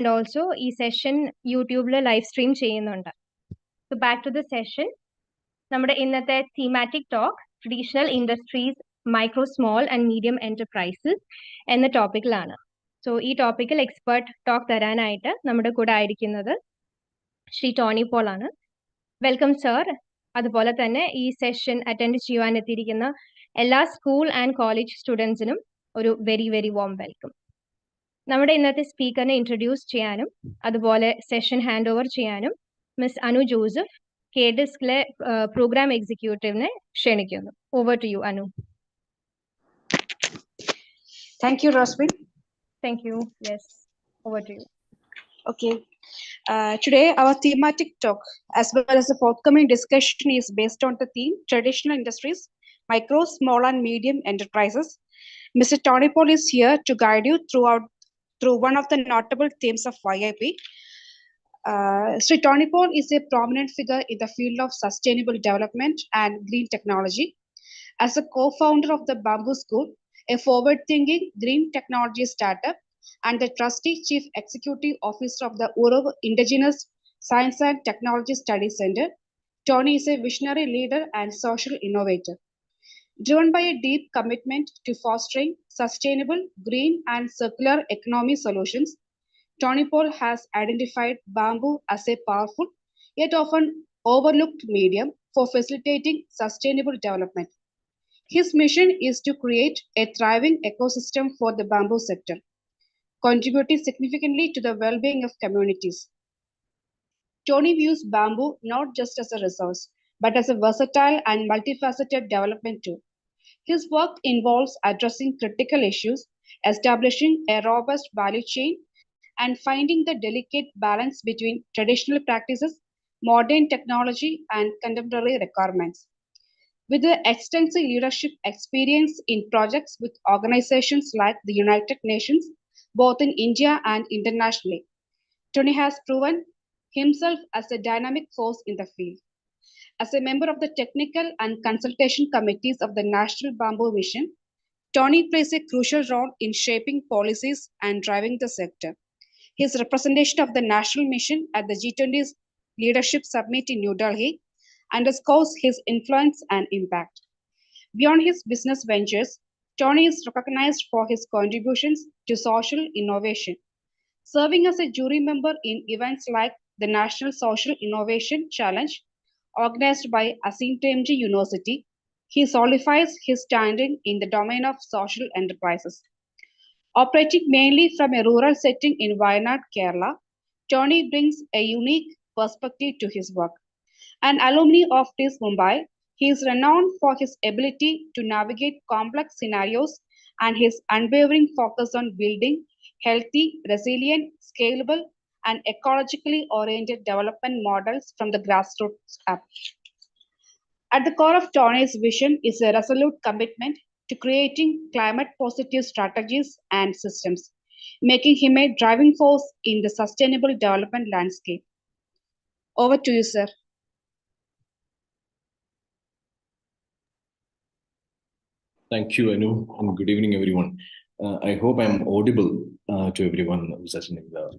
and also ഈ session യൂട്യൂബിൽ live stream ചെയ്യുന്നുണ്ട്. So back to the session. നമ്മുടെ ഇന്നത്തെ thematic talk traditional industries, micro, small and medium enterprises എന്ന ടോപ്പിക്കിലാണ്. So ഈ ടോപ്പിക്കിൽ എക്സ്പെർട്ട് ടോക്ക് തരാനായിട്ട് നമ്മുടെ കൂടെ ആയിരിക്കുന്നത് ശ്രീ ടോണി പോൾ ആണ്. Welcome sir. അതുപോലെ തന്നെ ഈ സെഷൻ അറ്റൻഡ് ചെയ്യുവാൻ എത്തിയിരിക്കുന്ന എല്ലാ സ്കൂൾ ആൻഡ് കോളേജ് സ്റ്റുഡൻസിനും ഒരു വെരി വെരി വാം വെൽക്കം. നമ്മുടെ ഇന്നത്തെ സ്പീക്കറിനെ ഇൻട്രൊഡ്യൂസ് ചെയ്യാനും അതുപോലെ സെഷൻ ഹാൻഡ് ഓവർ ചെയ്യാനും മിസ് അനു ജോസഫ്, KDISCലെ പ്രോഗ്രാം എക്സിക്യൂട്ടീവിനെ ക്ഷണിക്കുന്നു. Over to you Anu. Thank you, Roswin. Thank you. Yes, over to you. Okay. Today, our thematic talk, as well as the forthcoming discussion, is based on the theme traditional industries, micro, small, and medium enterprises. Mr. Tony Paul is here to guide you through one of the notable themes of YIP. Shri.Tony Paul is a prominent figure in the field of sustainable development and green technology. As a co-founder of the Bamboo School, a forward-thinking green technology startup, and the trustee chief executive officer of the URAVU Indigenous Science and Technology Studies Center, Tony is a visionary leader and social innovator. Driven by a deep commitment to fostering sustainable, green, and circular economy solutions, Tony Paul has identified bamboo as a powerful yet often overlooked medium for facilitating sustainable development. His mission is to create a thriving ecosystem for the bamboo sector, contributing significantly to the well-being of communities. Tony views bamboo not just as a resource, but as a versatile and multifaceted development tool. His work involves addressing critical issues, establishing a robust value chain, and finding the delicate balance between traditional practices, modern technology, and contemporary requirements. With the extensive leadership experience in projects with organizations like the United Nations, both in India and internationally, Tony has proven himself as a dynamic force in the field. As a member of the technical and consultation committees of the National Bamboo Mission, Tony plays a crucial role in shaping policies and driving the sector. His representation of the national mission at the G20's Leadership Summit in New Delhi underscores his influence and impact. Beyond his business ventures, Tony is recognized for his contributions to social innovation. Serving as a jury member in events like the National Social Innovation Challenge, organized by Asim Premji University, he solidifies his standing in the domain of social enterprises. Operating mainly from a rural setting in Wayanad, Kerala, Tony brings a unique perspective to his work. An alumni of TIS Mumbai, he is renowned for his ability to navigate complex scenarios and his unwavering focus on building healthy, resilient, scalable, and ecologically oriented development models from the grassroots up. At the core of Tony's vision is a resolute commitment to creating climate-positive strategies and systems, making him a driving force in the sustainable development landscape. Over to you, sir. Thank you, Anu, and good evening, everyone. I hope I'm audible to everyone who's attending the...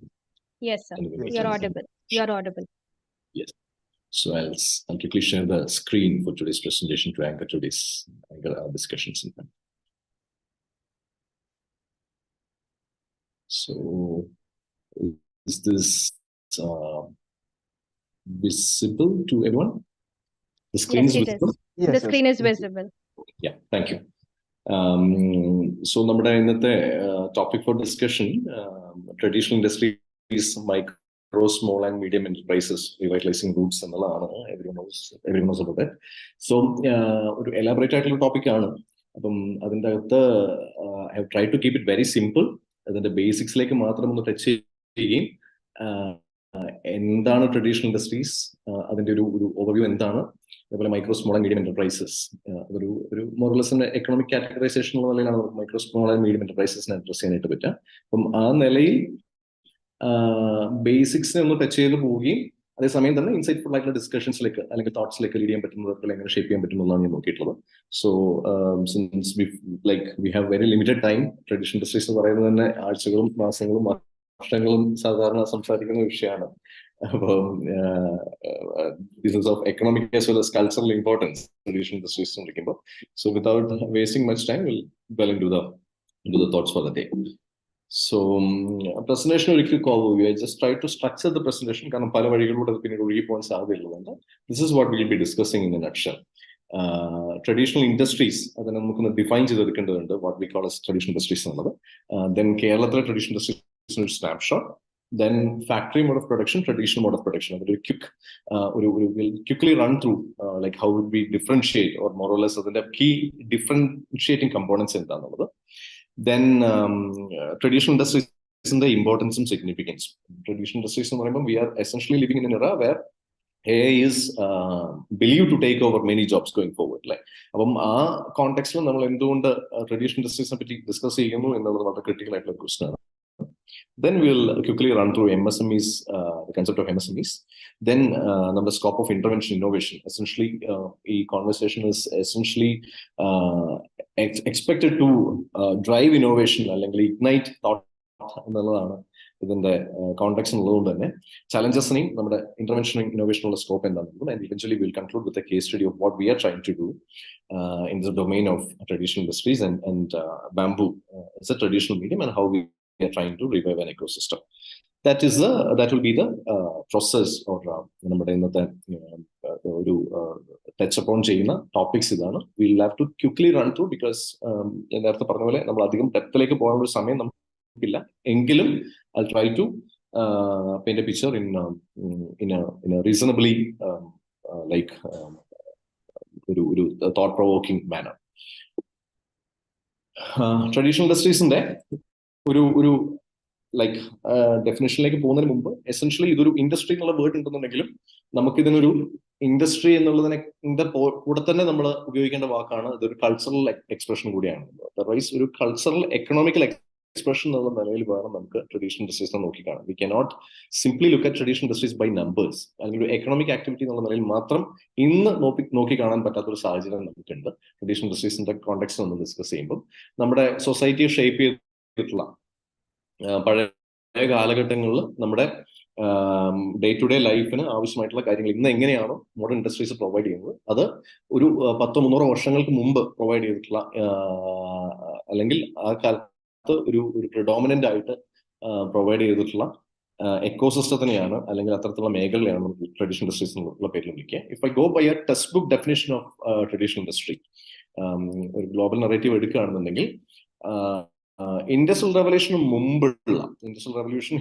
Yes, sir. You're audible. You're audible. Yes. So I'll quickly share the screen for today's presentation to anchor today's discussions. So is this visible to everyone? The screen Yes, is it visible? is. Yes, The screen is visible. Yeah, thank you. So നമ്മുടെ ഇന്നത്തെ topic for discussion, traditional industries, micro, small and medium enterprises, revitalizing roots എന്നുള്ളതാണ്. Everyone knows about that. So ഒരു elaborate ആയിട്ടുള്ള topic ആണ്. അപ്പം അതിൻ്റെ അകത്ത് I have tried to keep it very simple. അതിന്റെ ബേസിക്സിലേക്ക് മാത്രം ഒന്ന് ടച്ച് ചെയ്യുകയും എന്താണ് ട്രഡീഷണൽ ഇൻഡസ്ട്രീസ്, അതിന്റെ ഒരു ഓവർവ്യൂ എന്താണ്, അതുപോലെ micro small and medium enterprises, ഒരു മോറലസിന്റെ എക്കണോമിക് കാറ്റഗറൈസേഷൻ ഉള്ള നിലയിലാണ് മൈക്രോ സ്മോൾ ആൻഡ് മീഡിയം എന്റർപ്രൈസസിനെ അഡ്രസ് ചെയ്യാനായിട്ട് പറ്റുക. അപ്പം ആ നിലയിൽ ബേസിക്സിനെ ഒന്ന് ടച്ച് ചെയ്ത് പോവുകയും അതേസമയം തന്നെ ഇൻസൈറ്റ്ഫുൾ ആയിട്ടുള്ള ഡിസ്കഷൻസിലേക്ക് അല്ലെങ്കിൽ തോട്ട്സിലേക്ക് ലീഡ് ചെയ്യാൻ പറ്റുന്നത് എങ്ങനെ ഷേപ്പ് ചെയ്യാൻ പറ്റുന്നതാണ് ഞാൻ നോക്കിയിട്ടുള്ളത്. So since we have very limited time, traditional industries എന്ന് പറയുന്നത് തന്നെ ആഴ്ചകളും മാസങ്ങളും വർഷങ്ങളും സാധാരണ സംസാരിക്കുന്ന വിഷയമാണ്. അപ്പം this is of economic as well as cultural importance, traditional industries എന്ന് വിളിക്കുമ്പോൾ. So without wasting much time, we'll well into the thoughts for the day. So presentation ഒരിക്കൽ overview. I just try to structure the presentation കാരണം പല വഴികളിലൂടെ പിന്നീട് ഒഴുകി പോകാൻ സാധ്യതയുള്ളതുകൊണ്ട് this is what we will be discussing in a nutshell. Traditional industries അതിനെ നമുക്കൊന്ന് define ചെയ്തെടുക്കേണ്ടതുണ്ട്, what we call as traditional industries എന്നുള്ളത്. Then കേരളത്തിലെ traditional industries ഒരു snapshot. Then factory mode of production, traditional mode of production. We'll quickly run through like how would we differentiate or more or less the key differentiating components in that. Then traditional industries and the importance and significance. Traditional industries, we are essentially living in an era where AI is believed to take over many jobs going forward. Like, context, traditional industries discuss critical question. Then we'll quickly run through MSMEs, the concept of MSMEs. Then the scope of intervention innovation. Essentially, the conversation is essentially expected to drive innovation, ignite thought. In the context and challenges in intervention and innovation scope, and eventually we'll conclude with a case study of what we are trying to do in the domain of traditional industries and bamboo as a traditional medium and how we are trying to revive an ecosystem. That will be the process or touch upon topics. We'll have to quickly run through because I'll try to paint a picture in a reasonably thought-provoking manner. Traditional industries in there. Like definition like essentially idoru industry ennulla word undenundengilum namukku idinnoru industry ennulladine kude thanne nammal ubhayikenda vaakana idoru cultural expression koodiyanu. Otherwise oru cultural economical expression ennulla nilayil vaanam namukku traditional industries nokki kaanam. We cannot simply look at traditional industries by numbers. Allengi economic activity ennulla nilayil matram innu nokki kaanan pattatha oru sahacharyam namukkund. Traditional industries inde context onnu discuss cheyyumbol nammade society shape ചെയ്തിട്ടുള്ള പഴയ കാലഘട്ടങ്ങളിൽ നമ്മുടെ day to day ലൈഫിന് ആവശ്യമായിട്ടുള്ള കാര്യങ്ങൾ ഇന്ന് എങ്ങനെയാണോ modern industries provide ചെയ്യുന്നത് അത് ഒരു 100-300 വർഷങ്ങൾക്ക് മുമ്പ് പ്രൊവൈഡ് ചെയ്തിട്ടുള്ള അല്ലെങ്കിൽ ആ കാലത്ത് ഒരു പ്രിഡോമിനന്റ് ആയിട്ട് പ്രൊവൈഡ് ചെയ്തിട്ടുള്ള എക്കോസിസ്റ്റത്തിനെയാണ് അല്ലെങ്കിൽ അത്തരത്തിലുള്ള മേഖലയാണ് നമുക്ക് ട്രഡീഷണൽ ഇൻഡസ്ട്രീസ് എന്നുള്ള പേരിൽ വിളിക്കുക. If I go by a text book definition of traditional industry, ഒരു ഗ്ലോബൽ നറേറ്റീവ് എടുക്കുകയാണെന്നുണ്ടെങ്കിൽ ഇൻഡസ്ട്രിയൽ റെവല്യൂഷൻ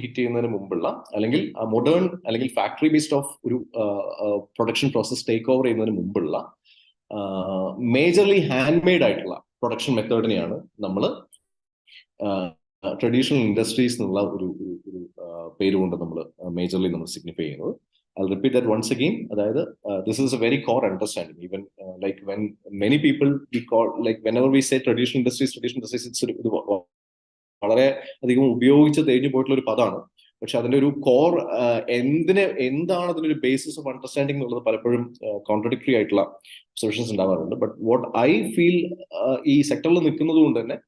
ഹിറ്റ് ചെയ്യുന്നതിന് മുമ്പുള്ള അല്ലെങ്കിൽ മോഡേൺ അല്ലെങ്കിൽ ഫാക്ടറി ബേസ്ഡ് ഓഫ് ഒരു പ്രൊഡക്ഷൻ പ്രോസസ് ടേക്ക് ഓവർ ചെയ്യുന്നതിന് മുമ്പുള്ള മേജർലി ഹാൻഡ് മെയ്ഡ് ആയിട്ടുള്ള പ്രൊഡക്ഷൻ മെത്തേഡിനെയാണ് നമ്മൾ ട്രഡീഷണൽ ഇൻഡസ്ട്രീസ് എന്നുള്ള ഒരു പേരുകൊണ്ട് നമ്മൾ മേജർലി നമ്മൾ സിഗ്നിഫൈ ചെയ്യുന്നത്. I'll repeat that once again. This is a very core understanding. Even like when many people we call, like whenever we say traditional industries, it's വളരെ അധികം ഉപയോഗിച്ച് തേഞ്ഞു പോയിട്ടുള്ള ഒരു പദമാണ്. പക്ഷെ അതിന്റെ ഒരു കോർ എന്താണ് അതിന്റെ ഒരു ബേസിസ് ഓഫ് അണ്ടർസ്റ്റാൻഡിംഗ് എന്നുള്ളത് പലപ്പോഴും കോൺട്രഡിക്ടറി ആയിട്ടുള്ള സൊല്യൂഷൻസ് ഉണ്ടാവാറുണ്ട്. ബട്ട് വാട്ട് ഐ ഫീൽ ഈ സെക്ടറിൽ നിൽക്കുന്നത് കൊണ്ട് തന്നെ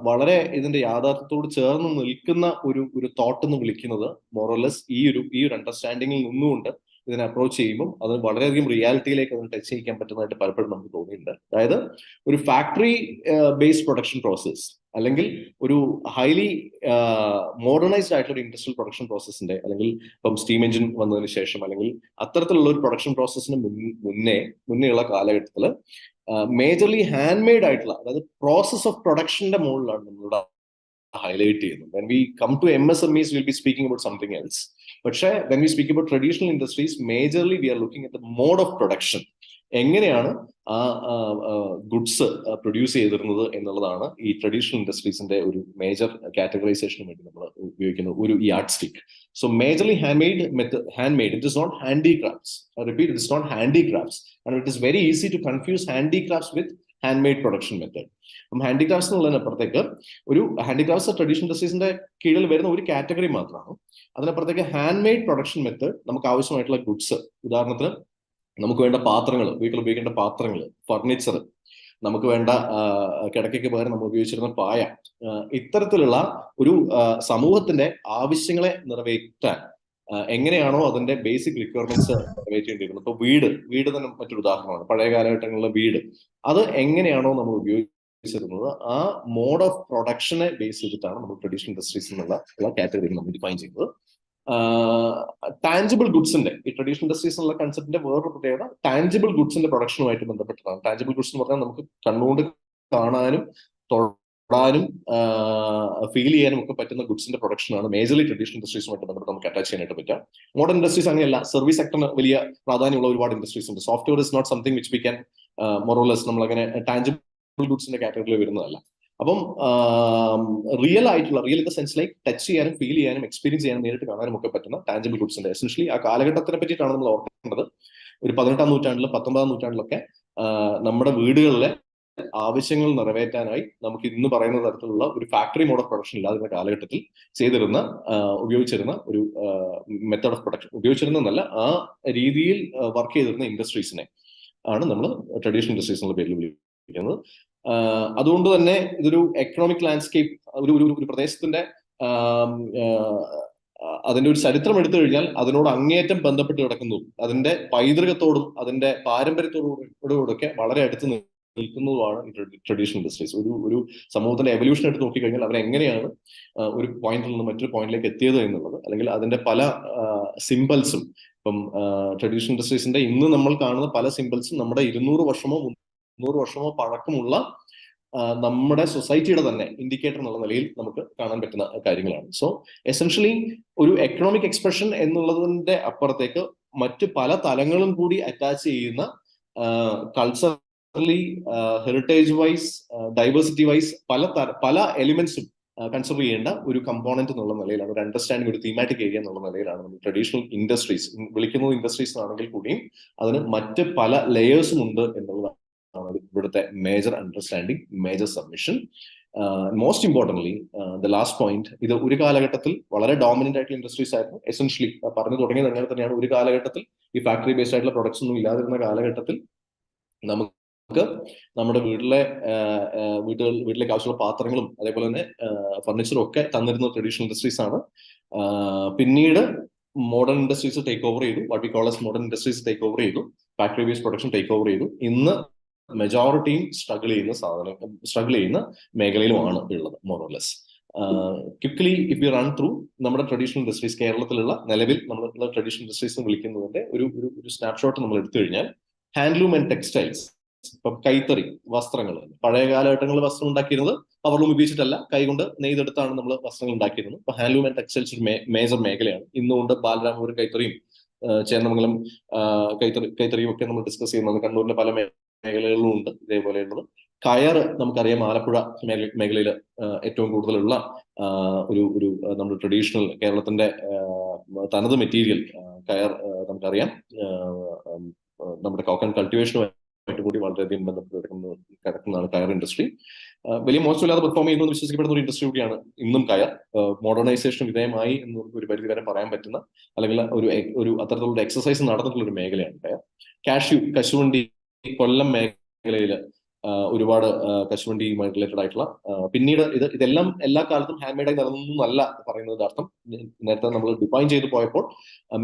വളരെ ഇതിന്റെ യാഥാർത്ഥ്യത്തോട് ചേർന്ന് നിൽക്കുന്ന ഒരു തോട്ട് എന്ന് വിളിക്കുന്നത് മോറോലെസ് ഈ ഒരു അണ്ടർസ്റ്റാൻഡിങ്ങിൽ നിന്നുകൊണ്ട് ഇതിനെ അപ്രോച്ച് ചെയ്യുമ്പോൾ അത് വളരെയധികം റിയാലിറ്റിയിലേക്ക് അതിന് ടച്ച് ചെയ്യിക്കാൻ പറ്റുന്നതായിട്ട് പലപ്പോഴും നമുക്ക് തോന്നിയിട്ടുണ്ട്. അതായത് ഒരു ഫാക്ടറി ബേസ്ഡ് പ്രൊഡക്ഷൻ പ്രോസസ് അല്ലെങ്കിൽ ഒരു ഹൈലി മോഡേണൈസ്ഡ് ആയിട്ടുള്ള ഒരു ഇൻഡസ്ട്രിയൽ പ്രൊഡക്ഷൻ പ്രോസസ്സിന്റെ അല്ലെങ്കിൽ ഇപ്പം സ്റ്റീം എഞ്ചിൻ വന്നതിന് ശേഷം അല്ലെങ്കിൽ അത്തരത്തിലുള്ള ഒരു പ്രൊഡക്ഷൻ പ്രോസസ്സിന് മുന്നേയുള്ള കാലഘട്ടത്തിൽ മേജർലി ഹാൻഡ് മെയ്ഡ് ആയിട്ടുള്ള അതായത് പ്രോസസ് ഓഫ് പ്രൊഡക്ഷന്റെ മുകളിലാണ് നമ്മളുടെ highlight ചെയ്യുന്നത്. When we come to MSMEs, we'll be speaking about something else. പക്ഷേ when we speak about traditional industries, majorly we are looking at the mode of production. എങ്ങനെയാണ് ആ goods produce ചെയ്തിരുന്നത് എന്നുള്ളതാണ് ഈ traditional ഇൻഡസ്ട്രീസിന്റെ ഒരു മേജർ കാറ്റഗറൈസേഷന് വേണ്ടി നമ്മൾ ഉപയോഗിക്കുന്ന ഒരു yard stick. So majorly handmade. It is not handicrafts. I repeat, it is not handicrafts. And it is very easy to confuse handicrafts with handmade production method. Handicrafts എന്നുള്ളതിനപ്പുറത്തേക്ക് ഒരു ഹാൻഡിക്രാഫ്റ്റ്സ് ട്രഡീഷണൽ ഇൻഡസ്ട്രീസിന്റെ കീഴിൽ വരുന്ന ഒരു category മാത്രമാണ്. അതിനപ്പുറത്തേക്ക് hand made production method നമുക്ക് ആവശ്യമായിട്ടുള്ള goods, ഉദാഹരണത്തിന് നമുക്ക് വേണ്ട പാത്രങ്ങൾ, വീട്ടിൽ ഉപയോഗിക്കേണ്ട പാത്രങ്ങൾ, ഫർണിച്ചർ, നമുക്ക് വേണ്ട കിടക്കയ്ക്ക് പകരം നമ്മൾ ഉപയോഗിച്ചിരുന്ന പായ, ഇത്തരത്തിലുള്ള ഒരു സമൂഹത്തിന്റെ ആവശ്യങ്ങളെ നിറവേറ്റാൻ എങ്ങനെയാണോ അതിന്റെ ബേസിക് റിക്വയർമെന്റ്സ് നിറവേറ്റേണ്ടിയിരുന്നത്. ഇപ്പൊ വീട് തന്നെ മറ്റൊരു ഉദാഹരണമാണ്. പഴയ കാലഘട്ടങ്ങളിലെ വീട്, അത് എങ്ങനെയാണോ നമ്മൾ ഉപയോഗിച്ചിരുന്നത് ആ മോഡ് ഓഫ് പ്രൊഡക്ഷനെ ബേസ് ചെയ്തിട്ടാണ് നമ്മൾ ട്രഡീഷണൽ ഇൻഡസ്ട്രീസ് എന്നുള്ള കാറ്റഗറി നമ്മൾ ഡിഫൈൻ ചെയ്യുന്നത്. ടാഞ്ചിബിൾ ഗുഡ്സിന്റെ, ഈ ട്രഡീഷണൽ ഇൻഡസ്ട്രീസ് എന്നുള്ള കൺസെപ്റ്റിന്റെ വേറൊരു പ്രത്യേകത ടാഞ്ചിബിൾ ഗുഡ്സിന്റെ പ്രൊഡക്ഷനുമായിട്ട് ബന്ധപ്പെട്ടതാണ്. ടാഞ്ചിബിൾ ഗുഡ്സ് എന്ന് പറഞ്ഞാൽ നമുക്ക് കണ്ണുകൊണ്ട് കാണാനും തൊടാനും ഫീൽ ചെയ്യാനും ഒക്കെ പറ്റുന്ന ഗുഡ്സിന്റെ പ്രൊഡക്ഷനാണ് മേജർലി ട്രഡീഷണൽ ഇൻഡസ്ട്രീസുമായിട്ട് ബന്ധപ്പെട്ട് നമുക്ക് അറ്റാച്ച് ചെയ്യാനായിട്ട് പറ്റുക. മോഡേൺ ഇൻഡസ്ട്രീസ് അങ്ങനെയല്ല. സർവീസ് സെക്ടറിന് വലിയ പ്രാധാന്യമുള്ള ഒരുപാട് ഇൻഡസ്ട്രീസ് ഉണ്ട്. Software is not something which we can more or less നമ്മളങ്ങനെ ടാഞ്ചിബിൾ ഗുഡ്സിന്റെ കാറ്റഗറിയിൽ വരുന്നതല്ല. അപ്പം real in the sense like touch ചെയ്യാനും ഫീൽ ചെയ്യാനും എക്സ്പീരിയൻസ് ചെയ്യാനും നേരിട്ട് കാണാനും ഒക്കെ പറ്റുന്ന ടാഞ്ചിബിൾ ഗുഡ്സിന്റെ എസെൻഷ്യലി ആ കാലഘട്ടത്തിനെ പറ്റിയിട്ടാണ് നമ്മൾ ഓർക്കേണ്ടത്. ഒരു 18ാം നൂറ്റാണ്ടിലും 19ാം നൂറ്റാണ്ടിലൊക്കെ നമ്മുടെ വീടുകളിലെ ആവശ്യങ്ങൾ നിറവേറ്റാനായി നമുക്ക് ഇന്ന് പറയുന്ന തരത്തിലുള്ള ഒരു ഫാക്ടറി മോഡ് ഓഫ് പ്രൊഡക്ഷൻ ഇല്ലാതിരുന്ന കാലഘട്ടത്തിൽ ഉപയോഗിച്ചിരുന്ന ഒരു മെത്തേഡ് ഓഫ് പ്രൊഡക്ഷൻ, ഉപയോഗിച്ചിരുന്നല്ല ആ രീതിയിൽ വർക്ക് ചെയ്തിരുന്ന ഇൻഡസ്ട്രീസിനെ ആണ് നമ്മൾ ട്രഡീഷണൽ ഇൻഡസ്ട്രീസ് എന്നുള്ള പേരിൽ വിളിക്കുന്നത്. അതുകൊണ്ട് തന്നെ ഇതൊരു എക്കണോമിക് ലാൻഡ്സ്കേപ്പ്, ഒരു പ്രദേശത്തിന്റെ അതിന്റെ ഒരു ചരിത്രം എടുത്തു കഴിഞ്ഞാൽ അതിനോട് അങ്ങേയറ്റം ബന്ധപ്പെട്ട് കിടക്കുന്നു. അതിന്റെ പൈതൃകത്തോടും അതിന്റെ പാരമ്പര്യത്തോടുകൂടൊക്കെ വളരെ അടുത്ത് നിൽക്കുന്നതുമാണ് ട്രഡീഷണൽ ഇൻഡസ്ട്രീസ്. ഒരു സമൂഹത്തിന്റെ എവല്യൂഷൻ എടുത്ത് നോക്കിക്കഴിഞ്ഞാൽ അവരെങ്ങനെയാണ് ഒരു പോയിന്റിൽ നിന്ന് മറ്റൊരു പോയിന്റിലേക്ക് എത്തിയത് എന്നുള്ളത്, അല്ലെങ്കിൽ അതിന്റെ പല സിംബൽസും, ഇപ്പം ട്രഡീഷണൽ ഇൻഡസ്ട്രീസിന്റെ ഇന്ന് നമ്മൾ കാണുന്ന പല സിംബൽസും നമ്മുടെ 200 വർഷമോ 300 വർഷമോ പഴക്കമുള്ള നമ്മുടെ സൊസൈറ്റിയുടെ തന്നെ ഇൻഡിക്കേറ്റർ എന്നുള്ള നിലയിൽ നമുക്ക് കാണാൻ പറ്റുന്ന കാര്യങ്ങളാണ്. സോ എസെൻഷ്യലി ഒരു എക്കണോമിക് എക്സ്പ്രഷൻ എന്നുള്ളതിന്റെ അപ്പുറത്തേക്ക് മറ്റ് പല തലങ്ങളും കൂടി അറ്റാച്ച് ചെയ്യുന്ന culturally, heritage wise, diversity wise പല എലിമെന്റ്സും കൺസിഡർ ചെയ്യേണ്ട ഒരു കമ്പോണന്റ് എന്നുള്ള നിലയിലാണ്, ഒരു അണ്ടർസ്റ്റാൻഡിംഗ്, ഒരു തീമാറ്റിക് ഏരിയ എന്നുള്ള നിലയിലാണ് നമ്മൾ ട്രഡീഷണൽ ഇൻഡസ്ട്രീസ് വിളിക്കുന്നത്. ഇൻഡസ്ട്രീസ് ആണെങ്കിൽ കൂടിയും അതിന് മറ്റ് പല ലെയേഴ്സും ഉണ്ട് എന്നുള്ളതാണ് ഇവിടുത്തെ major understanding, major submission. Most importantly the last point, ഇത് ഒരു കാലഘട്ടത്തിൽ വളരെ ഡോമിനന്റ് ആയിട്ടുള്ള ഇൻഡസ്ട്രീസ് ആയിരുന്നു. എസെൻഷ്യലി പറഞ്ഞു തുടങ്ങിയത് അങ്ങനെ തന്നെയാണ്. ഒരു കാലഘട്ടത്തിൽ ഈ ഫാക്ടറി ബേസ്ഡ് ആയിട്ടുള്ള പ്രൊഡക്ട്സ് ഒന്നും ഇല്ലാതിരുന്ന കാലഘട്ടത്തിൽ നമുക്ക് നമ്മുടെ വീട്ടിലേക്ക് ആവശ്യമുള്ള പാത്രങ്ങളും അതേപോലെ തന്നെ ഫർണിച്ചറും ഒക്കെ തന്നിരുന്ന ട്രഡീഷണൽ ഇൻഡസ്ട്രീസ് ആണ്. പിന്നീട് മോഡേൺ ഇൻഡസ്ട്രീസ് ടേക്ക് ഓവർ ചെയ്തു. What we call as modern industries take over ചെയ്തു. Factory based production take over ചെയ്തു. ഇന്ന് മെജോറിറ്റിയും സ്ട്രഗിൾ ചെയ്യുന്ന മേഖലയിലുമാണ് ഉള്ളത്, more or less. Quickly if you run through നമ്മുടെ ട്രഡീഷണൽ ഇൻഡസ്ട്രീസ്, കേരളത്തിലുള്ള നിലവിൽ നമ്മളുള്ള ട്രഡീഷണൽ ഇൻഡസ്ട്രീസ് വിളിക്കുന്നതിന്റെ ഒരു സ്നാപ്ഷോട്ട് നമ്മൾ എടുത്തു കഴിഞ്ഞാൽ, ഹാൻഡ്ലൂം ആൻഡ് ടെക്സ്റ്റൈൽസ്, ഇപ്പം കൈത്തറി വസ്ത്രങ്ങൾ, പഴയ കാലഘട്ടങ്ങളിൽ വസ്ത്രം ഉണ്ടാക്കിയിരുന്നത് പവർലൂം ഉപയോഗിച്ചിട്ടല്ല, കൈകൊണ്ട് നെയ്തെടുത്താണ് നമ്മൾ വസ്ത്രങ്ങൾ ഉണ്ടാക്കിയിരുന്നത്. ഇപ്പൊ ഹാൻഡ്ലൂം ആൻഡ് ടെക്സ്റ്റൈൽസ് ഒരു മേജർ മേഖലയാണ്. ഇന്നുകൊണ്ട് ബാലരാമപുരം കൈത്തറിയും ചേന്നമംഗലം കൈത്തറിയും ഒക്കെ നമ്മൾ ഡിസ്കസ് ചെയ്യുന്നത്. കണ്ണൂരിലെ പല മേഖലകളിലും ഉണ്ട് ഇതേപോലെയുള്ളത്. കയർ നമുക്കറിയാം, ആലപ്പുഴ മേഖലയിൽ ഏറ്റവും കൂടുതലുള്ള ഒരു നമ്മുടെ ട്രഡീഷണൽ കേരളത്തിന്റെ തനത് മെറ്റീരിയൽ കയർ നമുക്കറിയാം. നമ്മുടെ കോക്കൺ കൾട്ടിവേഷനുമായിട്ട് കൂടി വളരെയധികം ബന്ധപ്പെട്ട് കിടക്കുന്നതാണ് കയർ ഇൻഡസ്ട്രി. വലിയ മോശമില്ലാതെ പെർഫോം ചെയ്യുന്നു വിശ്വസിക്കപ്പെടുന്ന ഒരു ഇൻഡസ്ട്രി കൂടിയാണ് ഇന്നും കയർ. മോഡേണൈസേഷൻ വിധേയമായി എന്ന് ഒരു പരിധി വരെ പറയാൻ പറ്റുന്ന, അല്ലെങ്കിൽ ഒരു അത്തരത്തിലുള്ള എക്സസൈസ് നടന്നിട്ടുള്ള ഒരു മേഖലയാണ് കയർ. കശുവണ്ടി, കൊല്ലം മേഖലയിൽ ഒരുപാട് കശുവണ്ടിയുമായി റിലേറ്റഡ് ആയിട്ടുള്ള, പിന്നീട് ഇതെല്ലാം എല്ലാ കാലത്തും ഹാൻഡ് മെയ്ഡായി നടന്നല്ല പറയുന്നത് അർത്ഥം. നേരത്തെ നമ്മൾ ഡിഫൈൻ ചെയ്ത് പോയപ്പോൾ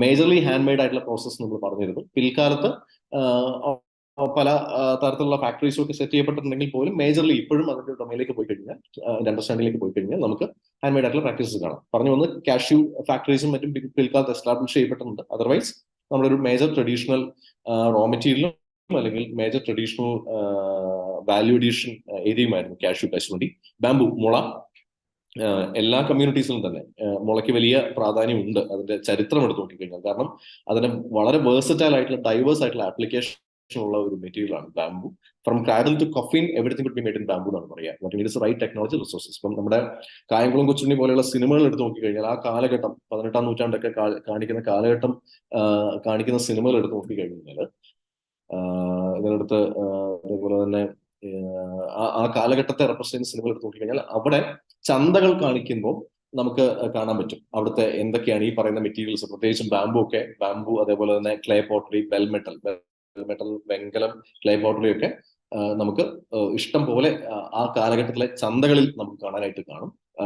മേജർലി ഹാൻഡ് മെയ്ഡ് ആയിട്ടുള്ള പ്രോസസ്സ് നമ്മൾ പറഞ്ഞിരുന്നു. പിൽക്കാലത്ത് പല തരത്തിലുള്ള ഫാക്ടറീസും ഒക്കെ സെറ്റ് ചെയ്യപ്പെട്ടിട്ടുണ്ടെങ്കിൽ പോലും മേജർലി ഇപ്പോഴും അതിന്റെ ഡൊമൈനിലേക്ക് പോയി കഴിഞ്ഞാൽ, അണ്ടർസ്റ്റാൻഡിംഗിലേക്ക് പോയി കഴിഞ്ഞാൽ നമുക്ക് ഹാൻഡ് മെയ്ഡ് ആയിട്ടുള്ള പ്രാക്ടീസസ് കാണാം. പറഞ്ഞു വന്ന് കാഷ്യൂ ഫാക്ടറീസും മറ്റും പിൽക്കാലത്ത് എസ്റ്റാബ്ലിഷ് ചെയ്യപ്പെട്ടിട്ടുണ്ട്. അതർവൈസ് നമ്മുടെ ഒരു മേജർ ട്രഡീഷണൽ റോ മെറ്റീരിയലും അല്ലെങ്കിൽ മേജർ ട്രഡീഷണൽ വാല്യൂ അഡീഷൻ ഏരിയയുമായിരുന്നു കശുവണ്ടി. ബാംബു, മുള, എല്ലാ കമ്മ്യൂണിറ്റീസിലും തന്നെ മുളയ്ക്ക് വലിയ പ്രാധാന്യമുണ്ട് അതിന്റെ ചരിത്രം എടുത്ത് നോക്കിക്കഴിഞ്ഞാൽ. കാരണം അതിന് വളരെ വേഴ്സറ്റൈൽ ആയിട്ടുള്ള, ഡൈവേഴ്സ് ആയിട്ടുള്ള ആപ്ലിക്കേഷൻ ഉള്ള ഒരു മെറ്റീരിയൽ ആണ് bamboo. From cradle to coffin everything could be made in bamboo എന്നാണ് പറയുക. What means right technology resources. ഇപ്പം നമ്മുടെ കായംകുളം കൊച്ചുണ്ണി പോലെയുള്ള സിനിമകൾ എടുത്ത് നോക്കിക്കഴിഞ്ഞാൽ ആ കാലഘട്ടം, 18ാം നൂറ്റാണ്ടൊക്കെ കാണിക്കുന്ന കാലഘട്ടം കാണിക്കുന്ന സിനിമകൾ എടുത്ത് നോക്കിക്കഴിഞ്ഞാൽ, ഇതിനടുത്ത് അതേപോലെ തന്നെ ആ കാലഘട്ടത്തെ റെപ്രസെന്റ് സിനിമകൾ എടുത്ത് നോക്കിക്കഴിഞ്ഞാൽ അവിടെ ചന്തകൾ കാണിക്കുമ്പോൾ നമുക്ക് കാണാൻ പറ്റും അവിടുത്തെ എന്തൊക്കെയാണ് ഈ പറയുന്ന മെറ്റീരിയൽസ്, പ്രത്യേകിച്ചും ബാംബു, അതേപോലെ തന്നെ ക്ലേ പോട്ടറി, ബെൽ മെറ്റൽ, വെങ്കലം, ക്ലേ പോട്ടറി ഒക്കെ നമുക്ക് ഇഷ്ടം പോലെ ആ കാലഘട്ടത്തിലെ ചന്തകളിൽ നമുക്ക്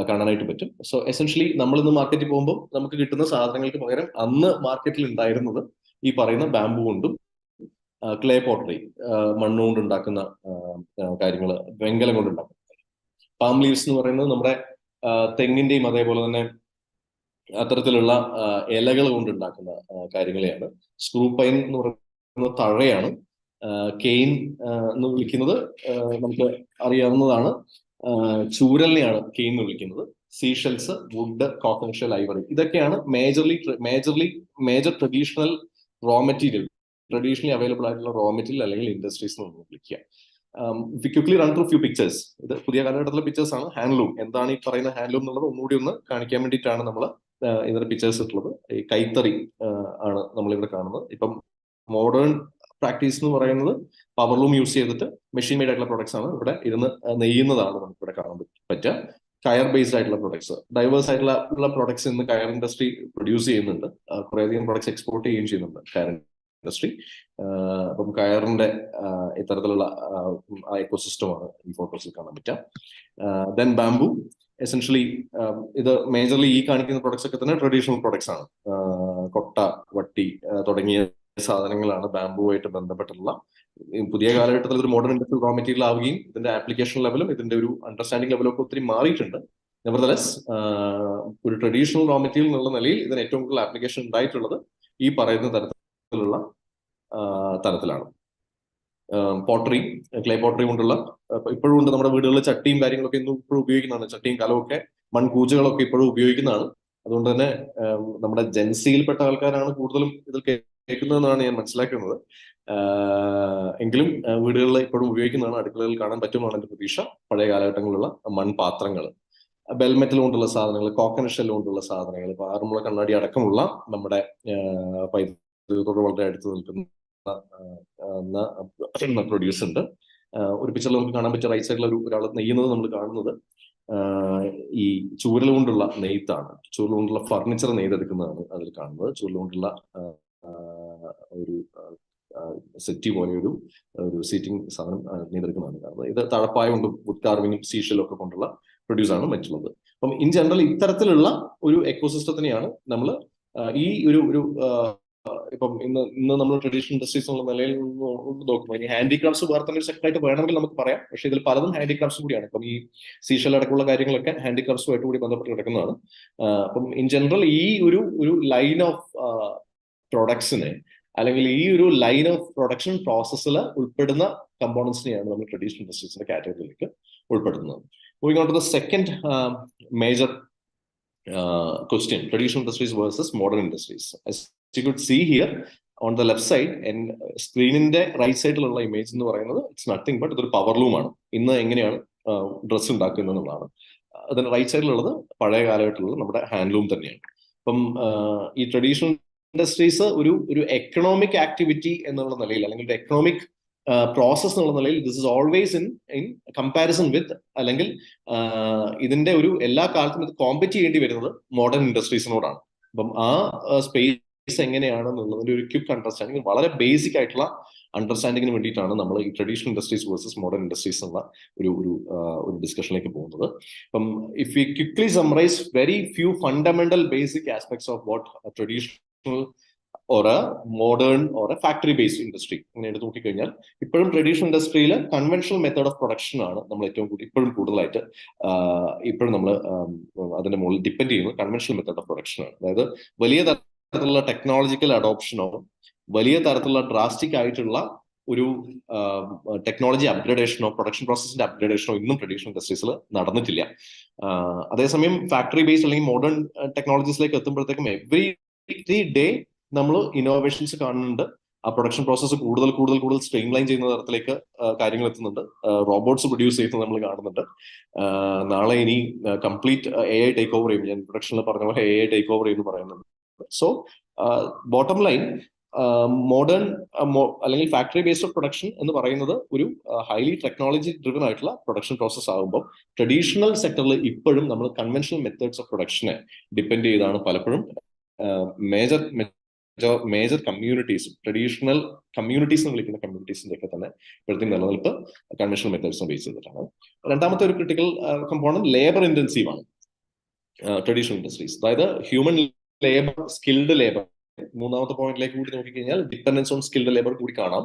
കാണാനായിട്ട് പറ്റും. സോ എസെൻഷ്യലി നമ്മളിന്ന് മാർക്കറ്റിൽ പോകുമ്പോൾ നമുക്ക് കിട്ടുന്ന സാധനങ്ങൾക്ക് പകരം അന്ന് മാർക്കറ്റിൽ ഉണ്ടായിരുന്നത് ഈ പറയുന്ന ബാമ്പു കൊണ്ടും ക്ലേ പോട്ടറി, മണ്ണുകൊണ്ട് ഉണ്ടാക്കുന്ന കാര്യങ്ങൾ, വെങ്കലം കൊണ്ട് ഉണ്ടാക്കുന്ന പാം ലീവ്സ് എന്ന് പറയുന്നത് നമ്മുടെ തെങ്ങിന്റെയും അതേപോലെ തന്നെ അത്തരത്തിലുള്ള ഇലകൾ കൊണ്ടുണ്ടാക്കുന്ന കാര്യങ്ങളെയാണ്. സ്ക്രൂ പൈൻ എന്ന് പറയുന്നത് തഴയാണ്. കെയിൻ എന്ന് വിളിക്കുന്നത് നമുക്ക് അറിയാവുന്നതാണ്. ചൂരലിനെയാണ് കെയിൻ എന്ന് വിളിക്കുന്നത്. Seashells, wood, coconut shell, ivory, ഇതൊക്കെയാണ് major traditional raw material, traditionally available ആയിട്ടുള്ള റോ മെറ്റീരിയൽ അല്ലെങ്കിൽ ഇൻഡസ്ട്രീസ് എന്ന് നമ്മൾ വിളിക്കുക. Quickly run through few pictures. ഇത് പുതിയ കാലഘട്ടത്തിലെ പിക്ചേഴ്സ് ആണ്. ഹാൻഡ്ലൂം എന്താണ് ഈ പറയുന്ന ഹാൻഡ്ലൂം എന്നുള്ളത് ഒന്നുകൂടി ഒന്ന് കാണിക്കാൻ വേണ്ടിയിട്ടാണ് നമ്മൾ ഇതിന്റെ പിക്ചേഴ്സ് ഇട്ടുള്ളത്. ഈ കൈത്തറി ആണ് നമ്മളിവിടെ കാണുന്നത്. ഇപ്പം മോഡേൺ പ്രാക്ടീസ് എന്ന് പറയുന്നത് പവർലൂം യൂസ് ചെയ്തിട്ട് മെഷീൻ മെയ്ഡ് ആയിട്ടുള്ള പ്രൊഡക്ട്സ് ആണ് ഇവിടെ ഇരുന്ന് നെയ്യുന്നതാണ് നമുക്ക് ഇവിടെ കാണാൻ പറ്റുക. കയർ ബേസ്ഡ് ആയിട്ടുള്ള പ്രൊഡക്ട്സ്, ഡൈവേഴ്സ് ആയിട്ടുള്ള പ്രൊഡക്ട്സ് ഇന്ന് കയർ ഇൻഡസ്ട്രി പ്രൊഡ്യൂസ് ചെയ്യുന്നുണ്ട്. കുറേയധികം പ്രൊഡക്ട്സ് എക്സ്പോർട്ട് ചെയ്യുകയും ചെയ്യുന്നുണ്ട് കയർ ഇൻഡസ്ട്രി. അപ്പം കയറിന്റെ ഇത്തരത്തിലുള്ള എക്കോസിസ്റ്റമാണ് ഈ ഫോട്ടോസിൽ കാണാൻ പറ്റുക. ദെൻ ബാംബു, എസെൻഷ്യലി ഇത് മേജർലി ഈ കാണിക്കുന്ന പ്രൊഡക്ട്സ് ഒക്കെ തന്നെ ട്രഡീഷണൽ പ്രൊഡക്ട്സ് ആണ്. കൊട്ട, വട്ടി തുടങ്ങിയ സാധനങ്ങളാണ് ബാംബുവായിട്ട് ബന്ധപ്പെട്ടുള്ള. പുതിയ കാലഘട്ടത്തിൽ ഒരു മോഡേൺ ഇൻഡസ്ട്രിയൽ റോ മെറ്റീരിയൽ ആവുകയും ഇതിന്റെ ആപ്ലിക്കേഷൻ ലെവലും ഇതിന്റെ ഒരു അണ്ടർസ്റ്റാൻഡിംഗ് ലെവലും ഒക്കെ ഒത്തിരി മാറിയിട്ടുണ്ട്. നെവർദലെസ് ഒരു ട്രഡീഷണൽ റോ മെറ്റീരിയൽ എന്നുള്ള നിലയിൽ ഇതിന് ഏറ്റവും കൂടുതൽ ആപ്ലിക്കേഷൻ ഉണ്ടായിട്ടുള്ളത് ഈ പറയുന്ന തരത്തിലാണ്. പോട്ടറി, ക്ലേ പോട്ടറി കൊണ്ടുള്ള ഇപ്പോഴും ഉണ്ട് നമ്മുടെ വീടുകളിൽ. ചട്ടിയും കാര്യങ്ങളൊക്കെ ഇന്നും ഇപ്പോഴും ഉപയോഗിക്കുന്നതാണ്. ചട്ടിയും കലമൊക്കെ മൺകൂജകളൊക്കെ ഇപ്പോഴും ഉപയോഗിക്കുന്നതാണ്. അതുകൊണ്ട് തന്നെ നമ്മുടെ ജൻസിയിൽപ്പെട്ട ആൾക്കാരാണ് കൂടുതലും ഇതിൽ കേൾക്കുന്നതെന്നാണ് ഞാൻ മനസ്സിലാക്കുന്നത്. എങ്കിലും വീടുകളിൽ ഇപ്പോഴും ഉപയോഗിക്കുന്നതാണ്, അടുക്കളകളിൽ കാണാൻ പറ്റുമെന്നാണ് എന്റെ പ്രതീക്ഷ. പഴയ കാലഘട്ടങ്ങളിലുള്ള മൺപാത്രങ്ങൾ, ബെൽമെറ്റൽ കൊണ്ടുള്ള സാധനങ്ങൾ, കോക്കനട്ട് ഷെൽ കൊണ്ടുള്ള സാധനങ്ങൾ, ആറുമുള കണ്ണാടി അടക്കമുള്ള നമ്മുടെ പൈതൃകത്തോട് വളരെ അടുത്ത് നിൽക്കുന്ന പ്രൊഡ്യൂസ് ഉണ്ട്. ഒരു പിക്ചറിൽ നമുക്ക് കാണാൻ പറ്റിയ റൈറ്റ് സൈഡിൽ ഒരാൾ നെയ്യുന്നത് നമ്മൾ കാണുന്നത് ഈ ചൂരൽ കൊണ്ടുള്ള നെയ്ത്താണ്. ചൂരൽ കൊണ്ടുള്ള ഫർണിച്ചർ നെയ്തെടുക്കുന്നതാണ് അതിൽ കാണുന്നത്. ചൂരൽ കൊണ്ടുള്ള ഒരു സെറ്റി പോലെ ഒരു സീറ്റിംഗ് സാധനം നെയ്തെടുക്കുന്നതാണ് കാണുന്നത്. ഇത് തഴപ്പായ കൊണ്ടും വുഡ് കാർവിംഗും സീഷലും ഒക്കെ കൊണ്ടുള്ള പ്രൊഡ്യൂസ് ആണ് മറ്റുള്ളത്. അപ്പം ഇൻ ജനറൽ ഇത്തരത്തിലുള്ള ഒരു എക്കോസിസ്റ്റത്തിനെയാണ് നമ്മൾ ഈ ഒരു ഇപ്പം ഇന്ന് നമ്മൾ ട്രഡീഷണൽ ഇൻഡസ്ട്രീസ് എന്നുള്ള നിലയിൽ നോക്കുമ്പോൾ ഇനി ഹാൻഡിക്രാഫ്റ്റ്സ് വേറെ തന്നെ ഒരു സെക്ടറായിട്ട് വേണമെങ്കിൽ നമുക്ക് പറയാം. പക്ഷെ ഇതിൽ പലതും ഹാൻഡിക്രാഫ്റ്റ്സ് കൂടിയാണ്. ഇപ്പം ഈ സീഷൽ അടക്കമുള്ള കാര്യങ്ങളൊക്കെ ഹാൻഡിക്രാഫ്റ്റ്സുമായിട്ട് കൂടി ബന്ധപ്പെട്ട് കിടക്കുന്നതാണ്. അപ്പം ഇൻ ജനറൽ ഈ ഒരു ലൈൻ ഓഫ് പ്രൊഡക്ട്സിനെ അല്ലെങ്കിൽ ഈ ഒരു ലൈൻ ഓഫ് പ്രൊഡക്ഷൻ പ്രോസസ്സിൽ ഉൾപ്പെടുന്ന കമ്പോണൻസിനെയാണ് നമ്മൾ ട്രഡീഷണൽ ഇൻഡസ്ട്രീസിന്റെ കാറ്റഗറിയിലേക്ക് ഉൾപ്പെടുത്തുന്നത്. Moving on to the second major question, traditional industries versus modern industries. As you could see here on the left side and സ്ക്രീനിന്റെ റൈറ്റ് സൈഡിലുള്ള ഇമേജ് എന്ന് പറയുന്നത് ഇറ്റ്സ് നത്തിങ് ബട്ട് ഇതൊരു പവർ ലൂം ആണ്. ഇന്ന് എങ്ങനെയാണ് ഡ്രസ്സ് ഉണ്ടാക്കുന്നത് എന്നുള്ളതാണ്. അതിന്റെ റൈറ്റ് സൈഡിലുള്ളത് പഴയ കാലഘട്ടത്തിലുള്ള നമ്മുടെ ഹാൻഡ്ലൂം തന്നെയാണ്. അപ്പം ഈ ട്രഡീഷണൽ ഇൻഡസ്ട്രീസ് ഒരു എക്കണോമിക് ആക്ടിവിറ്റി എന്നുള്ള നിലയിൽ അല്ലെങ്കിൽ ഒരു എക്കണോമിക് പ്രോസസ് എന്നുള്ള നിലയിൽ this is always in comparison വിത്ത്, അല്ലെങ്കിൽ ഇതിന്റെ ഒരു എല്ലാ കാലത്തും ഇത് കോമ്പറ്റ് ചെയ്യേണ്ടി വരുന്നത് മോഡേൺ ഇൻഡസ്ട്രീസിനോടാണ്. അപ്പം ആ സ്പേസ് എങ്ങനെയാണെന്നുള്ളതിന്റെ ഒരു ക്വിക്ക് അണ്ടർസ്റ്റാൻഡിങ്, വളരെ ബേസിക് ആയിട്ടുള്ള അണ്ടർസ്റ്റാൻഡിങ്ങിന് വേണ്ടിയിട്ടാണ് നമ്മൾ ഈ traditional industries versus modern industries എന്നുള്ള ഒരു ഡിസ്കഷനിലേക്ക് പോകുന്നത്. അപ്പം if you quickly summarise very few fundamental basic aspects of what traditional or a modern or a factory based industry ഇങ്ങനെ എടുത്ത് നോക്കിക്കഴിഞ്ഞാൽ ഇപ്പോഴും ട്രഡീഷണൽ ഇൻഡസ്ട്രിയിൽ കൺവെൻഷണൽ മെത്തേഡ് ഓഫ് പ്രൊഡക്ഷൻ ആണ് നമ്മൾ ഇപ്പോഴും കൂടുതലായിട്ട് ഇപ്പോഴും നമ്മൾ അതിന്റെ മുകളിൽ ഡിപ്പെൻഡ് ചെയ്യുന്നത് കൺവെൻഷണൽ മെത്തേഡ് ഓഫ് പ്രൊഡക്ഷൻ ആണ്. അതായത് വലിയ തരത്തിലുള്ള ടെക്നോളജിക്കൽ അഡോപ്ഷനോ വലിയ തരത്തിലുള്ള ഡ്രാസ്റ്റിക് ആയിട്ടുള്ള ഒരു ടെക്നോളജി അപ്ഗ്രേഡേഷനോ പ്രൊഡക്ഷൻ പ്രോസസിന്റെ അപ്ഗ്രേഡേഷനോ ഇന്നും ട്രഡീഷണൽ ഇൻഡസ്ട്രീസിൽ നടന്നിട്ടില്ല. അതേസമയം ഫാക്ടറി ബേസ്ഡ് അല്ലെങ്കിൽ മോഡേൺ ടെക്നോളജീസിലേക്ക് എത്തുമ്പോഴത്തേക്കും എവറി ഡേ നമ്മൾ ഇന്നോവേഷൻസ് കാണുന്നുണ്ട്. ആ പ്രൊഡക്ഷൻ പ്രോസസ്സ് കൂടുതൽ സ്ട്രീം ലൈൻ ചെയ്യുന്ന തരത്തിലേക്ക് കാര്യങ്ങൾ എത്തുന്നുണ്ട്. റോബോട്ട്സ് പ്രൊഡ്യൂസ് ചെയ്യുന്നത് നമ്മൾ കാണുന്നുണ്ട്. നാളെ ഇനി കംപ്ലീറ്റ് AI ടേക്ക് ഓവർ ചെയ്യും. ഞാൻ പ്രൊഡക്ഷനിൽ പറഞ്ഞ പോലെ AI ടേക്ക് ഓവർ ചെയ്യുന്നു പറയുന്നുണ്ട്. സോ ബോട്ടം ലൈൻ മോഡേൺ അല്ലെങ്കിൽ ഫാക്ടറി ബേസ്ഡ് പ്രൊഡക്ഷൻ എന്ന് പറയുന്നത് ഒരു ഹൈലി ടെക്നോളജി ഡ്രിവൻ ആയിട്ടുള്ള പ്രൊഡക്ഷൻ പ്രോസസ് ആകുമ്പോൾ ട്രഡീഷണൽ സെക്ടറിൽ ഇപ്പോഴും നമ്മൾ കൺവെൻഷണൽ മെത്തേഡ്സ് ഓഫ് പ്രൊഡക്ഷനെ ഡിപ്പെൻഡ് ചെയ്താണ് പലപ്പോഴും മേജർ മേജർ കമ്മ്യൂണിറ്റീസും ട്രഡീഷണൽ കമ്മ്യൂണിറ്റീസ് എന്ന് വിളിക്കുന്ന കമ്മ്യൂണിറ്റീസിന്റെ ഒക്കെ തന്നെ ഇപ്പോഴത്തെ നിലനിൽപ്പ് കൺവെൻഷണൽ മെത്തേഡ്സും ബേസ് ചെയ്തിട്ടാണ്. രണ്ടാമത്തെ ഒരു ക്രിട്ടിക്കൽ കമ്പോണന്റ് ലേബർ ഇന്റൻസീവ് ആണ് ട്രഡീഷണൽ ഇൻഡസ്ട്രീസ്. അതായത് ഹ്യൂമൻ ലേബർ, സ്കിൽഡ് ലേബർ. മൂന്നാമത്തെ പോയിന്റിലേക്ക് കൂടി നോക്കിക്കഴിഞ്ഞാൽ ഡിപ്പെൻഡൻസ് ഓൺ സ്കിൽഡ് ലേബർ കൂടി കാണാം.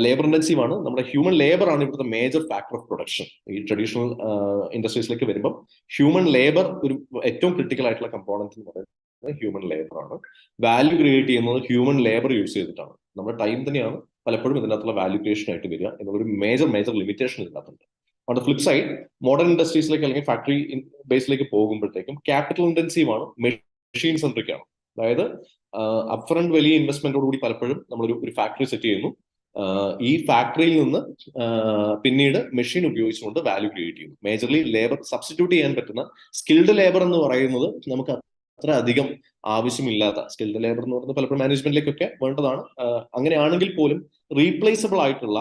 ലേബർ ഇന്റൻസീവ് ആണ്. നമ്മുടെ ഹ്യൂമൻ ലേബർ ആണ് ഇവിടുത്തെ മേജർ ഫാക്ടർ ഓഫ് പ്രൊഡക്ഷൻ. ഈ ട്രഡീഷണൽ ഇൻഡസ്ട്രീസിലേക്ക് വരുമ്പോൾ ഹ്യൂമൻ ലേബർ ഒരു ഏറ്റവും ക്രിട്ടിക്കൽ ആയിട്ടുള്ള കമ്പോണന്റ് എന്ന് പറയുന്നത് ഹ്യൂമൻ ലേബർ ആണ്. വാല്യൂ ക്രിയേറ്റ് ചെയ്യുന്നത് ഹ്യൂമൻ ലേബർ യൂസ് ചെയ്തിട്ടാണ്. നമ്മുടെ ടൈം തന്നെയാണ് പലപ്പോഴും ഇതിനകത്തുള്ള വാല്യൂ ക്രിയേഷൻ ആയിട്ട് വരിക എന്നൊരു മേജർ ലിമിറ്റേഷൻ ഇതിനകത്തുണ്ട്. On the flip side modern ഇൻഡസ്ട്രീസിലേക്ക് അല്ലെങ്കിൽ ഫാക്ടറി ബേസിലേക്ക് പോകുമ്പോഴത്തേക്കും ക്യാപിറ്റൽ ഇന്റൻസീവ് ആണ്, മെഷീൻ സെൻട്രിക് ആണ്. അതായത് അപ്ഫ്രണ്ട് വലിയ ഇൻവെസ്റ്റ്മെന്റോടുകൂടി പലപ്പോഴും നമ്മളൊരു ഫാക്ടറി സെറ്റ് ചെയ്യുന്നു. ഈ ഫാക്ടറിയിൽ നിന്ന് പിന്നീട് മെഷീൻ ഉപയോഗിച്ചുകൊണ്ട് വാല്യൂ ക്രിയേറ്റ് ചെയ്യുന്നു. മേജർലി ലേബർ സബ്സ്റ്റിറ്റ്യൂട്ട് ചെയ്യാൻ പറ്റുന്ന സ്കിൽഡ് ലേബർ എന്ന് പറയുന്നത് നമുക്ക് അത്ര അധികം ആവശ്യമില്ലാത്ത സ്കിൽഡ് ലേബർ എന്ന് പറയുന്നത് പലപ്പോഴും മാനേജ്മെന്റിലേക്കൊക്കെ വേണ്ടതാണ്. അങ്ങനെയാണെങ്കിൽ പോലും റീപ്ലേസബിൾ ആയിട്ടുള്ള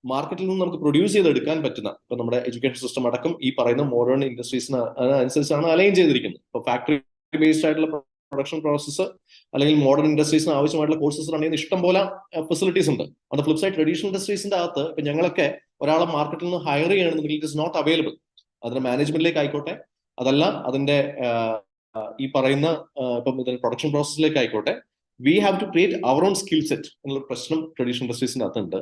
മാർക്കറ്റിൽ നിന്ന് നമുക്ക് പ്രൊഡ്യൂസ് ചെയ്തെടുക്കാൻ പറ്റുന്ന, ഇപ്പൊ നമ്മുടെ എഡ്യൂക്കേഷൻ സിസ്റ്റം അടക്കം ഈ പറയുന്ന മോഡേൺ ഇൻഡസ്ട്രീസിന് അനുസരിച്ചാണ് അലൈൻ ചെയ്തിരിക്കുന്നത്. ഇപ്പൊ ഫാക്ടറി ബേസ്ഡ് ആയിട്ടുള്ള പ്രൊഡക്ഷൻ പ്രോസസ്സ് അല്ലെങ്കിൽ മോഡേൺ ഇൻഡസ്ട്രീസിന് ആവശ്യമായിട്ടുള്ള കോഴ്സസ് റൺ ചെയ്യുന്ന ഇഷ്ടം പോലെ ഫെസിലിറ്റീസ് ഉണ്ട്. On the flip side traditional ഇൻഡസ്ട്രീസിന്റെ അകത്ത് ഇപ്പൊ ഞങ്ങളൊക്കെ ഒരാളെ മാർക്കറ്റിൽ നിന്ന് ഹയർ ചെയ്യണമെന്നുണ്ടെങ്കിൽ ഇറ്റ് ഇസ് നോട്ട് അവൈലബിൾ. അതിന്റെ മാനേജ്മെന്റിലേക്ക് ആയിക്കോട്ടെ, അതല്ല അതിന്റെ ഈ പറയുന്ന ഇപ്പം ഇതിന്റെ പ്രൊഡക്ഷൻ പ്രോസസ്സിലേക്ക് ആയിക്കോട്ടെ, we have to create our own skill set എന്നുള്ള പ്രശ്നം ട്രഡീഷണൽ ഇൻഡസ്ട്രീസിന്റെ അകത്തുണ്ട്.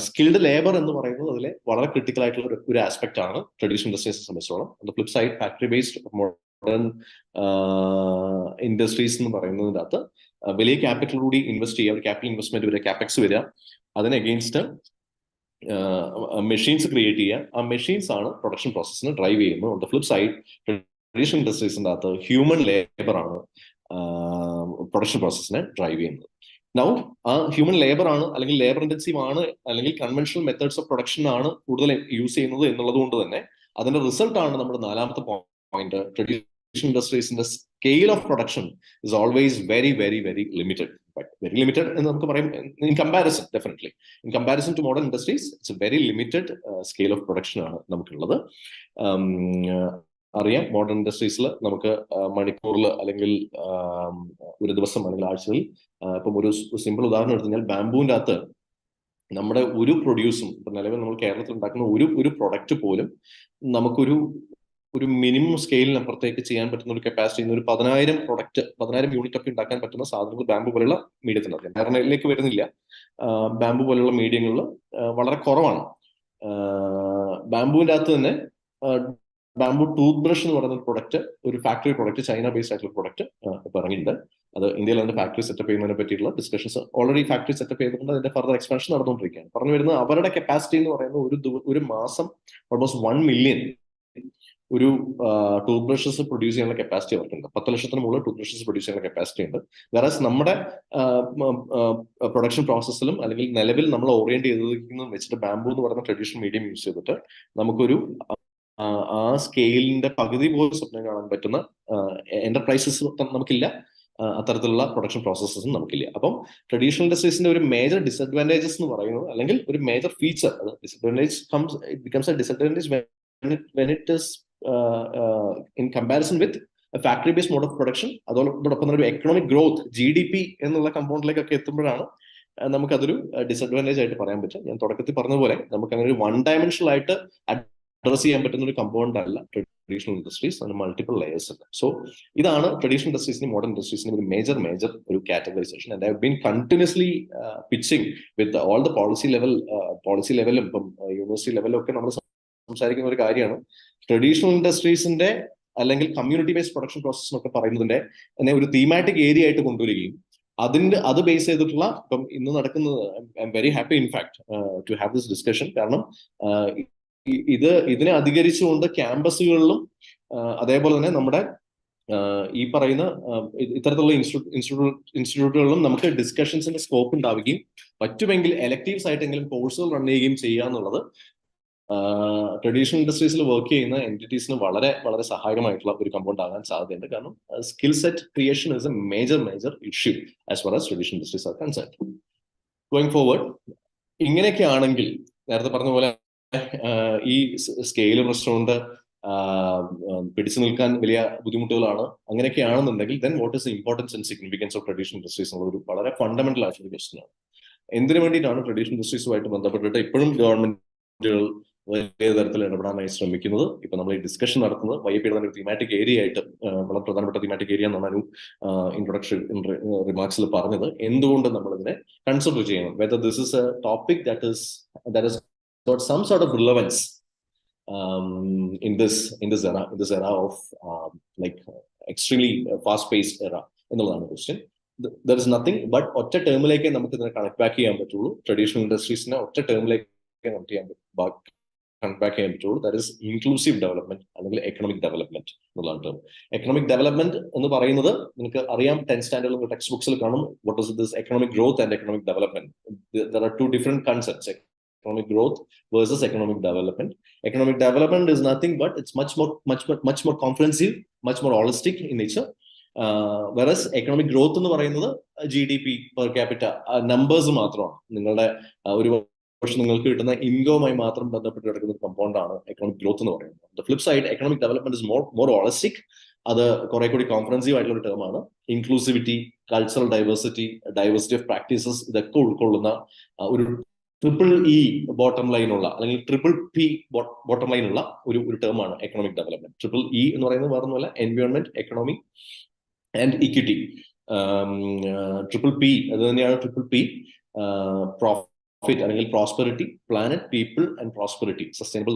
സ്കിൽഡ് ലേബർ എന്ന് പറയുന്നത് അതിലെ വളരെ ക്രിട്ടിക്കൽ ആയിട്ടുള്ള ഒരു ആസ്പെക്ട് ആണ് ട്രഡീഷണൽ ഇൻഡസ്ട്രീസിനെ സംബന്ധിച്ചോളം. On the flip side factory based modern industries എന്ന് പറയുന്നതിന്റെ അകത്ത് വലിയ ക്യാപിറ്റൽ കൂടി ഇൻവെസ്റ്റ് ചെയ്യുക, ഒരു ക്യാപിറ്റൽ ഇൻവെസ്റ്റ്മെന്റ് വരിക, ക്യാപെക്സ് വരിക, അതിന് അഗെയിൻസ്റ്റ് മെഷീൻസ് ക്രിയേറ്റ് ചെയ്യുക. ആ മെഷീൻസ് ആണ് പ്രൊഡക്ഷൻ പ്രോസസ്സിനെ ഡ്രൈവ് ചെയ്യുന്നത്. On the flip side traditional ഇൻഡസ്ട്രീസിന്റെ അകത്ത് ഹ്യൂമൻ ലേബർ ആണ് പ്രൊഡക്ഷൻ പ്രോസസ്സിനെ ഡ്രൈവ് ചെയ്യുന്നത്. നൗ ആ ഹ്യൂമൻ ലേബർ ആണ് അല്ലെങ്കിൽ ലേബർ ഇന്റൻസീവ് ആണ് അല്ലെങ്കിൽ കൺവെൻഷണൽ മെത്തേഡ്സ് ഓഫ് പ്രൊഡക്ഷൻ ആണ് കൂടുതൽ യൂസ് ചെയ്യുന്നത് എന്നുള്ളത് കൊണ്ട് തന്നെ അതിന്റെ റിസൾട്ട് ആണ് നമ്മുടെ നാലാമത്തെ പോയിന്റ്. ട്രഡീഷണൽ ഇൻഡസ്ട്രീസിന്റെ scale of production is always very very very limited. Very limited എന്ന് നമുക്ക് പറയാം in comparison. Definitely in comparison to modern industries it's a very limited scale of production ആണ് നമുക്കുള്ളത്. അറിയാം, മോഡേൺ ഇൻഡസ്ട്രീസിൽ നമുക്ക് മണിക്കൂറിൽ അല്ലെങ്കിൽ ഒരു ദിവസം അല്ലെങ്കിൽ ആഴ്ചയിൽ, ഇപ്പം ഒരു സിമ്പിൾ ഉദാഹരണം എടുത്തു കഴിഞ്ഞാൽ ബാംബുവിന്റെ അകത്ത് നമ്മുടെ ഒരു പ്രൊഡ്യൂസും ഇപ്പൊ നിലവിൽ നമ്മൾ കേരളത്തിൽ ഉണ്ടാക്കുന്ന ഒരു പ്രൊഡക്റ്റ് പോലും നമുക്കൊരു മിനിമം സ്കെയിലിനപ്പുറത്തേക്ക് ചെയ്യാൻ പറ്റുന്ന ഒരു കപ്പാസിറ്റി, ഒരു 10,000 യൂണിറ്റ് ഒക്കെ ഉണ്ടാക്കാൻ പറ്റുന്ന സാധനങ്ങൾ ബാംബു പോലുള്ള മീഡിയത്തിനകത്ത്. എൻവയറമെന്റിലേക്ക് വരുന്നില്ല. ബാംബു പോലുള്ള മീഡിയങ്ങളിൽ വളരെ കുറവാണ്. ബാംബുവിന്റെ അകത്ത് തന്നെ ബാംബു ടൂത്ത് ബ്രഷ് എന്ന് പറയുന്ന ഒരു പ്രൊഡക്റ്റ്, ഒരു ഫാക്ടറി പ്രൊഡക്റ്റ്, ചൈന ബേസ്ഡ് ആയിട്ടുള്ള പ്രൊഡക്റ്റ് ഇപ്പൊ ഇറങ്ങിയിട്ടുണ്ട്. അത് ഇന്ത്യയിൽ അതിന്റെ ഫാക്ടറി സെറ്റപ്പ് ചെയ്യുന്നതിനെ പറ്റിയിട്ടുള്ള ഡിസ്കഷൻസ് ഓൾറെഡി ഫാക്ടറി സെറ്റപ്പ് ചെയ്തിട്ടുണ്ട്. അതിന്റെ ഫർദർ എക്സ്പാൻഷൻ നടന്നുകൊണ്ടിരിക്കുകയാണ്. പറഞ്ഞു വരുന്നത് അവരുടെ കപ്പാസിറ്റി എന്ന് പറയുന്നത് ഒരു മാസം ഓൾമോസ്റ്റ് 1 മില്യൺ ഒരു ടൂത്ത് ബ്രഷസ് പ്രൊഡ്യൂസ് ചെയ്യാനുള്ള കപ്പാസിറ്റി അവർക്കുണ്ട്. 10 ലക്ഷത്തിന് മുകളിൽ ടൂത്ത് ബ്രഷസ് പ്രൊഡ്യൂസ് ചെയ്യാനുള്ള കപ്പാസിറ്റി ഉണ്ട്. വേറസ് നമ്മുടെ പ്രൊഡക്ഷൻ പ്രോസസ്സിലും അല്ലെങ്കിൽ നിലവിൽ നമ്മൾ ഓറിയന്റ് ചെയ്തിരിക്കുന്നത് വെച്ചിട്ട് ബാംബു എന്ന് പറയുന്ന ട്രഡീഷണൽ മീഡിയം യൂസ് ചെയ്തിട്ട് നമുക്കൊരു ആ സ്കെയിലിന്റെ പകുതി പോലും സ്വപ്നം കാണാൻ പറ്റുന്ന എന്റർപ്രൈസസ് നമുക്കില്ല. അത്തരത്തിലുള്ള പ്രൊഡക്ഷൻ പ്രോസസ്സസും നമുക്കില്ല. അപ്പം ട്രഡീഷണൽ ഇൻഡസ്ട്രീസിന്റെ ഒരു മേജർ ഡിസഡ്വാൻറ്റേജസ് എന്ന് പറയുന്നത്, അല്ലെങ്കിൽ ഒരു major feature, becomes A disadvantage when it is in comparison with a factory based mode of production. അതോടൊപ്പം തന്നെ ഒരു എക്കണോമിക് ഗ്രോത്ത്, GDP എന്നുള്ള കമ്പൗണ്ടിലേക്കൊക്കെ എത്തുമ്പോഴാണ് നമുക്കതൊരു ഡിസഡ്വാൻറ്റേജ് ആയിട്ട് പറയാൻ പറ്റും. ഞാൻ തുടക്കത്തിൽ പറഞ്ഞതുപോലെ നമുക്ക് അങ്ങനെ ഒരു വൺ ഡയമെൻഷണൽ ആയിട്ട് അഡ്രസ് ചെയ്യാൻ പറ്റുന്ന ഒരു കമ്പൗണ്ട് അല്ല ട്രഡീഷണൽ ഇൻഡസ്ട്രീസ്. അതിന് മൾട്ടിപ്പിൾ ലെയേഴ്സ് ഉണ്ട്. സോ ഇതാണ് ട്രഡീഷണൽ ഇൻഡസ്ട്രീസിന് മോഡേൺ ഇൻഡസ്ട്രീസിന് ഒരു മേജർ ഒരു categorization. And I have been continuously pitching with all the policy ലെവലും ഇപ്പം യൂണിവേഴ്സിറ്റി ലെവലും ഒക്കെ നമ്മൾ സംസാരിക്കുന്ന ഒരു കാര്യമാണ്. ട്രഡീഷണൽ ഇൻഡസ്ട്രീസിന്റെ അല്ലെങ്കിൽ കമ്മ്യൂണിറ്റി ബേസ്ഡ് പ്രൊഡക്ഷൻ പ്രോസസ് എന്നൊക്കെ പറയുന്നതിന്റെ തന്നെ ഒരു തീമാറ്റിക് ഏരിയ ആയിട്ട് കൊണ്ടുവരികയും അത് ബേസ് ചെയ്തിട്ടുള്ള ഇപ്പം ഇന്ന് നടക്കുന്നത്, I am very happy in fact to have this discussion. കാരണം ഇതിനെ അധികരിച്ചുകൊണ്ട് ക്യാമ്പസുകളിലും അതേപോലെ തന്നെ നമ്മുടെ ഈ പറയുന്ന ഇത്തരത്തിലുള്ള ഇൻസ്റ്റിറ്റ്യൂട്ടുകളിലും നമുക്ക് ഡിസ്കഷൻസിന്റെ സ്കോപ്പ് ഉണ്ടാവുകയും പറ്റുമെങ്കിൽ എലക്ടീവ്സ് ആയിട്ടെങ്കിലും കോഴ്സുകൾ റൺ ചെയ്യുകയും ചെയ്യുക എന്നുള്ളത് ട്രഡീഷണൽ ഇൻഡസ്ട്രീസിൽ വർക്ക് ചെയ്യുന്ന എൻറ്റിറ്റീസിന് വളരെ വളരെ സഹായകമായിട്ടുള്ള ഒരു കമ്പൗണ്ട് ആകാൻ സാധ്യതയുണ്ട്. കാരണം skill set creation is a major issue as far as traditional industries are concerned. Going forward, ഇങ്ങനെയൊക്കെ ആണെങ്കിൽ നേരത്തെ പറഞ്ഞ പോലെ ഈ സ്കെയിൽ പ്രശ്നമുണ്ട്, പിടിച്ചു നിൽക്കാൻ വലിയ ബുദ്ധിമുട്ടുകളാണ്, അങ്ങനെയൊക്കെയാണെന്നുണ്ടെങ്കിൽ then what is the importance and significance of traditional industries എന്നുള്ള ഒരു വളരെ ഫണ്ടമെന്റൽ ആയിട്ടുള്ള ക്വസ്റ്റ്യൻ ആണ്. എന്തിനു വേണ്ടിയിട്ടാണ് ട്രഡീഷണൽ ഇൻഡസ്ട്രീസുമായിട്ട് ബന്ധപ്പെട്ടിട്ട് ഇപ്പോഴും ഗവൺമെന്റുകൾ വലിയ തരത്തിൽ ഇടപെടാനായി ശ്രമിക്കുന്നത്? ഇപ്പൊ നമ്മൾ ഈ ഡിസ്കഷൻ നടത്തുന്നത് YIP യുടെ തന്നെ ഒരു തീമാറ്റിക് ഏരിയ ആയിട്ട്, വളരെ പ്രധാനപ്പെട്ട തീമാറ്റിക് ഏരിയ എന്നാണ് ഇൻട്രൊഡക്ഷൻ റിമാർക്സിൽ പറഞ്ഞത്. എന്തുകൊണ്ട് നമ്മൾ ഇതിനെ കൺസിഡർ ചെയ്യണം? Whether this is A topic that has got some sort of relevance in this era of like extremely fast-paced era എന്നുള്ളതാണ് question. There is nothing but ഒറ്റ ടേമിലേക്ക് നമുക്ക് ഇതിനെ കണക്ട് ബാക്ക് ചെയ്യാൻ പറ്റുള്ളൂ. ട്രഡീഷണൽ ഇൻഡസ്ട്രീസിനെ ഒറ്റ ടേമിലേക്ക് കണക്ട് ചെയ്യാൻ പറ്റുള്ളൂ. ദാറ്റ് ഇസ് ഇൻക്ലൂസീവ് ഡെവലപ്മെന്റ് അല്ലെങ്കിൽ എക്കണോമിക് ഡെവലപ്മെന്റ് എന്നുള്ളതാണ് ടേം. എക്കണോമിക് ഡെവലപ്മെന്റ് എന്ന് പറയുന്നത് നിങ്ങൾക്ക് അറിയാം, 10th സ്റ്റാൻഡേർഡിൽ ടെക്സ്റ്റ് ബുക്സിൽ കാണും. What is this economic growth and economic development? There are two different concepts, economic growth versus economic development. Economic development is nothing but it's much more comprehensive, much more holistic in nature. Whereas economic growth എന്ന് പറയുന്നത് GDP per capita numbers മാത്രമാണ്. നിങ്ങളുടെ ഒരു പക്ഷെ നിങ്ങൾക്ക് കിട്ടുന്ന ഇൻകവുമായി മാത്രം ബന്ധപ്പെട്ട് കിടക്കുന്ന കമ്പൗണ്ട് ആണ് എക്കണോമിക് ഗ്രോത്ത് എന്ന് പറയുന്നത്. The flip side, economic development is more holistic. അത് കുറെ കൂടി കോംപ്രഹെൻസീവ് ആയിട്ടുള്ള ഒരു ടേമാണ്. Inclusivity, cultural diversity of practices, ഇതൊക്കെ ഉൾക്കൊള്ളുന്ന ഒരു TEE ബോട്ടം ലൈനുള്ള അല്ലെങ്കിൽ TPP ബോട്ടം ലൈനുള്ള ഒരു ടേമാണ് എക്കണോമിക് ഡെവലപ്മെന്റ്. TEE എന്ന് പറയുന്നത് വേറൊന്നുമല്ല, environment, economy and equity. TPP അത് തന്നെയാണ് TPP. പ്രോഫിറ്റ് അല്ലെങ്കിൽ prosperity, planet, people and prosperity, sustainable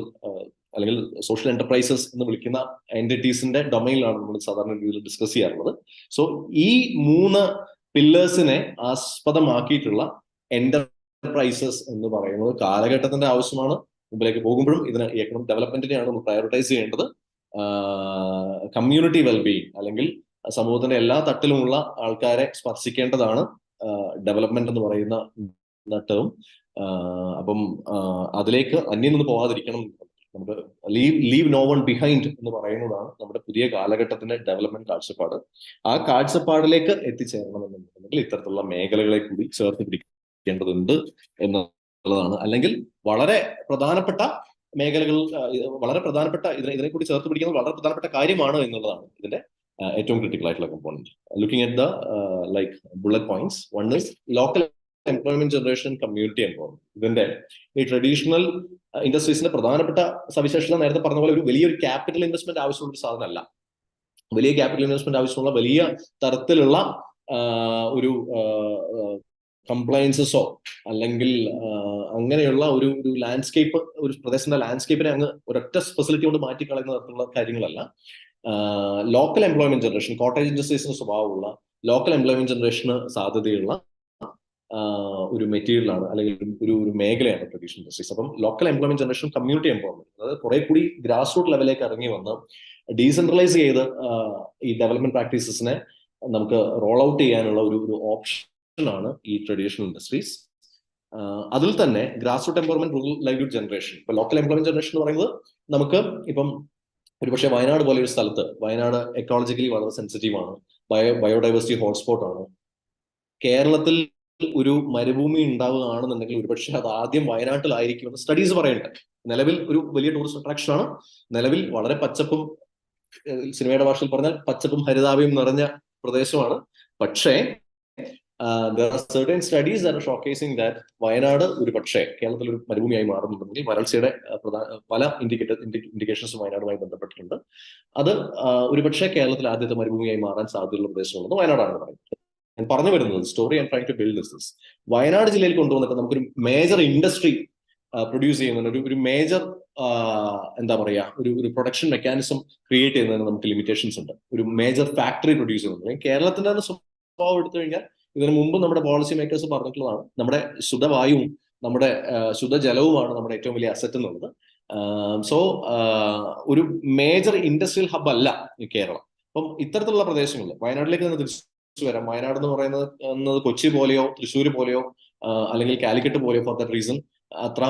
അല്ലെങ്കിൽ സോഷ്യൽ എന്റർപ്രൈസസ് എന്ന് വിളിക്കുന്ന എൻറ്റിറ്റീസിന്റെ ഡൊമൈനിലാണ് നമ്മൾ സാധാരണ രീതിയിൽ ഡിസ്കസ് ചെയ്യാറുള്ളത്. സോ ഈ 3 പില്ലേഴ്സിനെ ആസ്പദമാക്കിയിട്ടുള്ള എന്റർപ്രൈസസ് എന്ന് പറയുന്നത് കാലഘട്ടത്തിന്റെ ആവശ്യമാണ്. മുമ്പിലേക്ക് പോകുമ്പോഴും ഇതിന് എക്കണോമിക് ഡെവലപ്മെന്റിനെയാണ് നമ്മൾ പ്രയോറിറ്റൈസ് ചെയ്യേണ്ടത്. കമ്മ്യൂണിറ്റി വെൽബീയിങ് അല്ലെങ്കിൽ സമൂഹത്തിന്റെ എല്ലാ തട്ടിലുമുള്ള ആൾക്കാരെ സ്പർശിക്കേണ്ടതാണ് ഡെവലപ്മെന്റ് എന്ന് പറയുന്ന ടേം. അപ്പം അതിലേക്ക് അന്യം നിന്ന് പോകാതിരിക്കണം. നമുക്ക് ലീവ് നോ വൺ ബിഹൈൻഡ് എന്ന് പറയുന്നതാണ് നമ്മുടെ പുതിയ കാലഘട്ടത്തിന്റെ ഡെവലപ്മെന്റ് കാഴ്ചപ്പാട്. ആ കാഴ്ചപ്പാടിലേക്ക് എത്തിച്ചേരണമെന്നുണ്ടെങ്കിൽ ഇത്തരത്തിലുള്ള മേഖലകളെ കൂടി ചേർത്ത് പിടിക്കേണ്ടതുണ്ട് എന്നുള്ളതാണ്. അല്ലെങ്കിൽ വളരെ പ്രധാനപ്പെട്ട മേഖലകൾ, ഇതിനെ കൂടി ചേർത്ത് പിടിക്കുന്നത് വളരെ പ്രധാനപ്പെട്ട കാര്യമാണ് എന്നുള്ളതാണ് ഇതിന്റെ ഏറ്റവും ക്രിട്ടിക്കൽ ആയിട്ടുള്ള component. Looking at the like bullet points, one is local employment generation, community employment. ഇതിന്റെ ഈ ട്രഡീഷണൽ ഇൻഡസ്ട്രീസിന്റെ പ്രധാനപ്പെട്ട സവിശേഷത നേരത്തെ പറഞ്ഞ പോലെ ഒരു വലിയൊരു ക്യാപിറ്റൽ ഇൻവെസ്റ്റ്മെന്റ് ആവശ്യമുള്ള ഒരു സാധനമല്ല. വലിയ ക്യാപിറ്റൽ ഇൻവെസ്റ്റ്മെന്റ് ആവശ്യമുള്ള വലിയ തരത്തിലുള്ള ഒരു കംപ്ലയൻസസോ അല്ലെങ്കിൽ അങ്ങനെയുള്ള ഒരു ലാൻഡ്സ്കേപ്പ്, ഒരു പ്രദേശത്തിന്റെ ലാൻഡ്സ്കേപ്പിനെ അങ്ങ് ഒരൊറ്റ ഫെസിലിറ്റി കൊണ്ട് മാറ്റിക്കളയുന്ന തരത്തിലുള്ള കാര്യങ്ങളല്ല. ലോക്കൽ എംപ്ലോയ്മെന്റ് ജനറേഷൻ, കോട്ടേജ് ഇൻഡസ്ട്രീസിന് സ്വഭാവമുള്ള ലോക്കൽ എംപ്ലോയ്മെന്റ് ജനറേഷന് സാധ്യതയുള്ള ഒരു മെറ്റീരിയലാണ് അല്ലെങ്കിൽ ഒരു മേഖലയാണ് ട്രഡീഷണൽ ഇൻഡസ്ട്രീസ്. അപ്പം local employment generation, community employment, അതായത് കുറെ കൂടി ഗ്രാസ് റൂട്ട് ലെവലിലേക്ക് ഇറങ്ങി വന്ന് ഡീസെൻട്രലൈസ് ചെയ്ത് ഈ ഡെവലപ്മെന്റ് പ്രാക്ടീസസിനെ നമുക്ക് റോൾ ഔട്ട് ചെയ്യാനുള്ള ഒരു ഓപ്ഷനാണ് ഈ ട്രഡീഷണൽ ഇൻഡസ്ട്രീസ്. അതിൽ തന്നെ grass root employment, rural livelihood generation. ഇപ്പൊ ലോക്കൽ എംപ്ലോയ്മെന്റ് ജനറേഷൻ എന്ന് പറയുന്നത് നമുക്ക് ഇപ്പം ഒരുപക്ഷെ വയനാട് പോലെ ഒരു സ്ഥലത്ത്, വയനാട് എക്കോളജിക്കലി വളരെ സെൻസിറ്റീവ് ആണ്, ബയോഡൈവേഴ്സിറ്റി ഹോട്ട്സ്പോട്ട് ആണ്. കേരളത്തിൽ ഒരു മരുഭൂമി ഉണ്ടാവുകയാണെന്നുണ്ടെങ്കിൽ ഒരുപക്ഷെ അത് ആദ്യം വയനാട്ടിലായിരിക്കുമെന്ന് സ്റ്റഡീസ് പറയുന്നുണ്ട്. നിലവിൽ ഒരു വലിയ ടൂറിസ്റ്റ് അട്രാക്ഷൻ ആണ്. നിലവിൽ വളരെ പച്ചപ്പും, സിനിമയുടെ ഭാഷയിൽ പറഞ്ഞാൽ പച്ചപ്പും ഹരിതാഭയും നിറഞ്ഞ പ്രദേശമാണ്. പക്ഷേ there are certain studies that are showcasing that Wayanad ഒരു പക്ഷേ കേരളത്തിൽ ഒരു മരുഭൂമിയായി മാറുന്നുണ്ടെങ്കിൽ വരൾച്ചയുടെ പല ഇൻഡിക്കേഷൻസും വയനാടുമായി ബന്ധപ്പെട്ടിട്ടുണ്ട്. അത് ഒരുപക്ഷെ കേരളത്തിൽ ആദ്യത്തെ മരുഭൂമിയായി മാറാൻ സാധ്യതയുള്ള പ്രദേശമുള്ളത് വയനാടാണെന്ന് പറയുന്നത്. ഞാൻ പറഞ്ഞു വരുന്നത് story and try to build this. Wayanad ജില്ലയിൽ കൊണ്ടുവന്നിട്ട് നമുക്കൊരു മേജർ ഇൻഡസ്ട്രി പ്രൊഡ്യൂസ് ചെയ്യുന്നതിന്, ഒരു മേജർ എന്താ പറയാ, ഒരു പ്രൊഡക്ഷൻ മെക്കാനിസം ക്രിയേറ്റ് ചെയ്യുന്നതിന് നമുക്ക് ലിമിറ്റേഷൻസ് ഉണ്ട്. ഒരു മേജർ ഫാക്ടറി പ്രൊഡ്യൂസ് ചെയ്യുന്നത് കേരളത്തിന്റെ തന്നെ സ്വഭാവം എടുത്തു കഴിഞ്ഞാൽ, ഇതിനു മുമ്പ് നമ്മുടെ പോളിസി മേക്കേഴ്സ് പറഞ്ഞിട്ടുള്ളതാണ്, നമ്മുടെ ശുദ്ധവായുവും നമ്മുടെ ശുദ്ധജലവുമാണ് നമ്മുടെ ഏറ്റവും വലിയ അസറ്റ് എന്നുള്ളത്. സോ ഒരു മേജർ ഇൻഡസ്ട്രിയൽ ഹബ് അല്ല ഈ കേരളം. അപ്പം ഇത്തരത്തിലുള്ള പ്രദേശങ്ങളിൽ വയനാട്ടിലേക്ക് തന്നെ തിരിച്ചു വരാം. വയനാട് എന്ന് പറയുന്നത് കൊച്ചി പോലെയോ തൃശ്ശൂർ പോലെയോ അല്ലെങ്കിൽ കാലിക്കറ്റ് പോലെയോ ഫോർ ദാറ്റ് റീസൺ അത്ര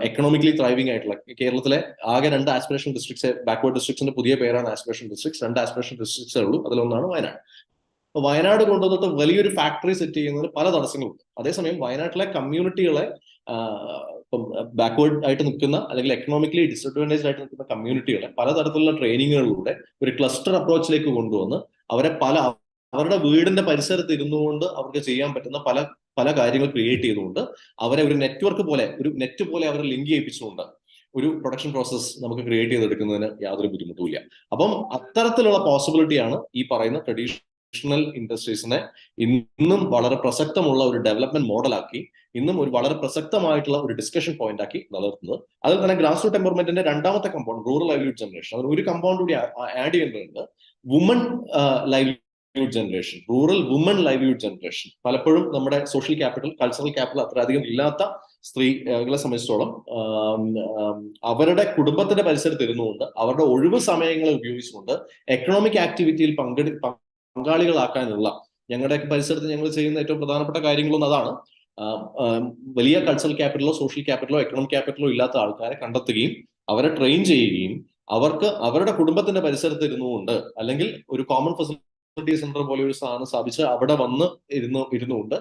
എക്കണോമിക്കലി ത്രൈവിംഗ് ആയിട്ടുള്ള, കേരളത്തിലെ ആകെ 2 ആസ്പിറേഷൻ ഡിസ്ട്രിക്ട്സ്, ബാക്ക്വേർഡ് ഡിസ്ട്രിക്ട്സിന്റെ പുതിയ പേരാണ് ആസ്പിറേഷൻ ഡിസ്ട്രിക്ട്സ്. 2 ആസ്പിറേഷൻ ഡിസ്ട്രിക്ട്സേ ഉള്ളൂ, അതിലൊന്നാണ് വയനാട്. അപ്പൊ വയനാട് കൊണ്ടുവന്നിട്ട് വലിയൊരു ഫാക്ടറി സെറ്റ് ചെയ്യുന്നതിന് പല തടസ്സങ്ങളുണ്ട്. അതേസമയം വയനാട്ടിലെ കമ്മ്യൂണിറ്റികളെ ബാക്ക്വേർഡ് ആയിട്ട് നിൽക്കുന്ന അല്ലെങ്കിൽ എക്കണോമിക്കലി ഡിസഡ്വാൻറ്റേജ് ആയിട്ട് നിൽക്കുന്ന കമ്മ്യൂണിറ്റികളെ പലതരത്തിലുള്ള ട്രെയിനിങ്ങുകളിലൂടെ ഒരു ക്ലസ്റ്റർ അപ്രോച്ചിലേക്ക് കൊണ്ടുവന്ന് അവരെ അവരുടെ വീടിന്റെ പരിസരത്ത് ഇരുന്നുകൊണ്ട് അവർക്ക് ചെയ്യാൻ പറ്റുന്ന പല പല കാര്യങ്ങൾ ക്രിയേറ്റ് ചെയ്തുകൊണ്ട് അവരെ ഒരു നെറ്റ്വർക്ക് പോലെ, ഒരു നെറ്റ് പോലെ അവരെ ലിങ്ക് ചെയ്യിപ്പിച്ചുകൊണ്ട് ഒരു പ്രൊഡക്ഷൻ പ്രോസസ് നമുക്ക് ക്രിയേറ്റ് ചെയ്തെടുക്കുന്നതിന് യാതൊരു ബുദ്ധിമുട്ടുമില്ല. അപ്പം അത്തരത്തിലുള്ള പോസിബിലിറ്റിയാണ് ഈ പറയുന്ന ട്രഡീഷണൽ ഇൻഡസ്ട്രീസിനെ ഇന്നും വളരെ പ്രസക്തമുള്ള ഒരു ഡെവലപ്മെന്റ് മോഡലാക്കി, ഇന്നും ഒരു വളരെ പ്രസക്തമായിട്ടുള്ള ഒരു ഡിസ്കഷൻ പോയിന്റ് ആക്കി നിലനിർത്തുന്നത്. അതിൽ തന്നെ ഗ്രാസ് റൂട്ട് എംപവർമെന്റിന്റെ രണ്ടാമത്തെ കമ്പൗണ്ട് റൂറൽ ലൈവ്ലിഹുഡ് ജനറേഷൻ, അതിൽ ഒരു കമ്പൗണ്ട് കൂടി ആഡ് ചെയ്യേണ്ടതുണ്ട്, woman livelihood generation, rural woman livelihood generation. പലപ്പോഴും നമ്മുടെ സോഷ്യൽ ക്യാപിറ്റൽ, കൾച്ചറൽ ക്യാപിറ്റൽ അത്രയധികം ഇല്ലാത്ത സ്ത്രീകളെ സംബന്ധിച്ചിടത്തോളം അവരുടെ കുടുംബത്തിന്റെ പരിസരത്ത് ഇരുന്നുകൊണ്ട് അവരുടെ ഒഴിവ് സമയങ്ങളെ ഉപയോഗിച്ചുകൊണ്ട് എക്കണോമിക് ആക്ടിവിറ്റിയിൽ പങ്കാളികളാക്കാനുള്ള ഞങ്ങളുടെ പരിസരത്ത് ഞങ്ങൾ ചെയ്യുന്ന ഏറ്റവും പ്രധാനപ്പെട്ട കാര്യങ്ങളൊന്നും അതാണ്. വലിയ കൾച്ചറൽ ക്യാപിറ്റലോ സോഷ്യൽ ക്യാപിറ്റലോ എക്കണോമിക് ക്യാപിറ്റലോ ഇല്ലാത്ത ആൾക്കാരെ കണ്ടെത്തുകയും അവരെ ട്രെയിൻ ചെയ്യുകയും അവർക്ക് അവരുടെ കുടുംബത്തിന്റെ പരിസരത്ത് ഇരുന്നുകൊണ്ട് അല്ലെങ്കിൽ ഒരു കോമൺ ഫെസിലിറ്റി സെന്റർ പോലെ ഒരു സാധനം സ്ഥാപിച്ച് അവിടെ വന്ന് ഇരുന്നുകൊണ്ട്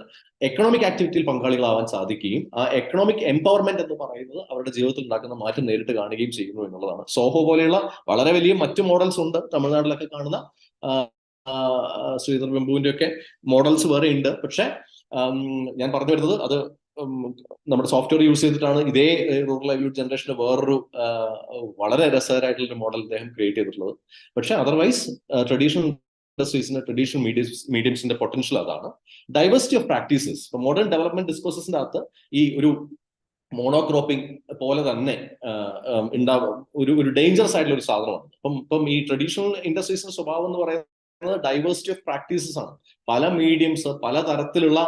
എക്കണോമിക് ആക്ടിവിറ്റിയിൽ പങ്കാളികളാവാൻ സാധിക്കുകയും ആ എക്കണോമിക് എംപവർമെന്റ് എന്ന് പറയുന്നത് അവരുടെ ജീവിതത്തിൽ ഉണ്ടാക്കുന്ന മാറ്റം നേരിട്ട് കാണുകയും ചെയ്യുന്നു എന്നുള്ളതാണ്. സോഹോ പോലെയുള്ള വളരെ വലിയ മറ്റു മോഡൽസ് ഉണ്ട്, തമിഴ്നാട്ടിലൊക്കെ കാണുന്ന ശ്രീധർ വെമ്പുവിന്റെ ഒക്കെ മോഡൽസ് വേറെ ഉണ്ട്. പക്ഷെ ഞാൻ പറഞ്ഞു വരുന്നത് അത് നമ്മുടെ സോഫ്റ്റ്വെയർ യൂസ് ചെയ്തിട്ടാണ് ഇതേ റൂറൽ ലൈവ്ലിഹുഡ് ജനറേഷന്റെ വേറൊരു വളരെ രസകരമായിട്ടുള്ള മോഡൽ അദ്ദേഹം ക്രിയേറ്റ് ചെയ്തിട്ടുള്ളത്. പക്ഷെ അതർവൈസ് ട്രഡീഷണൽ ഇൻഡസ്ട്രീസിന്റെ, ട്രഡീഷണൽ മീഡിയംസിന്റെ പൊട്ടൻഷ്യൽ അതാണ്. ഡൈവേഴ്സിറ്റി ഓഫ് പ്രാക്ടീസസ്, ഇപ്പൊ മോഡേൺ ഡെവലപ്മെന്റ് ഡിസ്കോഴ്സസിന്റെ അകത്ത് ഈ ഒരു മോണോക്രോപ്പിംഗ് പോലെ തന്നെ ഒരു ഡേഞ്ചറസ് ആയിട്ടുള്ള ഒരു സാധനമാണ്. ഇപ്പം ഈ ട്രഡീഷണൽ ഇൻഡസ്ട്രീസിന്റെ സ്വഭാവം എന്ന് പറയുന്നത് ഡൈവേഴ്സിറ്റി ഓഫ് പ്രാക്ടീസസ് ആണ്. പല മീഡിയംസ്, പല തരത്തിലുള്ള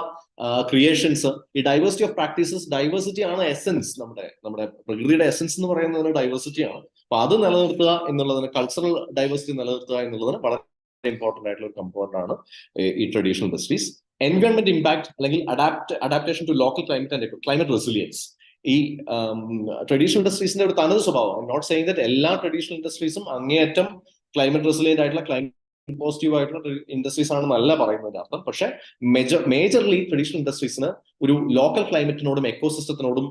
ക്രിയേഷൻസ്. ഈ ഡൈവേഴ്സിറ്റി ഓഫ് പ്രാക്ടീസസ്, ഡൈവേഴ്സിറ്റി ആണ് എസെൻസ്, നമ്മുടെ പ്രകൃതിയുടെ എസെൻസ് എന്ന് പറയുന്നത് ഡൈവേഴ്സിറ്റി ആണ്. അപ്പൊ അത് നിലനിർത്തുക എന്നുള്ളതിന്, കൾച്ചറൽ ഡൈവേഴ്സിറ്റി നിലനിർത്തുക എന്നുള്ളതിന് വളരെ ഇമ്പോർട്ടന്റ് ആയിട്ടുള്ള ഒരു കമ്പോണന്റ് ആണ് ഈ ട്രഡീഷണൽ ഇൻഡസ്ട്രീസ്. എൻവയോൺമെന്റ് ഇമ്പാക്ട് അല്ലെങ്കിൽ adaptation to local climate and climate resilience. ഈ ട്രഡീഷണൽ ഇൻഡസ്ട്രീസിന്റെ ഒരു തനത് സ്വഭാവം, I am not saying that എല്ലാ ട്രഡീഷണൽ ഇൻഡസ്ട്രീസും അങ്ങേയറ്റം ക്ലൈമറ്റ് റെസിലിയന്റ് ആയിട്ടുള്ള, ക്ലൈമറ്റ് പോസിറ്റീവ് ആയിട്ടുള്ള ഇൻഡസ്ട്രീസ് ആണെന്നല്ല പറയുന്നതിന്റെ അർത്ഥം. പക്ഷെ മേജർലി ട്രഡീഷണൽ ഇൻഡസ്ട്രീസിന് ഒരു ലോക്കൽ ക്ലൈമറ്റിനോടും എക്കോസിസ്റ്റത്തിനോടും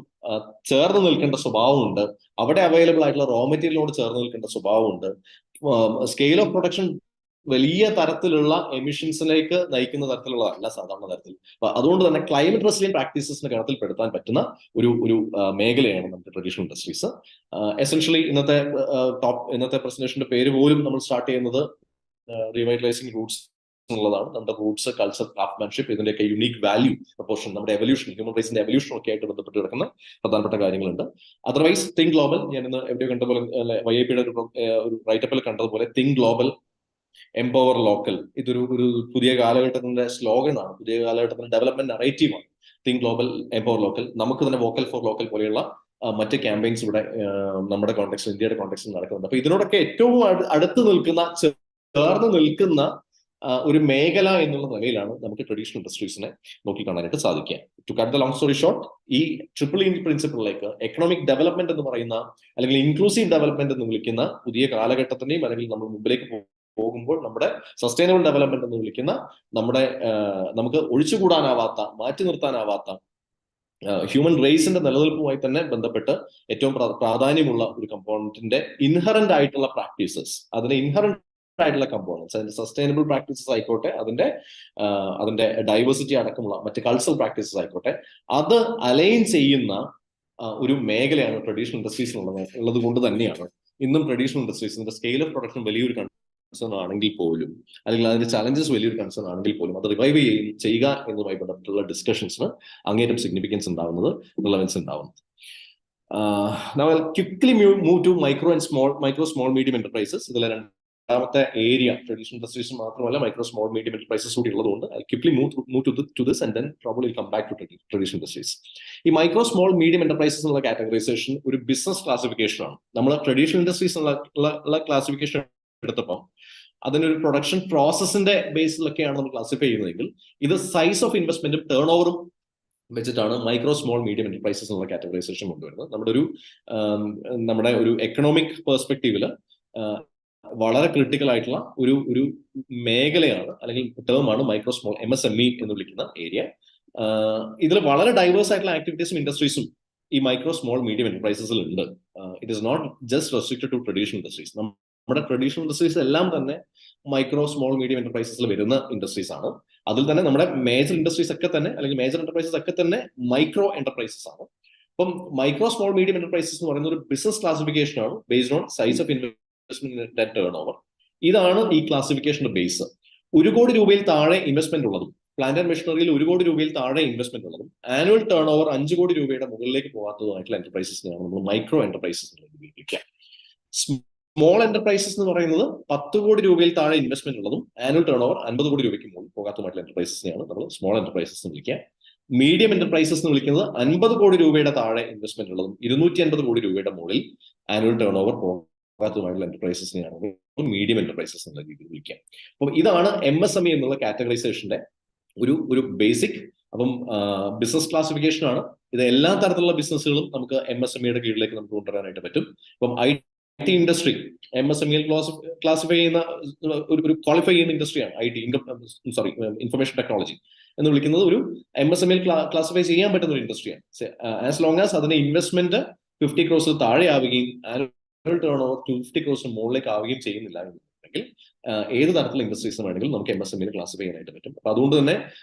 ചേർന്ന് നിൽക്കേണ്ട സ്വഭാവമുണ്ട്. അവിടെ അവൈലബിൾ ആയിട്ടുള്ള റോ മെറ്റീരിയലിനോട് ചേർന്ന് നിൽക്കേണ്ട സ്വഭാവമുണ്ട്. സ്കെയിൽ ഓഫ് പ്രൊഡക്ഷൻ വലിയ തരത്തിലുള്ള എമിഷൻസിലേക്ക് നയിക്കുന്ന തരത്തിലുള്ളതല്ല സാധാരണ തരത്തിൽ. അപ്പൊ അതുകൊണ്ട് തന്നെ ക്ലൈമറ്റ് റെസിലിയന്റ് പ്രാക്ടീസസിന് ഗണത്തിൽപ്പെടുത്താൻ പറ്റുന്ന ഒരു മേഖലയാണ് നമ്മുടെ ട്രഡീഷണൽ ഇൻഡസ്ട്രീസ്. എസെൻഷ്യലി ഇന്നത്തെ പ്രസന്റേഷന്റെ പേര് പോലും നമ്മൾ സ്റ്റാർട്ട് ചെയ്യുന്നത് റിവൈറ്റലൈസിംഗ് റൂട്ട്സ് എന്നുള്ളതാണ്. നമ്മുടെ റൂട്ട്സ്, കൾച്ചർ, ക്രാഫ്റ്റ്മാൻഷിപ്പ്, ഇതിന്റെയൊക്കെ യുണീക് വാല്യൂ പ്രൊപ്പോർഷൻ, നമ്മുടെ എവല്യൂഷൻ, ഹ്യൂമൻ റൈസിന്റെ എവല്യൂഷൻ ഒക്കെ ആയിട്ട് ബന്ധപ്പെട്ട് കിടക്കുന്ന പ്രധാനപ്പെട്ട കാര്യങ്ങളുണ്ട്. അതർവൈസ് തിങ്ക് ഗ്ലോബൽ, ഞാൻ ഇന്ന് എവിടെയോ കണ്ട പോലെ, YIP-യുടെ ഒരു റൈറ്റപ്പിൽ കണ്ടതുപോലെ തിങ്ക് ഗ്ലോബൽ, എംപവർ ലോക്കൽ, ഇതൊരു പുതിയ കാലഘട്ടത്തിന്റെ സ്ലോഗനാണ്, പുതിയ കാലഘട്ടത്തിന്റെ ഡെവലപ്മെന്റ് നറേറ്റീവാണ്. Think global, empower local. നമുക്ക് തന്നെ വോക്കൽ ഫോർ ലോക്കൽ പോലെയുള്ള മറ്റ് ക്യാമ്പയിൻസ് ഇവിടെ നമ്മുടെ കോണ്ടെക്സ്റ്റ്, ഇന്ത്യയുടെ കോണ്ടെക്സ്റ്റിൽ നടക്കുന്നുണ്ട്. അപ്പൊ ഇതിനോടൊക്കെ ഏറ്റവും അടുത്ത് നിൽക്കുന്ന, ചേർന്ന് നിൽക്കുന്ന ഒരു മേഖല എന്നുള്ള നിലയിലാണ് നമുക്ക് ട്രഡീഷണൽ ഇൻഡസ്ട്രീസിനെ നോക്കിക്കാണാനായിട്ട് സാധിക്കുക. To cut the long story short, ഈ ട്രിപ്പിൾ ഇൻ പ്രിൻസിപ്പിളിലേക്ക് എക്കണോമിക് ഡെവലപ്മെന്റ് എന്ന് പറയുന്ന, അല്ലെങ്കിൽ ഇൻക്ലൂസീവ് ഡെവലപ്മെന്റ് എന്ന് വിളിക്കുന്ന പുതിയ കാലഘട്ടത്തിന്റെയും, അല്ലെങ്കിൽ നമ്മൾ മുമ്പിലേക്ക് പോകുമ്പോൾ നമ്മുടെ സസ്റ്റൈനബിൾ ഡെവലപ്മെന്റ് എന്ന് വിളിക്കുന്ന, നമുക്ക് ഒഴിച്ചുകൂടാനാവാത്ത, മാറ്റി നിർത്താനാവാത്ത ഹ്യൂമൻ റേസിന്റെ നിലനിൽപ്പുമായി തന്നെ ബന്ധപ്പെട്ട് ഏറ്റവും പ്രാധാന്യമുള്ള ഒരു കമ്പോണന്റിന്റെ ഇൻഹറന്റ് ആയിട്ടുള്ള പ്രാക്ടീസസ്, അതിന്റെ ഇൻഹറന്റ് ആയിട്ടുള്ള കമ്പോണൻസ്, അതിന്റെ സസ്റ്റൈനബിൾ പ്രാക്ടീസസ് ആയിക്കോട്ടെ, അതിന്റെ ഡൈവേഴ്സിറ്റി അടക്കമുള്ള മറ്റ് കൾച്ചറൽ പ്രാക്ടീസസ് ആയിക്കോട്ടെ, അത് അലൈൻ ചെയ്യുന്ന ഒരു മേഖലയാണ് ട്രഡീഷണൽ ഇൻഡസ്ട്രീസ് ഉള്ളത് കൊണ്ട് തന്നെയാണ് ഇന്നും ട്രഡീഷണൽ ഇൻഡസ്ട്രീസിന്റെ സ്കെയിൽ ഓഫ് പ്രൊഡക്ഷൻ വലിയൊരു കൺസേൺ ആണെങ്കിൽ പോലും, അല്ലെങ്കിൽ അതിന്റെ ചലഞ്ചസ് വലിയൊരു കൺസേൺ ആണെങ്കിൽ പോലും, അത് റിവൈവ് ചെയ്യുക എന്നതുമായി ബന്ധപ്പെട്ടുള്ള ഡിസ്കഷൻസിന് അങ്ങേറ്റം സിഗ്നിഫിക്കൻസ് ഉണ്ടാവുന്നത്, റിലവൻസ് ഉണ്ടാവുന്നത്. Now I'll quickly move to micro, small, medium enterprises. ഇതിലെ രണ്ടാമത്തെ ഏരിയ ട്രഡീഷണൽ ഇൻഡസ്ട്രീസ് മാത്രമല്ല, മൈക്രോ, സ്മോൾ, മീഡിയം എന്റർപ്രൈസസ് കൂടി ഉള്ളതുകൊണ്ട് I quickly move to this and then probably come back to traditional industries. ഈ micro, small, medium enterprises എന്നുള്ള categorization ഒരു business classification ആണ്. നമ്മൾ ട്രഡീഷണൽ ഇൻഡസ്ട്രീസ് ഉള്ള ക്ലാസിഫിക്കേഷൻ എടുത്തപ്പോൾ അതിനൊരു പ്രൊഡക്ഷൻ പ്രോസസ്സിന്റെ ബേസിലൊക്കെയാണ് നമ്മൾ ക്ലാസിഫൈ ചെയ്യുന്നതെങ്കിൽ, ഇത് സൈസ് ഓഫ് ഇൻവെസ്റ്റ്മെന്റും ടേൺ ഓവറും വെച്ചിട്ടാണ് മൈക്രോ, സ്മോൾ, മീഡിയം എന്റർപ്രൈസസ് എന്നുള്ള കാറ്റഗറൈസേഷൻ കൊണ്ടുവരുന്നത്. നമ്മുടെ ഒരു എക്കണോമിക് പെർസ്പെക്റ്റീവില് വളരെ ക്രിട്ടിക്കൽ ആയിട്ടുള്ള ഒരു മേഖലയാണ്, അല്ലെങ്കിൽ ടേമാണ് മൈക്രോ, സ്മോൾ, MSME എന്ന് വിളിക്കുന്ന ഏരിയ. ഇതിൽ വളരെ ഡൈവേഴ്സ് ആയിട്ടുള്ള ആക്ടിവിറ്റീസും ഇൻഡസ്ട്രീസും ഈ മൈക്രോ സ്മോൾ മീഡിയം എന്റർപ്രൈസസിൽ ഉണ്ട്. It is not just restricted to traditional industries. നമ്മുടെ ട്രഡീഷണൽ ഇൻഡസ്ട്രീസ് എല്ലാം തന്നെ മൈക്രോ സ്മോൾ മീഡിയം എന്റർപ്രൈസസിൽ വരുന്ന ഇൻഡസ്ട്രീസ് ആണ്. അതിൽ തന്നെ നമ്മുടെ മേജർ ഇൻഡസ്ട്രീസ് ഒക്കെ തന്നെ, അല്ലെങ്കിൽ മേജർ എന്റർപ്രൈസസ് ഒക്കെ തന്നെ മൈക്രോ എന്റർപ്രൈസസ് ആണ്. അപ്പം മൈക്രോ സ്മോൾ മീഡിയം എന്റർപ്രൈസസ് എന്ന് പറയുന്ന ഒരു ബിസിനസ് ക്ലാസിഫിക്കേഷൻ ആണ്, based on size of investment net turn over. ഇതാണ് ഈ ക്ലാസിഫിക്കേഷന്റെ ബേസ്. 1 കോടി രൂപയിൽ താഴെ ഇൻവെസ്റ്റ്മെന്റ് ഉള്ളതും, പ്ലാന്റ് ആൻഡ് മെഷീനറിയിൽ 1 കോടി രൂപയിൽ താഴെ ഇൻവെസ്റ്റ്മെന്റ് ഉള്ളതും, ആനുവൽ ടേൺ ഓവർ 5 കോടി രൂപയുടെ മുകളിലേക്ക് പോകാത്തതുമായിട്ടുള്ള എന്റർപ്രൈസസിനെയാണ് നമ്മൾ മൈക്രോ എന്റർപ്രൈസസ് എന്ന് വിളിക്കുക. സ്മോൾ എന്റർപ്രൈസസ് എന്ന് പറയുന്നത് 10 കോടി രൂപയിൽ താഴെ ഇൻവെസ്റ്റ്മെന്റ് ഉള്ളതും ആനുവൽ ടേൺ ഓവർ 50 കോടി രൂപയ്ക്ക് മുകളിൽ പോകാത്തതുമായിട്ടുള്ള എന്റർപ്രൈസസിനെയാണ് നമ്മൾ സ്മോൾ എന്റർപ്രൈസസ് എന്ന് വിളിക്കുക. മീഡിയം എന്റർപ്രൈസസ് എന്ന് വിളിക്കുന്നത് 50 കോടി രൂപയുടെ താഴെ ഇൻവെസ്റ്റ്മെന്റ് ഉള്ളതും 250 കോടി രൂപയുടെ മുകളിൽ ആനുവൽ ടേൺ ഓവർ പോകാത്തതുമായിട്ടുള്ള എന്റർപ്രൈസസിനെയാണ് മീഡിയം എന്റർപ്രൈസസ് എന്നുള്ള രീതിയിൽ വിളിക്കാം. അപ്പം ഇതാണ് MSME എന്നുള്ള കാറ്റഗറൈസേഷന്റെ ഒരു ബേസിക്. അപ്പം ബിസിനസ് ക്ലാസിഫിക്കേഷൻ ആണ് ഇത്. എല്ലാ തരത്തിലുള്ള ബിസിനസ്സുകളും നമുക്ക് MSMEയുടെ കീഴിലേക്ക് നമുക്ക് കൊണ്ടുവരാനായിട്ട് പറ്റും. അപ്പം IT ഇൻഡസ്ട്രി MSME ക്ലാസിഫൈ ചെയ്യുന്ന ഒരു ക്വാളിഫൈ ചെയ്യുന്ന ഇൻഡസ്ട്രിയാണ് ഇൻഫർമേഷൻ ടെക്നോളജി എന്ന് വിളിക്കുന്നത്. ഒരു MSME ക്ലാസിഫൈ ചെയ്യാൻ പറ്റുന്ന ഒരു ഇൻഡസ്ട്രിയാണ്. ആസ് ലോങ് ആസ് അതിന്റെ ഇൻവെസ്റ്റ്മെന്റ് 50 crores താഴെ ആവുകയും ടേൺ ഓവർ 250 crores മുകളിലേക്ക് ആവുകയും ചെയ്യുന്നില്ല എന്നുണ്ടെങ്കിൽ ഏത് തരത്തിലുള്ള ഇൻഡസ്ട്രീസ് വേണമെങ്കിലും നമുക്ക് MSME ക്ലാസിഫൈ ചെയ്യാനായിട്ട് പറ്റും. അപ്പൊ അതുകൊണ്ട് തന്നെ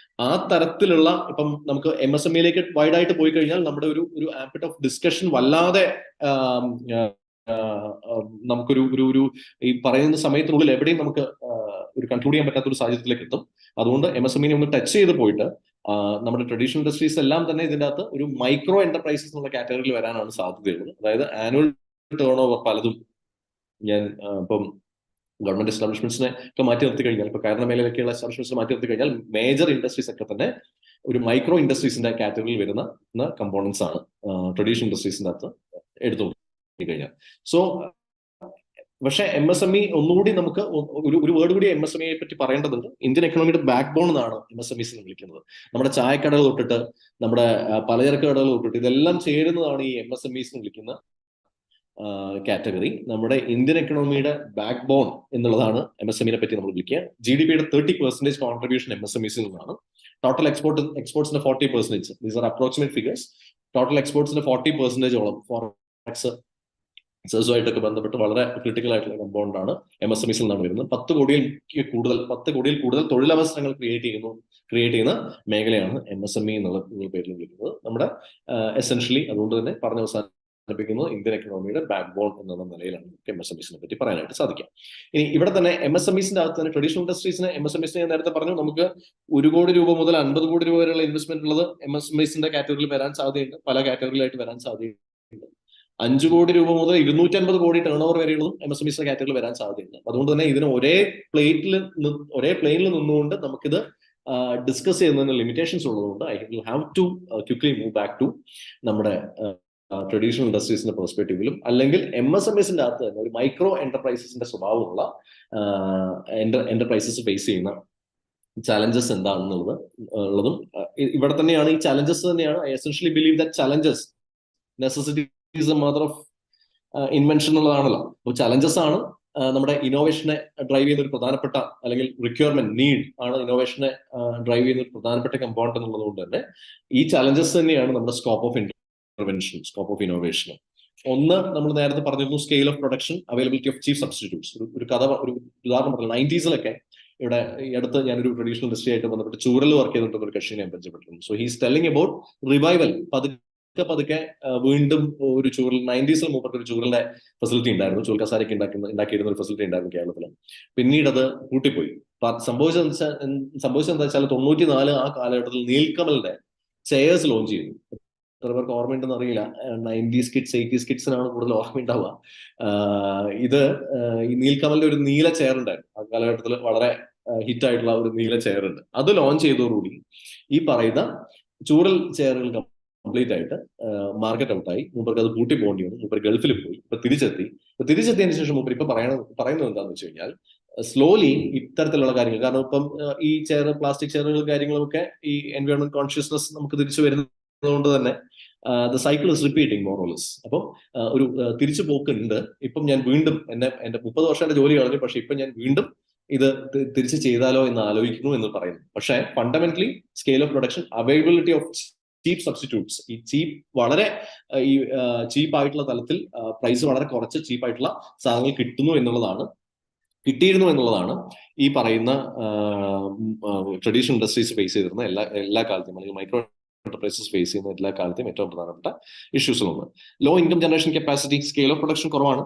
ആ തരത്തിലുള്ള ഇപ്പം നമുക്ക് MSMEയിലേക്ക് വൈഡായിട്ട് പോയി കഴിഞ്ഞാൽ നമ്മുടെ ഒരു ആംബിറ്റ് ഓഫ് ഡിസ്കഷൻ വല്ലാതെ നമുക്കൊരു ഈ പറയുന്ന സമയത്തിനുള്ളിൽ എവിടെയും നമുക്ക് ഒരു കൺക്ലൂഡ് ചെയ്യാൻ പറ്റാത്ത ഒരു സാഹചര്യത്തിലേക്ക് എത്തും. അതുകൊണ്ട് MSMEനെ ഒന്ന് ടച്ച് ചെയ്ത് പോയിട്ട് നമ്മുടെ ട്രഡീഷണൽ ഇൻഡസ്ട്രീസ് എല്ലാം തന്നെ ഇതിൻ്റെ അകത്ത് ഒരു മൈക്രോ എന്റർപ്രൈസസ് എന്നുള്ള കാറ്റഗറിയിൽ വരാനാണ് സാധ്യതയുള്ളത്. അതായത് ആനുവൽ ടേൺ ഓവർ പലതും ഞാൻ ഇപ്പം ഗവൺമെന്റ് എസ്റ്റാബ്ലിഷ്മെന്റ്സിനെ ഒക്കെ മാറ്റി നിർത്തി കഴിഞ്ഞാൽ, ഇപ്പൊ കയറുന്ന മേഖലയിലൊക്കെയുള്ള എസ്റ്റാബ്ലിഷ്മെന്റ്സ് മാറ്റി നിർത്തി കഴിഞ്ഞാൽ മേജർ ഇൻഡസ്ട്രീസ് ഒക്കെ തന്നെ ഒരു മൈക്രോ ഇൻഡസ്ട്രീസിന്റെ കാറ്റഗറിയിൽ വരുന്ന കമ്പോണൻസ് ആണ് ട്രഡീഷണൽ ഇൻഡസ്ട്രീസിന്റെ അകത്ത് എടുത്തു കഴിഞ്ഞാൽ. സോ പക്ഷെ MSME ഒന്നുകൂടി നമുക്ക് ഒരു വേർഡ് കൂടി MSMEയെ പറ്റി പറയേണ്ടതുണ്ട്. ഇന്ത്യൻ എക്കണോമിയുടെ ബാക്ക് ബോൺ എന്നാണ് MSMEs എന്ന് വിളിക്കുന്നത്. നമ്മുടെ ചായക്കടകൾ തൊട്ടിട്ട് നമ്മുടെ പലചരക്ക് കടകൾ തൊട്ടിട്ട് ഇതെല്ലാം ചേരുന്നതാണ് ഈ MSMEs എന്ന് വിളിക്കുന്ന കാറ്റഗറി. നമ്മുടെ ഇന്ത്യൻ എക്കണോമിയുടെ ബാക്ക് ബോൺ എന്നുള്ളതാണ് MSMEനെ പറ്റി നമ്മൾ വിളിക്കുക. GDPയുടെ 30% കോൺട്രിബ്യൂഷൻ MSMEസിൽ നിന്നാണ്. ടോട്ടൽ എക്സ്പോർട്സിന്റെ 40%. These are approximate figures. Total എക്സ്പോർട്സിന്റെ 40% ഫോറക്സ് സെസുമായിട്ടൊക്കെ ബന്ധപ്പെട്ട് വളരെ ക്രിട്ടിക്കൽ ആയിട്ടുള്ള കമ്പൗണ്ട് ആണ് MSMEസിൽ നിന്നാണ് വരുന്നത്. 10 കോടിയിൽ കൂടുതൽ തൊഴിലവസരങ്ങൾ ക്രിയേറ്റ് ചെയ്യുന്ന മേഖലയാണ് MSME എന്നുള്ള പേരിൽ വിളിക്കുന്നത്. നമ്മുടെ എസെൻഷ്യലി അതുകൊണ്ട് തന്നെ പറഞ്ഞ അവസാനിപ്പിക്കുന്നത് ഇന്ത്യൻ എക്കണോമിയുടെ ബാക്ക് ബോൺ എന്നുള്ള നിലയിലാണ് MSMEസിനെ പറ്റി പറയാനായിട്ട് സാധിക്കാം. ഇനി ഇവിടെ തന്നെ MSMEസിന്റെ അകത്ത് തന്നെ ട്രഡീഷണൽ ഇൻഡസ്ട്രീസിനെ MSMEസിനെ ഞാൻ നേരത്തെ പറഞ്ഞു, നമുക്ക് 1 കോടി രൂപ മുതൽ 50 കോടി രൂപ വരെയുള്ള ഇൻവെസ്റ്റ്മെന്റ് ഉള്ളത് MSMEസിന്റെ കാറ്റഗറിയിൽ വരാൻ സാധ്യതയുണ്ട്. പല കാറ്റഗറിയിലായിട്ട് വരാൻ സാധ്യതയുണ്ട്. 5 കോടി രൂപ മുതൽ 250 കോടി ടേൺ ഓവർ വരെയുള്ളതും MSMEസിന്റെ കാറ്റഗറിയിൽ വരാൻ സാധ്യതയുണ്ട്. അതുകൊണ്ട് തന്നെ ഇതിന് ഒരേ പ്ലെയിനിൽ നിന്നുകൊണ്ട് നമുക്കിത് ഡിസ്കസ് ചെയ്യുന്നതിന് ലിമിറ്റേഷൻസ് ഉള്ളതുകൊണ്ട് I will have to quickly move back to നമ്മുടെ ട്രഡീഷണൽ ഇൻഡസ്ട്രീസിന്റെ പെർസ്പെക്റ്റീവിലും അല്ലെങ്കിൽ MSMEസിന്റെ അകത്ത് തന്നെ ഒരു മൈക്രോ എന്റർപ്രൈസസിന്റെ സ്വഭാവമുള്ള എന്റർപ്രൈസസ് ഫേസ് ചെയ്യുന്ന ചലഞ്ചസ് എന്താണെന്നുള്ളതും ഇവിടെ തന്നെയാണ്. ഈ ചലഞ്ചസ് തന്നെയാണ് I essentially believe that challenges necessity is a mother of invention എന്നുള്ളതാണല്ലോ. അപ്പോൾ ചലഞ്ചസ് ആണ് നമ്മുടെ ഇന്നോവേഷനെ ഡ്രൈവ് ചെയ്യുന്ന ഒരു പ്രധാനപ്പെട്ട, അല്ലെങ്കിൽ റിക്വയർമെന്റ് നീഡ് ആണ് ഇന്നോവേഷനെ ഡ്രൈവ് ചെയ്യുന്ന ഒരു പ്രധാനപ്പെട്ട കമ്പോണന്റ് എന്നുള്ളത് കൊണ്ട് തന്നെ ഈ ചലഞ്ചസ് തന്നെയാണ് നമ്മുടെ scope of intervention, scope of innovation. ഒന്ന് നമ്മൾ നേരത്തെ പറഞ്ഞിരുന്നു, scale of production, availability of chief substitutes. ഒരു ഉദാഹരണം പറഞ്ഞു, 90s ഇവിടെ ഈ അടുത്ത് ഞാനൊരു ട്രഡീഷണൽ ഇൻഡസ്ട്രി ആയിട്ട് ബന്ധപ്പെട്ട് ചൂരൽ വർക്ക് ചെയ്തിട്ടുള്ള ഒരു കക്ഷിയെ ഞാൻ പരിചയപ്പെട്ടിരുന്നു. So he's telling about revival. പതുക്കെ വീണ്ടും ഒരു ചൂരൽ 90s മൂപ്പർക്ക് ഒരു ചൂരലിന്റെ ഫെസിലിറ്റി ഉണ്ടായിരുന്നു, ചൂൽ കസാരയ്ക്ക് ഉണ്ടാക്കിയിരുന്ന ഒരു ഫെസിലിറ്റി ഉണ്ടായിരുന്നു കേരളത്തിൽ. പിന്നീട് അത് കൂട്ടിപ്പോയി. സംഭവിച്ചത് എന്താ വെച്ചാൽ 94 ആ കാലഘട്ടത്തിൽ നീൽക്കമലിന്റെ ചെയേഴ്സ് ലോഞ്ച് ചെയ്തു. എത്ര പേർക്ക് ഓർമ്മയുണ്ടെന്ന് അറിയില്ല. 90s കിഡ്സ് 80s കിഡ്സിനാണ് കൂടുതൽ ഓർമ്മയുണ്ടാവുക. ഇത് ഈ നീൽക്കമലിന്റെ ഒരു നീല ചെയർ ഉണ്ടായിരുന്നു ആ കാലഘട്ടത്തിൽ, വളരെ ഹിറ്റ് ആയിട്ടുള്ള ഒരു നീല ചെയർ ഉണ്ട്. അത് ലോഞ്ച് ചെയ്തതോടുകൂടി ഈ പറയുന്ന ചൂരൽ ചെയറുകൾ കംപ്ലീറ്റ് ആയിട്ട് മാർക്കറ്റ് ഔട്ടായി. മൂപ്പർക്ക് അത് കൂട്ടി പോകേണ്ടി വന്നു. മൂപ്പർ ഗൾഫിൽ പോയി. തിരിച്ചെത്തിയതിനു ശേഷം മൂപ്പർ ഇപ്പൊ പറയുന്നത് എന്താണെന്ന് വെച്ച് കഴിഞ്ഞാൽ, സ്ലോലി ഇത്തരത്തിലുള്ള കാര്യങ്ങൾ, കാരണം ഇപ്പം ഈ ചെയർ, പ്ലാസ്റ്റിക് ചെയറുകൾ കാര്യങ്ങളൊക്കെ ഈ എൻവയോൺമെന്റ് കോൺഷ്യസ്നസ് നമുക്ക് തിരിച്ചു വരുന്നതുകൊണ്ട് തന്നെ the cycle is repeating more or less. അപ്പം ഒരു തിരിച്ചു പോക്കുണ്ട്. ഇപ്പം ഞാൻ വീണ്ടും എന്റെ 30 വർഷം എന്റെ ജോലി കളഞ്ഞു, പക്ഷെ ഇപ്പം ഞാൻ വീണ്ടും ഇത് തിരിച്ച് ചെയ്താലോ എന്ന് ആലോചിക്കുന്നു എന്ന് പറയുന്നു. പക്ഷെ fundamentally scale of production, availability of cheap substitutes, ഈ വളരെ ഈ ചീപ്പ് ആയിട്ടുള്ള തലത്തിൽ പ്രൈസ് വളരെ കുറച്ച് ചീപ്പായിട്ടുള്ള സാധനങ്ങൾ കിട്ടിയിരുന്നു എന്നുള്ളതാണ് ഈ പറയുന്ന ട്രഡീഷണൽ ഇൻഡസ്ട്രീസ് ഫേസ് ചെയ്തിരുന്ന എല്ലാ കാലത്തും, അല്ലെങ്കിൽ മൈക്രോ എന്റർപ്രൈസസ് ഫേസ് ചെയ്യുന്ന എല്ലാ കാലത്തും ഏറ്റവും പ്രധാനപ്പെട്ട ഇഷ്യൂസിലൊന്ന്. Low income generation capacity, scale of production കുറവാണ്,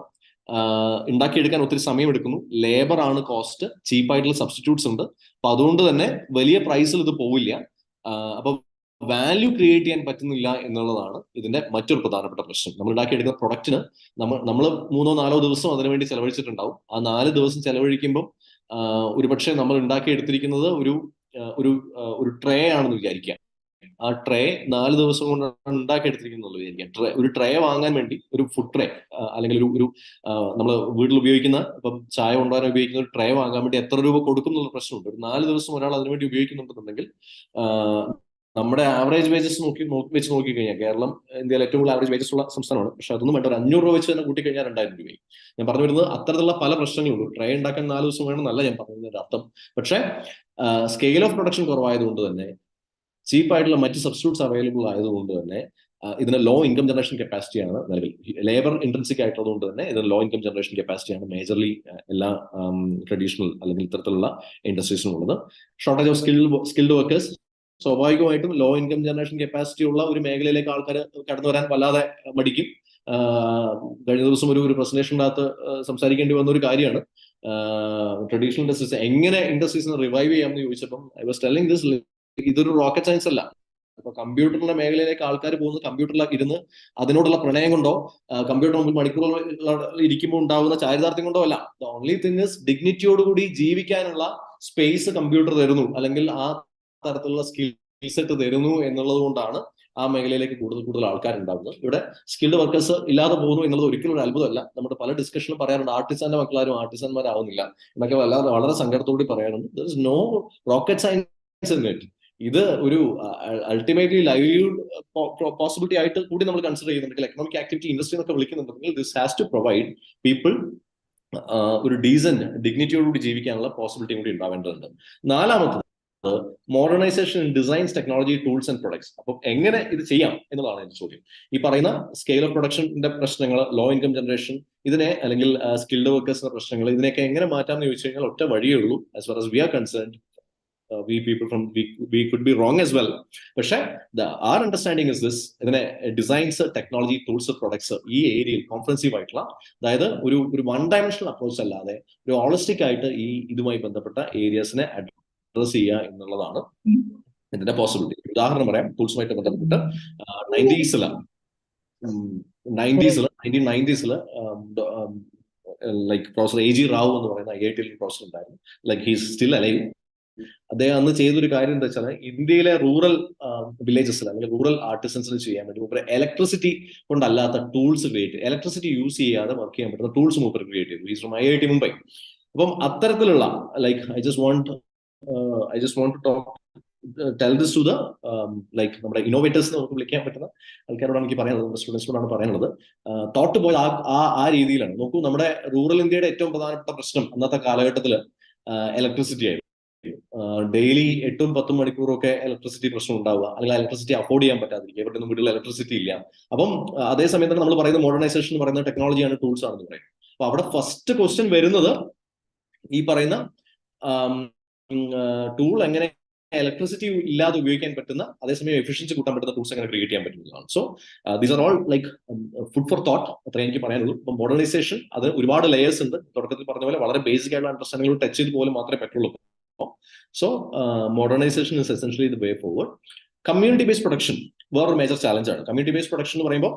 ഉണ്ടാക്കിയെടുക്കാൻ ഒത്തിരി സമയം എടുക്കുന്നു, ലേബർ ആണ് കോസ്റ്റ്, ചീപ്പായിട്ടുള്ള സബ്സ്റ്റിറ്റ്യൂട്ട്സ് ഉണ്ട്. അപ്പൊ അതുകൊണ്ട് തന്നെ വലിയ പ്രൈസിൽ ഇത് പോവില്ല. അപ്പൊ വാല്യൂ ക്രിയേറ്റ് ചെയ്യാൻ പറ്റുന്നില്ല എന്നുള്ളതാണ് ഇതിന്റെ മറ്റൊരു പ്രധാനപ്പെട്ട പ്രശ്നം. നമ്മൾ ഉണ്ടാക്കിയെടുക്കുന്ന പ്രൊഡക്റ്റിന് നമ്മൾ 3-4 ദിവസം അതിനുവേണ്ടി ചെലവഴിച്ചിട്ടുണ്ടാവും. ആ 4 ദിവസം ചെലവഴിക്കുമ്പോൾ ഒരുപക്ഷെ നമ്മൾ ഉണ്ടാക്കിയെടുത്തിരിക്കുന്നത് ഒരു ട്രേ ആണെന്ന് വിചാരിക്കാം. ആ ട്രേ 4 ദിവസം കൊണ്ടാണ് ഉണ്ടാക്കിയെടുത്തിരിക്കുന്നത് വിചാരിക്കാം. ഒരു ട്രേ വാങ്ങാൻ വേണ്ടി, ഒരു ഫുഡ് ട്രേ അല്ലെങ്കിൽ ഒരു നമ്മൾ വീട്ടിൽ ഉപയോഗിക്കുന്ന, ഇപ്പം ചായ കൊണ്ടുവരാൻ ഉപയോഗിക്കുന്ന ഒരു ട്രേ വാങ്ങാൻ വേണ്ടി എത്ര രൂപ കൊടുക്കും എന്നുള്ള പ്രശ്നമുണ്ട്. ഒരു 4 ദിവസം ഒരാൾ അതിനുവേണ്ടി ഉപയോഗിക്കുന്നുണ്ടെന്നുണ്ടെങ്കിൽ നമ്മുടെ ആവറേജ് വേജസ് വെച്ച് നോക്കിക്കഴിഞ്ഞാൽ, കേരളം ഇന്ത്യയിൽ ഏറ്റവും കൂടുതൽ ആവറേജ് വേജസ് ഉള്ള സംസ്ഥാനമാണ്. പക്ഷെ അതൊന്നും വേണ്ട, ഒരു 500 രൂപ വെച്ച് തന്നെ കൂട്ടിക്കഴിഞ്ഞാൽ 2000 രൂപയായി. ഞാൻ പറഞ്ഞു വരുന്നത് അത്തരത്തിലുള്ള പല പ്രശ്നങ്ങളുണ്ട്. ട്രേ ഉണ്ടാക്കാൻ 4 ദിവസം വേണമെന്നല്ല ഞാൻ പറഞ്ഞതിന്റെ അർത്ഥം. പക്ഷെ സ്കെയിൽ ഓഫ് പ്രൊഡക്ഷൻ കുറവായതുകൊണ്ട് തന്നെ, ചീപ്പായിട്ടുള്ള മറ്റ് സബ്സ്റ്റിറ്റ്യൂട്ട്സ് അവൈലബിൾ ആയതുകൊണ്ട് തന്നെ ഇതിന് ലോ ഇൻകം ജനറേഷൻ കപ്പാസിറ്റിയാണ് നിലവിൽ. ലേബർ ഇൻറ്റൻസിക് ആയിട്ടുള്ളതുകൊണ്ട് തന്നെ ഇതിന് ലോ ഇൻകം ജനറേഷൻ കപ്പാസിറ്റിയാണ് മേജർലി എല്ലാ ട്രഡീഷണൽ അല്ലെങ്കിൽ ഇത്തരത്തിലുള്ള ഇൻഡസ്ട്രീസിനും ഉള്ളത്. ഷോർട്ടേജ് ഓഫ് സ്കിൽഡ് വർക്കേഴ്സ്, സ്വാഭാവികമായിട്ടും ലോ ഇൻകം ജനറേഷൻ കപ്പാസിറ്റി ഉള്ള ഒരു മേഖലയിലേക്ക് ആൾക്കാർ കടന്നു വരാൻ വല്ലാതെ മടിക്കും. കഴിഞ്ഞ ദിവസം ഒരു പ്രസന്റേഷനകത്ത് സംസാരിക്കേണ്ടി വന്ന ഒരു കാര്യമാണ് ട്രഡീഷണൽ ഇൻഡസ്ട്രീസ് എങ്ങനെ ഇൻഡസ്ട്രീസിനെ റിവൈവ് ചെയ്യാമെന്ന് ചോദിച്ചപ്പം ഐ വാസ് ടെല്ലിംഗ് ദിസ്, ഇതൊരു റോക്കറ്റ് സയൻസ് അല്ല. ഇപ്പൊ കമ്പ്യൂട്ടറിന്റെ മേഖലയിലേക്ക് ആൾക്കാർ പോകുന്നത് കമ്പ്യൂട്ടറിലേക്ക് ഇരുന്ന് അതിനോടുള്ള പ്രണയം കൊണ്ടോ, കമ്പ്യൂട്ടർ മുമ്പിൽ മണിക്കൂറുകൾ ഇരിക്കുമ്പോൾ ഉണ്ടാകുന്ന ചാരിതാർത്ഥ്യം കൊണ്ടോ അല്ല. ദ ഓൺലി തിങ് ഇസ് ഡിഗ്നിറ്റിയോടുകൂടി ജീവിക്കാനുള്ള സ്പേസ് കമ്പ്യൂട്ടർ തരുന്നു, അല്ലെങ്കിൽ ആ തരത്തിലുള്ള സ്കിൽ സെറ്റ് തരുന്നു എന്നുള്ളത് കൊണ്ടാണ് ആ മേഖലയിലേക്ക് കൂടുതൽ ആൾക്കാരുണ്ടാകുന്നത്. ഇവിടെ സ്കിൽഡ് വർക്കേഴ്സ് ഇല്ലാതെ പോകുന്നു എന്നുള്ളത് ഒരിക്കലും ഒരു അത്ഭുതമല്ല. നമ്മുടെ പല ഡിസ്കഷനിലും പറയാറുണ്ട് ആർട്ടിസാന്റെ മക്കളാരും ആർട്ടിസാന്മാരാവുന്നില്ല എന്നൊക്കെ വളരെ സങ്കടത്തോടെ പറയാറുണ്ട്. There is no rocket science in it. ഇത് ഒരു അൾട്ടിമേറ്റ്ലി ലൈവ്ലിഹുഡ് പോസിബിലിറ്റി ആയിട്ട് കൂടി നമ്മൾ കൺസിഡർ ചെയ്യുന്നുണ്ടെങ്കിൽ, എക്കണോമിക് ആക്ടിവിറ്റി ഇൻഡസ്ട്രി എന്നൊക്കെ വിളിക്കുന്നുണ്ടെങ്കിൽ, this has to provide people ഒരു ഡീസന്റ് ഡിഗ്നിറ്റിയോടുകൂടി ജീവിക്കാനുള്ള പോസിബിലിറ്റി കൂടി ഉണ്ടാവേണ്ടതുണ്ട്. നാലാമത്തത് modernisation in designs, technology, tools and products. അപ്പം എങ്ങനെ ഇത് ചെയ്യാം എന്നുള്ളതാണ് എന്റെ ചോദ്യം. ഈ പറയുന്ന സ്കെയിൽ ഓഫ് പ്രൊഡക്ഷന്റെ പ്രശ്നങ്ങൾ, ലോ ഇൻകം ജനറേഷൻ, ഇതിനെ അല്ലെങ്കിൽ സ്കിൽഡ് വർക്കേഴ്സിന്റെ പ്രശ്നങ്ങൾ, ഇതിനെയൊക്കെ എങ്ങനെ മാറ്റാമെന്ന് ചോദിച്ചു കഴിഞ്ഞാൽ ഒറ്റ വഴിയേ ഉള്ളൂ. As far as we are concerned, we could be wrong as well. പക്ഷെ our understanding is this, ഇതിനെ ഡിസൈൻസ്, ടെക്നോളജി, ടൂൾസ്, പ്രൊഡക്ട്സ്, ഈ ഏരിയയിൽ കോംപ്രഹെൻസീവ് ആയിട്ടുള്ള, അതായത് ഒരു വൺ ഡയമെൻഷണൽ അപ്രോച്ച് അല്ലാതെ ഒരു ഹോളിസ്റ്റിക് ആയിട്ട് ഈ ഇതുമായി ബന്ധപ്പെട്ട ഏരിയസിനെ അഡ്രസ് ചെയ്യുക എന്നുള്ളതാണ് ഇതിന്റെ പോസിബിലിറ്റി. ഉദാഹരണം പറയാം, ടൂൾസുമായിട്ട് ബന്ധപ്പെട്ട് 1990s like professor AG Rao എന്ന് പറയുന്ന IIT പ്രൊഫസർ ഉണ്ടായിരുന്നു. Like he's still alive. അദ്ദേഹം അന്ന് ചെയ്തൊരു കാര്യം എന്താ വെച്ചാൽ, ഇന്ത്യയിലെ റൂറൽ വില്ലേജസിൽ അല്ലെങ്കിൽ റൂറൽ ആർട്ടിസൻസിന് ചെയ്യാൻ വേണ്ടി ഇലക്ട്രിസിറ്റി കൊണ്ടല്ലാത്ത ടൂൾസ് ക്രിയേറ്റ്, ഇലക്ട്രിസിറ്റി യൂസ് ചെയ്യാതെ വർക്ക് ചെയ്യാൻ പറ്റുന്ന ടൂൾസ് മൂപ്പർ ക്രിയേറ്റ് ചെയ്തു. Is from IIT Mumbai. അപ്പം അത്തരത്തിലുള്ള like I just want to tell this to the like നമ്മുടെ ഇന്നോവേറ്റേഴ്സ് നമുക്ക് വിളിക്കാൻ പറ്റുന്ന ആൾക്കാരോടാണ് എനിക്ക് പറയുന്നത്, സ്റ്റുഡൻസിനോടാണ് പറയുന്നത്. തോട്ട് പോയി ആ രീതിയിലാണ്. നോക്കൂ, നമ്മുടെ റൂറൽ ഇന്ത്യയുടെ ഏറ്റവും പ്രധാനപ്പെട്ട പ്രശ്നം അന്നത്തെ കാലഘട്ടത്തിൽ ഇലക്ട്രിസിറ്റി ആയിരുന്നു. ഡെയിലി 8-10 മണിക്കൂറും ഒക്കെ ഇലക്ട്രിസിറ്റി പ്രശ്നം ഉണ്ടാവുക, അല്ലെങ്കിൽ ഇലക്ട്രിസിറ്റി അഫോർഡ് ചെയ്യാൻ പറ്റാതിരിക്കുക, ഇവിടെ വീട്ടിൽ ഇലക്ട്രിസിറ്റി ഇല്ല. അപ്പം അതേസമയം തന്നെ നമ്മൾ പറയുന്ന മോഡേണൈസേഷൻ എന്ന് പറയുന്നത് ടെക്നോളജിയാണ്, ടൂൾസ് ആണെന്ന് പറയും. അപ്പൊ അവിടെ ഫസ്റ്റ് ക്വസ്റ്റ്യൻ വരുന്നത് ഈ പറയുന്ന ടൂൾ എങ്ങനെ ഇലക്ട്രിസിറ്റി ഇല്ലാതെ ഉപയോഗിക്കാൻ പറ്റുന്ന, അതേസമയം എഫിഷ്യൻസി കൂട്ടാൻ പറ്റുന്ന ടൂൾസ് എങ്ങനെ ക്രിയേറ്റ് ചെയ്യാൻ പറ്റുന്നതാണ്. So these are all like food for thought. അത്രേ എനിക്ക് പറയാനുള്ളൂ. ഇപ്പൊ മോഡേണൈസേഷൻ അത് ഒരുപാട് ലെയേഴ്സ് ഉണ്ട്. തുടക്കത്തിൽ പറഞ്ഞ പോലെ വളരെ ബേസിക് ആയിട്ടുള്ള അണ്ടർസ്റ്റാൻഡിംഗ് ടച്ച് ചെയ്ത് പോലും മാത്രമേ പറ്റുള്ളൂ. So modernization is essentially the way forward. Community based production വേറൊരു മേജർ ചാലഞ്ച് ആണ്. കമ്മ്യൂണിറ്റി ബേസ്ഡ് പ്രൊഡക്ഷൻ എന്ന് പറയുമ്പോൾ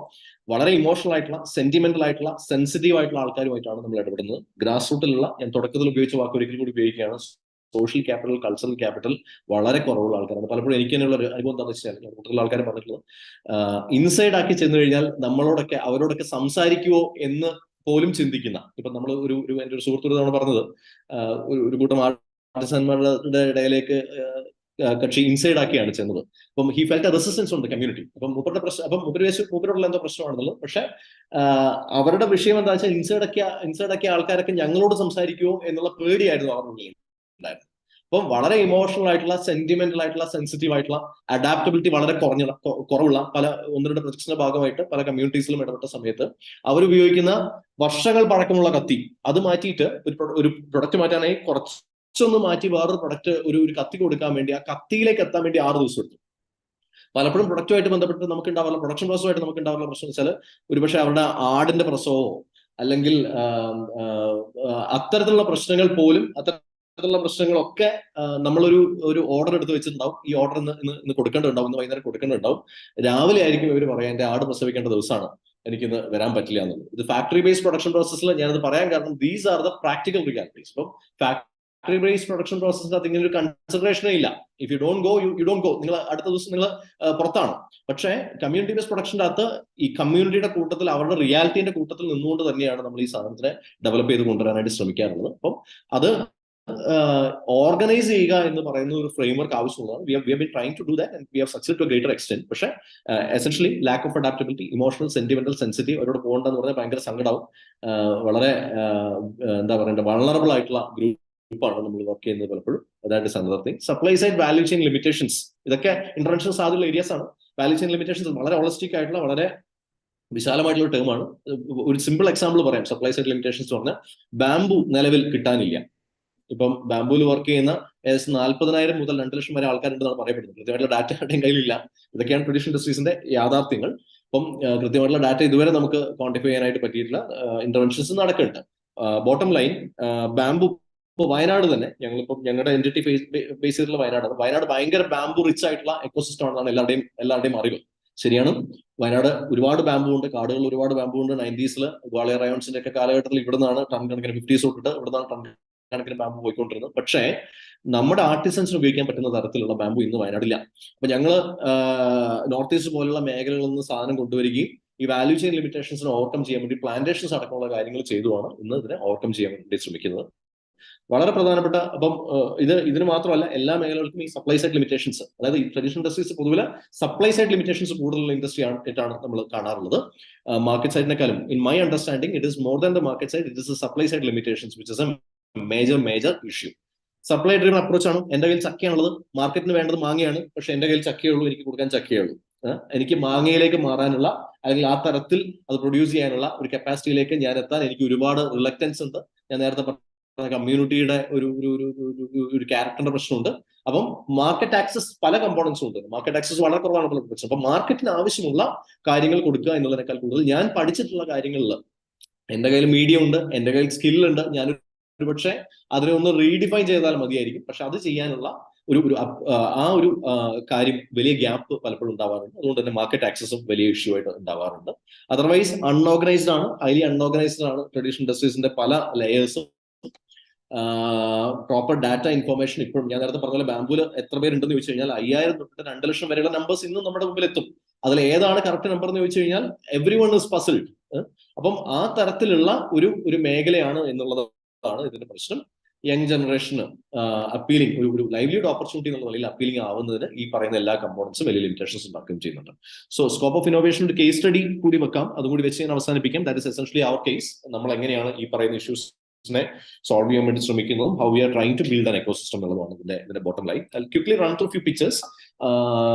വളരെ ഇമോഷണൽ ആയിട്ടുള്ള, സെന്റിമെന്റൽ ആയിട്ടുള്ള, സെൻസിറ്റീവ് ആയിട്ടുള്ള ആൾക്കാരുമായിട്ടാണ് നമ്മൾ ഇടപെടുന്നത്. ഗ്രാസ് റൂട്ടിലുള്ള, ഞാൻ തുടക്കത്തിൽ ഉപയോഗിച്ച വാക്ക് ഒരിക്കൽ കൂടി ഉപയോഗിക്കുകയാണ്, സോഷ്യൽ ക്യാപിറ്റൽ, കൾച്ചറൽ ക്യാപിറ്റൽ വളരെ കുറവുള്ള ആൾക്കാരാണ്. പലപ്പോഴും എനിക്ക് തന്നെയുള്ള ഒരു അനുഭവം എന്താണെന്ന് വെച്ചാൽ, ഞാൻ കൂടുതൽ ആൾക്കാരെ പറഞ്ഞിട്ടുള്ളത്, ഇൻസൈഡ് ആക്കി ചെന്ന് കഴിഞ്ഞാൽ അവരോടൊക്കെ സംസാരിക്കുവോ എന്ന് പോലും ചിന്തിക്കുന്ന, ഇപ്പൊ നമ്മൾ എൻ്റെ ഒരു സുഹൃത്തോട് നമ്മൾ പറഞ്ഞത്, ഒരു കൂട്ടം ആർട്ടിസന്മാരുടെ ഇടയിലേക്ക് കക്ഷി ഇൻസൈഡ് ആക്കിയാണ് ചെന്നത്. അപ്പം ഹി ഫെൽറ്റ് റെസിസ്റ്റൻസ് ഉണ്ട് കമ്മ്യൂണിറ്റി. അപ്പം മൂപ്പരുടെ പ്രശ്നം, അപ്പം മൂപ്പരോടുള്ള എന്തോ പ്രശ്നമാണെന്നുള്ളത്. പക്ഷെ അവരുടെ വിഷയം എന്താ വെച്ചാൽ, ഇൻസൈഡ് ആക്കിയ ആൾക്കാരൊക്കെ ഞങ്ങളോട് സംസാരിക്കുമോ എന്നുള്ള പേടിയായിരുന്നു അവരുടെ ഉണ്ടായിരുന്നു. അപ്പം വളരെ ഇമോഷണൽ ആയിട്ടുള്ള, സെന്റിമെന്റൽ ആയിട്ടുള്ള, സെൻസിറ്റീവ് ആയിട്ടുള്ള, അഡാപ്റ്റബിലിറ്റി വളരെ കുറവുള്ള പല 1-2 പ്രൊജക്ട്സിന്റെ ഭാഗമായിട്ട് പല കമ്മ്യൂണിറ്റീസിലും ഇടപെട്ട സമയത്ത് അവരുപയോഗിക്കുന്ന വർഷങ്ങൾ പഴക്കമുള്ള കത്തി അത് മാറ്റിയിട്ട് ഒരു പ്രൊഡക്റ്റ് മാറ്റാനായി കുറച്ചൊന്ന് മാറ്റി വേറൊരു പ്രൊഡക്റ്റ് ഒരു കത്തി കൊടുക്കാൻ വേണ്ടി ആ കത്തിയിലേക്ക് എത്താൻ വേണ്ടി 6 ദിവസം എടുത്തു. പലപ്പോഴും പ്രൊഡക്റ്റുമായിട്ട് ബന്ധപ്പെട്ട് നമുക്ക് ഉണ്ടാവുന്ന പ്രൊഡക്ഷൻ പ്രോസസ്സുമായിട്ട് നമുക്ക് ഉണ്ടാവുന്ന പ്രശ്നം വെച്ചാൽ ഒരുപക്ഷെ അവരുടെ ആടിന്റെ പ്രസവമോ അല്ലെങ്കിൽ അത്തരത്തിലുള്ള പ്രശ്നങ്ങൾ പോലും അത്തരത്തിലുള്ള പ്രശ്നങ്ങളൊക്കെ നമ്മളൊരു ഓർഡർ എടുത്ത് വെച്ചിട്ടുണ്ടാവും. ഈ ഓർഡർ ഇന്ന് കൊടുക്കേണ്ടതുണ്ടാവും, ഇന്ന് വൈകുന്നേരം കൊടുക്കേണ്ടതുണ്ടാവും. രാവിലെ ആയിരിക്കും ഇവർ പറയാം എന്റെ ആട് പ്രസവിക്കേണ്ട ദിവസമാണ്, എനിക്കിന്ന് വരാൻ പറ്റില്ല എന്നുള്ളത്. ഇത് ഫാക്ടറി ബേസ്ഡ് പ്രൊഡക്ഷൻ പ്രോസസ്സിൽ ഞാനത് പറയാൻ കാരണം these are the practical realities. ഇപ്പം ഫാക്ടറി ബേസ്ഡ് പ്രൊഡക്ഷൻ പ്രോസസ്സിനകത്ത് ഇങ്ങനെ ഒരു കൺസിഡറേഷനേ ഇല്ല. If you don't go you don't go, നിങ്ങൾ അടുത്ത ദിവസം നിങ്ങൾ പുറത്താണ്. പക്ഷേ കമ്മ്യൂണിറ്റി ബേസ്ഡ് പ്രൊഡക്ഷൻ്റെ അകത്ത് ഈ കമ്മ്യൂണിറ്റിയുടെ കൂട്ടത്തിൽ, അവരുടെ റിയാലിറ്റിന്റെ കൂട്ടത്തിൽ നിന്നുകൊണ്ട് തന്നെയാണ് നമ്മൾ ഈ സാധനത്തിനെ ഡെവലപ്പ് ചെയ്ത് കൊണ്ടുവരാനായിട്ട് ശ്രമിക്കാറുള്ളത്. അപ്പം അത് ഓർഗനൈസ് ചെയ്യുക എന്ന് പറയുന്ന ഒരു ഫ്രെയിംവർക്ക് ആവശ്യമുള്ളതാണ്. We have been trying to do that and we have succeed to a greater extent. പക്ഷേ essentially lack of adaptability, emotional, sentimental, sensitive, അവരോട് പോകണ്ടെന്ന് പറഞ്ഞാൽ ഭയങ്കര സങ്കടവും. വളരെ എന്താ പറയണ്ടത്, വൾണറബിൾ ആയിട്ടുള്ള ഗ്രൂപ്പാണ് നമ്മൾ വർക്ക് ചെയ്യുന്നത് പലപ്പോഴും. That is another thing. Supply side value chain limitations, ഇതൊക്കെ ഇന്റർവെൻഷൻ സാധ്യതയുള്ള ഏരിയാസ് ആണ്. വാല്യൂ ചെയിൻ ലിമിറ്റേഷൻസ് വളരെ ഹോളിസ്റ്റിക് ആയിട്ടുള്ള, വളരെ വിശാലമായിട്ടുള്ള ടേമാണ്. ഒരു സിമ്പിൾ എക്സാമ്പിൾ പറയാം. സപ്ലൈ സൈഡ് ലിമിറ്റേഷൻസ് പറഞ്ഞാൽ ബാംബു നിലവിൽ കിട്ടാനില്ല. ഇപ്പം ബാംബൂല് വർക്ക് ചെയ്യുന്ന ഏകദേശം 40,000 മുതൽ 2 ലക്ഷം വരെ ആൾക്കാരുണ്ടെന്നാണ് പറയപ്പെടുന്നത്. കൃത്യമായിട്ടുള്ള ഡാറ്റ ആരുടെയും കയ്യിലില്ല. ഇതൊക്കെയാണ് ട്രഡീഷണൽ ഇൻഡസ്ട്രീസിന്റെ യാഥാർത്ഥ്യങ്ങൾ. അപ്പം കൃത്യമായിട്ടുള്ള ഡാറ്റ ഇതുവരെ നമുക്ക് ക്വാണ്ടിഫൈ ചെയ്യാനായിട്ട് പറ്റിയിട്ടില്ല. ഇന്റർവെൻഷൻസ് നടക്കുന്നുണ്ട്. ബോട്ടം ലൈൻ, ബാംബു ഇപ്പോൾ വയനാട് തന്നെ, ഞങ്ങളുടെ എൻറ്റിറ്റി ബേസ് ചെയ്തിട്ടുള്ള വയനാടാണ്. വയനാട് ഭയങ്കര ബാംബു റിച്ച് ആയിട്ടുള്ള എക്കോസിസ്റ്റം ആണെന്നാണ് എല്ലാവരുടെയും അറിവ്. ശരിയാണ്. വയനാട് ഒരുപാട് ബാംബു ഉണ്ട്, കാടുകൾ ഒരുപാട് ബാംബു ഉണ്ട്. 90s ഗ്വാളിയർ റയോൺസിന്റെ ഒക്കെ കാലഘട്ടത്തിൽ ഇവിടുന്നാണ് ടൺ കണക്കിന് 50s തൊട്ടിട്ട് ഇവിടുന്നാണ് ടൺ കണക്കിന് ബാംബു പോയിക്കൊണ്ടിരുന്നത്. പക്ഷേ നമ്മുടെ ആർട്ടിസൻസിന് ഉപയോഗിക്കാൻ പറ്റുന്ന തരത്തിലുള്ള ബാംബു ഇന്ന് വയനാടില്ല. അപ്പൊ ഞങ്ങള് നോർത്ത് ഈസ്റ്റ് പോലുള്ള മേഖലകളിൽ നിന്ന് സാധനം കൊണ്ടുവരികയും ഈ വാല്യൂ ചെയിൻ ലിമിറ്റേഷൻസിനെ ഓവർകം ചെയ്യാൻ വേണ്ടി പ്ലാന്റേഷൻസ് അടക്കമുള്ള കാര്യങ്ങൾ ചെയ്തുമാണ് ഇന്ന് ഇതിനെ ഓവർകം ചെയ്യാൻ വേണ്ടി ശ്രമിക്കുന്നത്. വളരെ പ്രധാനപ്പെട്ട. അപ്പം ഇതിന് മാത്രമല്ല, എല്ലാ മേഖലകൾക്കും ഈ സപ്ലൈ സൈഡ് ലിമിറ്റേഷൻസ്, അതായത് ഈ ട്രഡീഷണൽ ഇൻഡസ്ട്രീസ് പൊതുവെ സപ്ലൈ സൈഡ് ലിമിറ്റേഷൻസ് കൂടുതലുള്ള ഇൻഡസ്ട്രി ആയിട്ടാണ് നമ്മൾ കാണാറുള്ളത്. മാർക്കറ്റ് സൈഡിനെക്കാളും in my understanding it is more than the market side, it is supply side limitations which is a major issue. Supply driven approach ആണ്. എന്റെ കയ്യിൽ ചക്കയാണുള്ളത്, മാർക്കറ്റിന് വേണ്ടത് മാങ്ങയാണ്, പക്ഷെ എന്റെ കയ്യിൽ ചക്കയുള്ളൂ, എനിക്ക് കൊടുക്കാൻ ചക്കയുള്ളൂ. എനിക്ക് മാങ്ങയിലേക്ക് മാറാനുള്ള, അല്ലെങ്കിൽ ആ തരത്തിൽ അത് പ്രൊഡ്യൂസ് ചെയ്യാനുള്ള ഒരു കപ്പാസിറ്റിയിലേക്ക് ഞാൻ എത്താൻ എനിക്ക് ഒരുപാട് റിലക്റ്റൻസ് ഉണ്ട്. ഞാൻ നേരത്തെ കമ്മ്യൂണിറ്റിയുടെ ഒരു ക്യാരക്ടറിന്റെ പ്രശ്നമുണ്ട്. അപ്പം മാർക്കറ്റ് ആക്സസ് പല കമ്പോണൻസും ഉണ്ട്. മാർക്കറ്റ് ആക്സസ് വളരെ കുറവാണ് പല പ്രശ്നം. അപ്പൊ മാർക്കറ്റിന് ആവശ്യമുള്ള കാര്യങ്ങൾ കൊടുക്കുക എന്നുള്ളതിനേക്കാൾ കൂടുതൽ ഞാൻ പഠിച്ചിട്ടുള്ള കാര്യങ്ങളിൽ എന്റെ കയ്യിൽ മീഡിയ ഉണ്ട്, എന്റെ കയ്യിൽ സ്കില്ലുണ്ട്. ഞാൻ ഒരുപക്ഷെ അതിനെ ഒന്ന് റീഡിഫൈൻ ചെയ്താൽ മതിയായിരിക്കും. പക്ഷെ അത് ചെയ്യാനുള്ള ഒരു കാര്യം, വലിയ ഗ്യാപ്പ് പലപ്പോഴും ഉണ്ടാവാറുണ്ട്. അതുകൊണ്ട് തന്നെ മാർക്കറ്റ് ആക്സസും വലിയ ഇഷ്യൂ ആയിട്ട് ഉണ്ടാവാറുണ്ട്. അതർവൈസ് അൺഓർഗനൈസ്ഡ് ആണ്, ഹൈലി അൺഓർഗനൈസ്ഡ് ആണ് ട്രഡീഷണൽ ഇൻഡസ്ട്രീസിന്റെ പല ലെയേഴ്സും. പ്രോപ്പർ ഡാറ്റ ഇൻഫോർമേഷൻ ഇപ്പോഴും ഞാൻ നേരത്തെ പറഞ്ഞ പോലെ ബാംബൂല് എത്ര പേരുണ്ടെന്ന് ചോദിച്ചു കഴിഞ്ഞാൽ 5000 തൊട്ട് 2 ലക്ഷം വരെയുള്ള നമ്പേഴ്സ് ഇന്നും നമ്മുടെ മുമ്പിൽ എത്തും. അതിൽ ഏതാണ് കറക്റ്റ് നമ്പർ എന്ന് ചോദിച്ചു കഴിഞ്ഞാൽ എവ്രി വൺ ഇസ് പസിൽഡ്. അപ്പം ആ തരത്തിലുള്ള ഒരു മേഖലയാണ് എന്നുള്ളതാണ് ഇതിന്റെ പ്രശ്നം. യങ് ജനറേഷന് അപ്പീലിംഗ്, ഒരു ലൈവ്ലിഹുഡ് ഓപ്പർച്യൂണിറ്റി എന്നുള്ള നിലയിൽ അപ്പീലിംഗ് ആവുന്നതിന് ഈ പറയുന്ന എല്ലാ കമ്പോണൻസും വലിയ ലിമിറ്റേഷൻസ് ഉണ്ടാക്കുകയും ചെയ്യുന്നുണ്ട്. സോ സ്കോപ്പ് ഓഫ് ഇന്നോവേഷൻ ഒരു കേസ് സ്റ്റഡി കൂടി വെക്കാം, അതുകൂടി വെച്ച് ഞാൻ അവസാനിപ്പിക്കാം. That is essentially our case. നമ്മൾ എങ്ങനെയാണ് ഈ പറയുന്ന ഇഷ്യൂസ് സോൾവ് ചെയ്യാൻ വേണ്ടി ശ്രമിക്കുന്നതും how we are trying to build an ecosystem എന്നുള്ളതാണ് ഇതിന്റെ bottom line. I quickly run through few pictures.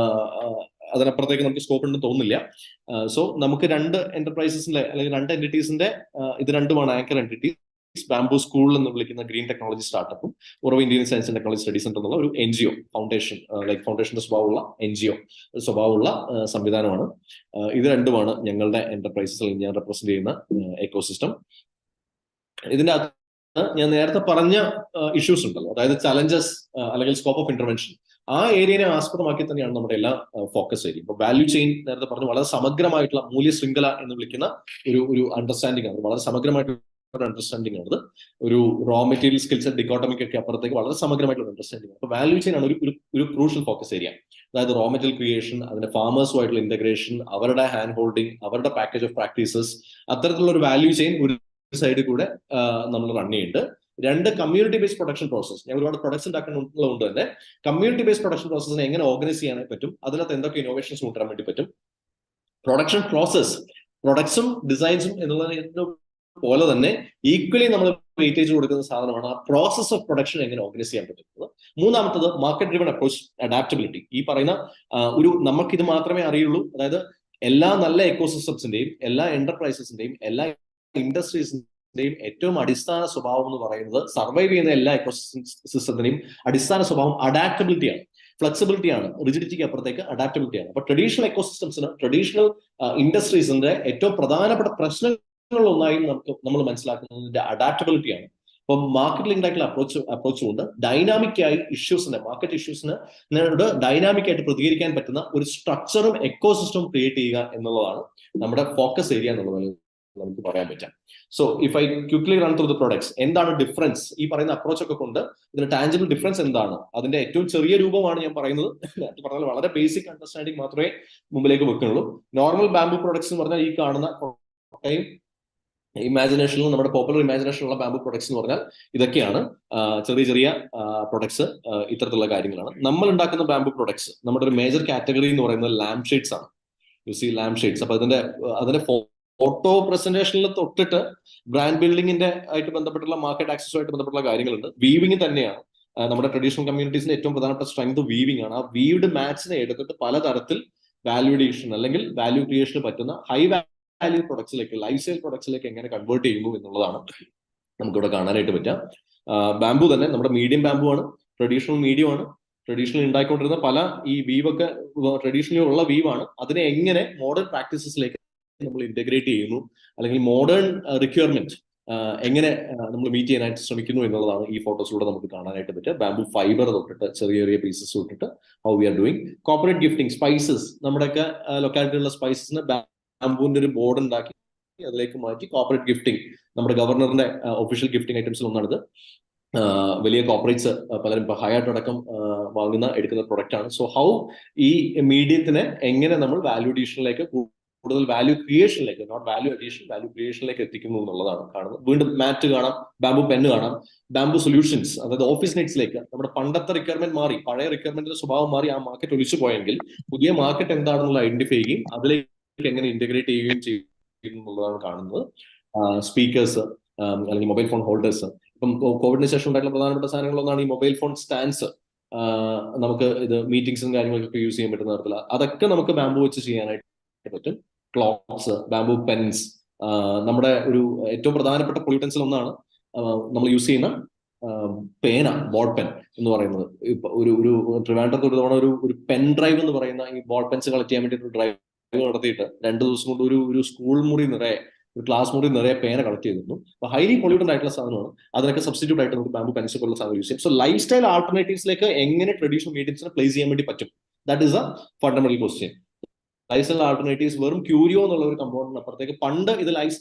അതിനപ്പുറത്തേക്ക് നമുക്ക് സ്കോപ്പ് ഉണ്ടെന്ന് തോന്നുന്നില്ല. സോ നമുക്ക് 2 എന്റർപ്രൈസസിന്റെ അല്ലെങ്കിൽ 2 എന്റിറ്റീസിന്റെ ഇത് രണ്ടുമാണ് ആങ്കർ എന്റിറ്റീസ്. ബാംബു സ്കൂൾ എന്ന് വിളിക്കുന്ന ഗ്രീൻ ടെക്നോളജി സ്റ്റാർട്ടപ്പും Uravu Indian science and technology studies centre എന്നുള്ള ഒരു NGO ഫൗണ്ടേഷൻ, ലൈക്ക് ഫൗണ്ടേഷന്റെ സ്വഭാവമുള്ള NGO സ്വഭാവമുള്ള സംവിധാനമാണ്. ഇത് രണ്ടുമാണ് ഞങ്ങളുടെ എന്റർപ്രൈസസിൽ ഞാൻ റെപ്രസെന്റ് ചെയ്യുന്ന എക്കോസിസ്റ്റം. ഇതിന്റെ അകത്ത് ഞാൻ നേരത്തെ പറഞ്ഞ ഇഷ്യൂസ് ഉണ്ടല്ലോ, അതായത് ചലഞ്ചസ് അല്ലെങ്കിൽ സ്കോപ്പ് ഓഫ് ഇന്റർവെൻഷൻ, ആ ഏരിയനെ ആസ്പദമാക്കി തന്നെയാണ് നമ്മുടെ എല്ലാ ഫോക്കസ് ഏരിയ. ഇപ്പൊ വാല്യൂ ചെയിൻ നേരത്തെ പറഞ്ഞു, വളരെ സമഗ്രമായിട്ടുള്ള മൂല്യ ശൃംഖല എന്ന് വിളിക്കുന്ന ഒരു അണ്ടർസ്റ്റാൻഡിംഗ് ആണ്. വളരെ സമഗ്രമായിട്ടുള്ള അണ്ടർസ്റ്റാൻഡിംഗ് ആണ്. ഒരു റോ മെറ്റീരിയൽ സ്കിൽസ് ആൻഡ് ഡിക്കോട്ടമിക് ഒക്കെ അപ്പുറത്തേക്ക് വളരെ സമഗ്രമായിട്ടുള്ള അണ്ടർസ്റ്റാൻഡിംഗ്. അപ്പൊ വാല്യൂ ചെയിൻ ആണ് ഒരു ക്രൂഷ്യൽ ഫോക്കസ് ഏരിയ. അതായത് റോ മെറ്റീരിയൽ ക്രിയേഷൻ, അതിന്റെ ഫാമേഴ്സുമായിട്ടുള്ള ഇന്റഗ്രേഷൻ, അവരുടെ ഹാൻഡ് ഹോൾഡിംഗ്, അവരുടെ പാക്കേജ് ഓഫ് പ്രാക്ടീസസ്, അത്തരത്തിലുള്ള ഒരു വാല്യൂ ചെയിൻ ഒരു സൈഡിൽ കൂടെ നമ്മൾ റൺ ചെയ്യുന്നുണ്ട്. 2 കമ്മ്യൂണിറ്റി ബേസ്ഡ് പ്രൊഡക്ഷൻ പ്രോസസ്. ഞാൻ ഒരുപാട് പ്രൊഡക്ട്സ് ഉണ്ടാക്കുന്നുള്ളതുകൊണ്ട് തന്നെ കമ്മ്യൂണിറ്റി ബേസ്ഡ് പ്രൊഡക്ഷൻ പ്രോസസ്സിനെ എങ്ങനെ ഓർഗനൈസ് ചെയ്യാൻ പറ്റും, അതിനകത്ത് എന്തൊക്കെ ഇന്നോവേഷൻസ് കൊണ്ടുവരാൻ വേണ്ടി പറ്റും. പ്രൊഡക്ഷൻ പ്രോസസ്, പ്രൊഡക്ട്സും ഡിസൈൻസും എന്നുള്ളത് പോലെ തന്നെ ഈക്വലി നമ്മൾ വെയിറ്റേജ് കൊടുക്കുന്ന സാധനമാണ് ആ പ്രോസസ് ഓഫ് പ്രൊഡക്ഷൻ എങ്ങനെ ഓർഗനൈസ് ചെയ്യാൻ പറ്റുന്നത്. മൂന്നാമത്തത് മാർക്കറ്റ് ഡ്രിവൺ അപ്രോച്ച്, അഡാപ്റ്റബിലിറ്റി. ഈ പറയുന്ന നമുക്കിത് മാത്രമേ അറിയുള്ളൂ. അതായത് എല്ലാ നല്ല എക്കോസിസ്റ്റംസിന്റെയും എല്ലാ എന്റർപ്രൈസസിന്റെയും എല്ലാ ഇൻഡസ്ട്രീസിന്റെയും ഏറ്റവും അടിസ്ഥാന സ്വഭാവം എന്ന് പറയുന്നത്, സർവൈവ് ചെയ്യുന്ന എല്ലാ എക്കോസിസ്റ്റത്തിന്റെയും അടിസ്ഥാന സ്വഭാവം അഡാപ്റ്റബിലിറ്റിയാണ്, ഫ്ലെക്സിബിലിറ്റിയാണ്. റിജിഡിറ്റിക്ക് അപ്പുറത്തേക്ക് അഡാപ്റ്റബിലിറ്റിയാണ്. അപ്പൊ ട്രഡീഷണൽ എക്കോസിസ്റ്റംസിന്, ട്രഡീഷണൽ ഇൻഡസ്ട്രീസിന്റെ ഏറ്റവും പ്രധാനപ്പെട്ട പ്രശ്നങ്ങളൊന്നായി നമ്മൾ മനസ്സിലാക്കുന്നതിന്റെ അഡാപ്റ്റബിലിറ്റിയാണ്. അപ്പൊ മാർക്കറ്റ് ലിങ്ക്ഡ് ആയിട്ടുള്ള അപ്രോച്ചും ഉണ്ട്. ഡൈനാമിക് ആയി മാർക്കറ്റ് ഇഷ്യൂസിന് ഡൈനാമിക് ആയിട്ട് പ്രതികരിക്കാൻ പറ്റുന്ന ഒരു സ്ട്രക്ചറും എക്കോസിസ്റ്റവും ക്രിയേറ്റ് ചെയ്യുക എന്നുള്ളതാണ് നമ്മുടെ ഫോക്കസ് ഏരിയ എന്നുള്ളത് നമുക്ക് പറയാൻ പറ്റാം. So if I quickly run through the products, എന്താണ് ഡിഫറൻസ്? ഈ പറയുന്ന അപ്രോച്ച് ഒക്കെ കൊണ്ട് ഇതിന് ടാഞ്ചിബിൾ ഡിഫറൻസ് എന്താണ്? അതിന്റെ ഏറ്റവും ചെറിയ രൂപമാണ് ഞാൻ പറയുന്നത്. അത് പറഞ്ഞാൽ വളരെ ബേസിക് അണ്ടർസ്റ്റാൻഡിങ് മാത്രമേ മുമ്പിലേക്ക് വെക്കുന്നുള്ളൂ. നോർമൽ ബാംബു പ്രൊഡക്ട്സ് എന്ന് പറഞ്ഞാൽ ഈ കാണുന്ന ഇമാജിനേഷനിൽ, നമ്മുടെ പോപ്പുലർ ഇമാജിനേഷനിലുള്ള ബാംബു പ്രൊഡക്ട്സ് എന്ന് പറഞ്ഞാൽ ഇതൊക്കെയാണ്. ചെറിയ ചെറിയ പ്രൊഡക്ട്സ്, ഇത്തരത്തിലുള്ള കാര്യങ്ങളാണ്. നമ്മൾ ഉണ്ടാക്കുന്ന ബാംബു പ്രൊഡക്ട്സ്, നമ്മുടെ ഒരു മേജർ കാറ്റഗറി എന്ന് പറയുന്നത് ലാംപ് ഷെയ്ഡ്സ് ആണ്. You see lamp shades. അപ്പൊ അതിന്റെ ഫോട്ടോ പ്രസന്റേഷനിൽ തൊട്ടിട്ട് ബ്രാൻഡ് ബിൽഡിങ്ങിന്റെ ആയിട്ട് ബന്ധപ്പെട്ടുള്ള മാർക്കറ്റ് ആക്സസുമായിട്ട് ബന്ധപ്പെട്ടുള്ള കാര്യങ്ങളുണ്ട്. വീവിംഗ് തന്നെയാണ് നമ്മുടെ ട്രഡീഷണൽ കമ്മ്യൂണിറ്റീസിന്റെ ഏറ്റവും പ്രധാനപ്പെട്ട സ്ട്രെങ്ത് വീവിംഗ് ആണ്. ആ വീവ്ഡ് മാച്ചിനെ എടുത്തിട്ട് പലതരത്തിൽ വാല്യൂഡേഷൻ അല്ലെങ്കിൽ വാല്യൂ ക്രിയേഷന് പറ്റുന്ന ഹൈ വാല്യൂ പ്രൊഡക്ട്സിലേക്ക്, ലൈഫ് സ്റ്റൈൽ പ്രൊഡക്ട്സിലേക്ക് എങ്ങനെ കൺവേർട്ട് ചെയ്യുന്നു എന്നുള്ളതാണ് നമുക്കിവിടെ കാണാനായിട്ട് പറ്റുക. ബാംബു തന്നെ നമ്മുടെ മീഡിയം ബാംബു ആണ്, ട്രഡീഷണൽ മീഡിയം ആണ്. ട്രഡീഷണൽ ഉണ്ടായിക്കൊണ്ടിരുന്ന പല ഈ വീവൊക്കെ ട്രഡീഷണലി ഉള്ള വീവാണ്. അതിനെ എങ്ങനെ മോഡേൺ പ്രാക്ടീസസിലേക്ക് നമ്മൾ ഇന്റഗ്രേറ്റ് ചെയ്യുന്നു, അല്ലെങ്കിൽ മോഡേൺ റിക്വയർമെന്റ് എങ്ങനെ നമ്മൾ മീറ്റ് ചെയ്യാനായിട്ട് ശ്രമിക്കുന്നു എന്നുള്ളതാണ് ഈ ഫോട്ടോസിലൂടെ നമുക്ക് കാണാനായിട്ട് പറ്റുക. ബാംബു ഫൈബർ തൊട്ടിട്ട് ചെറിയ ചെറിയ പീസസ് തൊട്ടിട്ട് how we are doing corporate gifting, spices, നമ്മുടെയൊക്കെ ലൊക്കാലിറ്റിയിലുള്ള സ്പൈസസിന് ബാംബുവിന്റെ ഒരു ബോർഡ് ഉണ്ടാക്കി അതിലേക്ക് മാറ്റി കോർപ്പറേറ്റ് ഗിഫ്റ്റിംഗ്, നമ്മുടെ ഗവർണറിന്റെ ഒഫീഷ്യൽ ഗിഫ്റ്റിംഗ് ഐറ്റംസിൽ ഒന്നാണിത്. വലിയ കോർപ്പറേറ്റ്സ് പലരും ഇപ്പൊ ഹയാട്ട് അടക്കം എടുക്കുന്ന പ്രൊഡക്റ്റ് ആണ്. സോ ഹൗ ഈ മീഡിയത്തിനെ എങ്ങനെ നമ്മൾ വാല്യൂ അഡീഷനിലേക്ക്, കൂടുതൽ വാല്യൂ ക്രിയേഷനിലേക്ക്, നോട്ട് വാല്യൂ അഡീഷൻ, വാല്യൂ ക്രിയേഷനിലേക്ക് എത്തിക്കുന്നു എന്നുള്ളതാണ് കാണുന്നത്. വീണ്ടും മാറ്റ് കാണാം, ബാംബു പെന്ന് കാണാം, ബാംബു സൊല്യൂഷൻസ്, അതായത് ഓഫീസ് നീഡ്സിലേക്ക്. നമ്മുടെ പണ്ടത്തെ റിക്വയർമെന്റ് മാറി, പഴയ റിക്വയർമെന്റിന്റെ സ്വഭാവം മാറി, ആ മാർക്കറ്റ് ഒലിച്ചു പോയെങ്കിൽ പുതിയ മാർക്കറ്റ് എന്താണെന്നുള്ള ഐഡന്റിഫൈ ചെയ്യുകയും അതിലേക്ക് എങ്ങനെ ഇന്റഗ്രേറ്റ് ചെയ്യുകയും ചെയ്യുന്നു എന്നുള്ളതാണ് കാണുന്നത്. സ്പീക്കേഴ്സ് അല്ലെങ്കിൽ മൊബൈൽ ഫോൺ ഹോൾഡേഴ്സ്. ഇപ്പം കോവിഡിന് ശേഷം ഉണ്ടായിട്ടുള്ള പ്രധാനപ്പെട്ട സാധനങ്ങളൊന്നാണ് ഈ മൊബൈൽ ഫോൺ സ്റ്റാൻഡ്സ്. നമുക്ക് ഇത് മീറ്റിംഗ്സും കാര്യങ്ങളൊക്കെ യൂസ് ചെയ്യാൻ പറ്റുന്ന തരത്തിൽ അതൊക്കെ നമുക്ക് ബാംബു വെച്ച് ചെയ്യാനായിട്ട് പറ്റും. ക്ലോക്സ്, ബാംബു പെൻസ്, നമ്മുടെ ഒരു ഏറ്റവും പ്രധാനപ്പെട്ട പൊള്യൂട്ടൻസിൽ ഒന്നാണ് നമ്മൾ യൂസ് ചെയ്യുന്ന പേന, ബോൾ പെൻ എന്ന് പറയുന്നത്. ഒരു ട്രിവാൻഡ്രത്ത് ഒരു തവണ ഒരു പെൻ ഡ്രൈവ് എന്ന് പറയുന്ന ഈ ബോൾ പെൻസ് കളക്ട് ചെയ്യാൻ വേണ്ടി ഒരു ഡ്രൈവ് നടത്തിയിട്ട് 2 ദിവസം കൊണ്ട് ഒരു സ്കൂൾ മുറി നിറയെ, ഒരു ക്ലാസ് മുറി നിറയെ പേന കളക്ട് ചെയ്തിരുന്നു. അപ്പൊ ഹൈലി പൊള്യൂട്ടഡ് ആയിട്ടുള്ള സാധനമാണ്. അതിനൊക്കെ സബ്സ്റ്റിറ്റ്യൂട്ട് ആയിട്ട് നമുക്ക് ബാംബു പെൻസ് പോലുള്ള സാധനം യൂസ് ചെയ്യാം. സോ ലൈഫ് സ്റ്റൈൽ ആൾട്ടർനേറ്റീവ്സിലേക്ക് എങ്ങനെ ട്രഡീഷണൽ മീഡിയംസിനെ പ്ലേസ് ചെയ്യാൻ വേണ്ടി പറ്റും? That is A fundamental question. Life style alternatives വെറും ക്യൂരിയോ എന്നുള്ള ഒരു കമ്പോണന്റ് അപ്പുറത്തേക്ക്, പണ്ട് ഇത് ലൈഫ്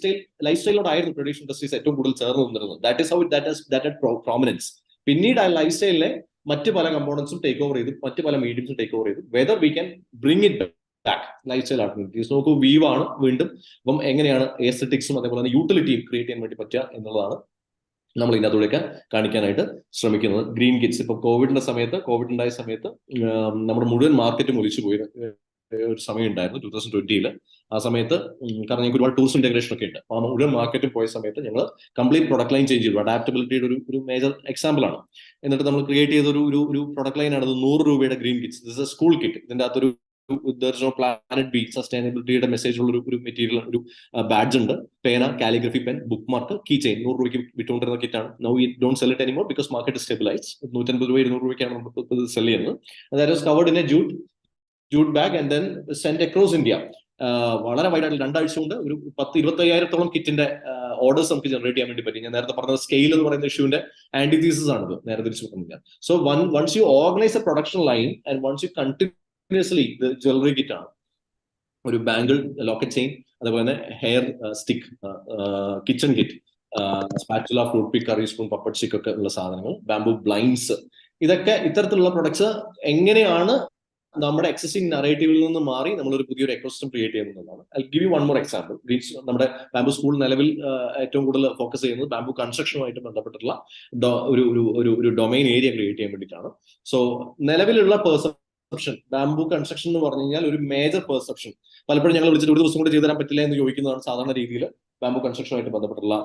സ്റ്റൈലിലോട്ടായിരുന്നു ട്രഡീഷണൽ ഇൻഡസ്ട്രീസ് ഏറ്റവും കൂടുതൽ ചേർന്ന് നിന്നിരുന്നത്. That is how that prominence. പിന്നീട് ആ ലൈഫ് സ്റ്റൈലിലെ മറ്റ് പല കമ്പോണൻസും ടേക്ക് ഓവർ ചെയ്തു, മറ്റ് പല മീഡിയംസും ടേക്ക് ഓവർ ചെയ്തു. Whether we can bring it back, life style alternatives. നോക്കൂ, വീവാണ് വീണ്ടും. അപ്പം എങ്ങനെയാണ് എസ്തെറ്റിക്സും അതേപോലെ തന്നെ യൂട്ടിലിറ്റിയും ക്രിയേറ്റ് ചെയ്യാൻ വേണ്ടി പറ്റുക എന്നുള്ളതാണ് നമ്മൾ ഇതിനകത്തൂടെയൊക്കെ കാണിക്കാനായിട്ട് ശ്രമിക്കുന്നത്. ഗ്രീൻ കിറ്റ്സ്, ഇപ്പൊ കോവിഡ് ഉണ്ടായ സമയത്ത് നമ്മുടെ മുഴുവൻ മാർക്കറ്റും ഒലിച്ചു പോയി ഒരു സമയം ഉണ്ടായിരുന്നു 2020. ആ സമയത്ത് കാരണം ഞങ്ങൾക്ക് ഒരുപാട് ടൂൾസ് ഇന്റഗ്രേഷൻ ഒക്കെ ഉണ്ട്. ആ മുഴുവൻ മാർക്കറ്റും പോയ സമയത്ത് ഞങ്ങൾ കംപ്ലീറ്റ് പ്രൊഡക്റ്റ് ലൈൻ ചേഞ്ച് ചെയ്തു. അഡാപ്റ്റബിലിറ്റിയുടെ ഒരു മേജർ എക്സാമ്പിൾ ആണ്. എന്നിട്ട് നമ്മൾ ക്രിയേറ്റ് ചെയ്ത ഒരു പ്രൊഡക്റ്റ് ലൈൻ ആണ് 100 രൂപയുടെ green kits. This A school kit. ഇതിന്റെ അകത്തൊരു പ്ലാനറ്റ് ബി, സസ്റ്റൈനബിലിറ്റിയുടെ മെസ്സേജ് ഉള്ള ഒരു മെറ്റീരിയൽ, ഒരു ബാഡ്ജ് ഉണ്ട്, പേന, calligraphy pen, bookmark, key chain. 100 രൂപയ്ക്ക് വിറ്റുകൊണ്ടിരുന്ന കിറ്റാണ്. Now we don't sell it anymore because market stabilise. 150 രൂപ 200 രൂപയ്ക്കാണ് നമുക്ക് സെൽ ചെയ്യുന്നത്. That was covered in a jute bag and then send across India. വളരെ വൈഡായിട്ട് 2 ആഴ്ച കൊണ്ട് ഒരു 10-25,000-ഓളം കിറ്റിന്റെ ഓർഡേഴ്സ് നമുക്ക് ജനറേറ്റ് ചെയ്യാൻ വേണ്ടി പറ്റി. ഞാൻ നേരത്തെ പറഞ്ഞ സ്കെയിൽ എന്ന് പറയുന്ന ഇഷ്യൂവിന്റെ ആന്റിതീസിസ് ആണിത്, നേരെ തിരിച്ചു പറഞ്ഞില്ല. So once you organise a production line and once you continuously jewellery kit ആണ്, ഒരു ബാംഗിൾ, ലോക്കറ്റ് ചെയിൻ, അതുപോലെ തന്നെ hair stick, kitchen kit, spatula, fruit pick, curry spoon, papad stick ഒക്കെ ഉള്ള സാധനങ്ങൾ, ബാംബു ബ്ലൈൻഡ്സ്, ഇതൊക്കെ ഇത്തരത്തിലുള്ള പ്രൊഡക്ട്സ് എങ്ങനെയാണ് നമ്മുടെ എക്സിസ്റ്റിംഗ് നറേറ്റീവിൽ നിന്ന് മാറി നമ്മളൊരു പുതിയൊരു എക്കോസിസ്റ്റം ക്രിയേറ്റ് ചെയ്യുന്നതാണ്. I give you one more example. നമ്മുടെ ബാംബു സ്കൂൾ നിലവിൽ ഏറ്റവും കൂടുതൽ ഫോക്കസ് ചെയ്യുന്നത് ബാംബു കൺസ്ട്രക്ഷനുമായിട്ട് ബന്ധപ്പെട്ടിട്ടുള്ള ഒരു ഡൊമൈൻ ഏരിയ ക്രിയേറ്റ് ചെയ്യാൻ വേണ്ടിയിട്ടാണ്. സോ നിലവിലുള്ള പെർസെപ്ഷൻ, ബാംബു കൺസ്ട്രക്ഷൻ എന്ന് പറഞ്ഞു കഴിഞ്ഞാൽ ഒരു മേജർ പെർസെപ്ഷൻ. പലപ്പോഴും ഞങ്ങൾ വിളിച്ചിട്ട് ഒരു ദിവസം കൂടി ചെയ്തു തരാൻ പറ്റില്ല എന്ന് ചോദിക്കുന്നതാണ് സാധാരണ രീതിയിൽ. ബാംബു കൺസ്ട്രക്ഷനുമായിട്ട് ബന്ധപ്പെട്ടുള്ള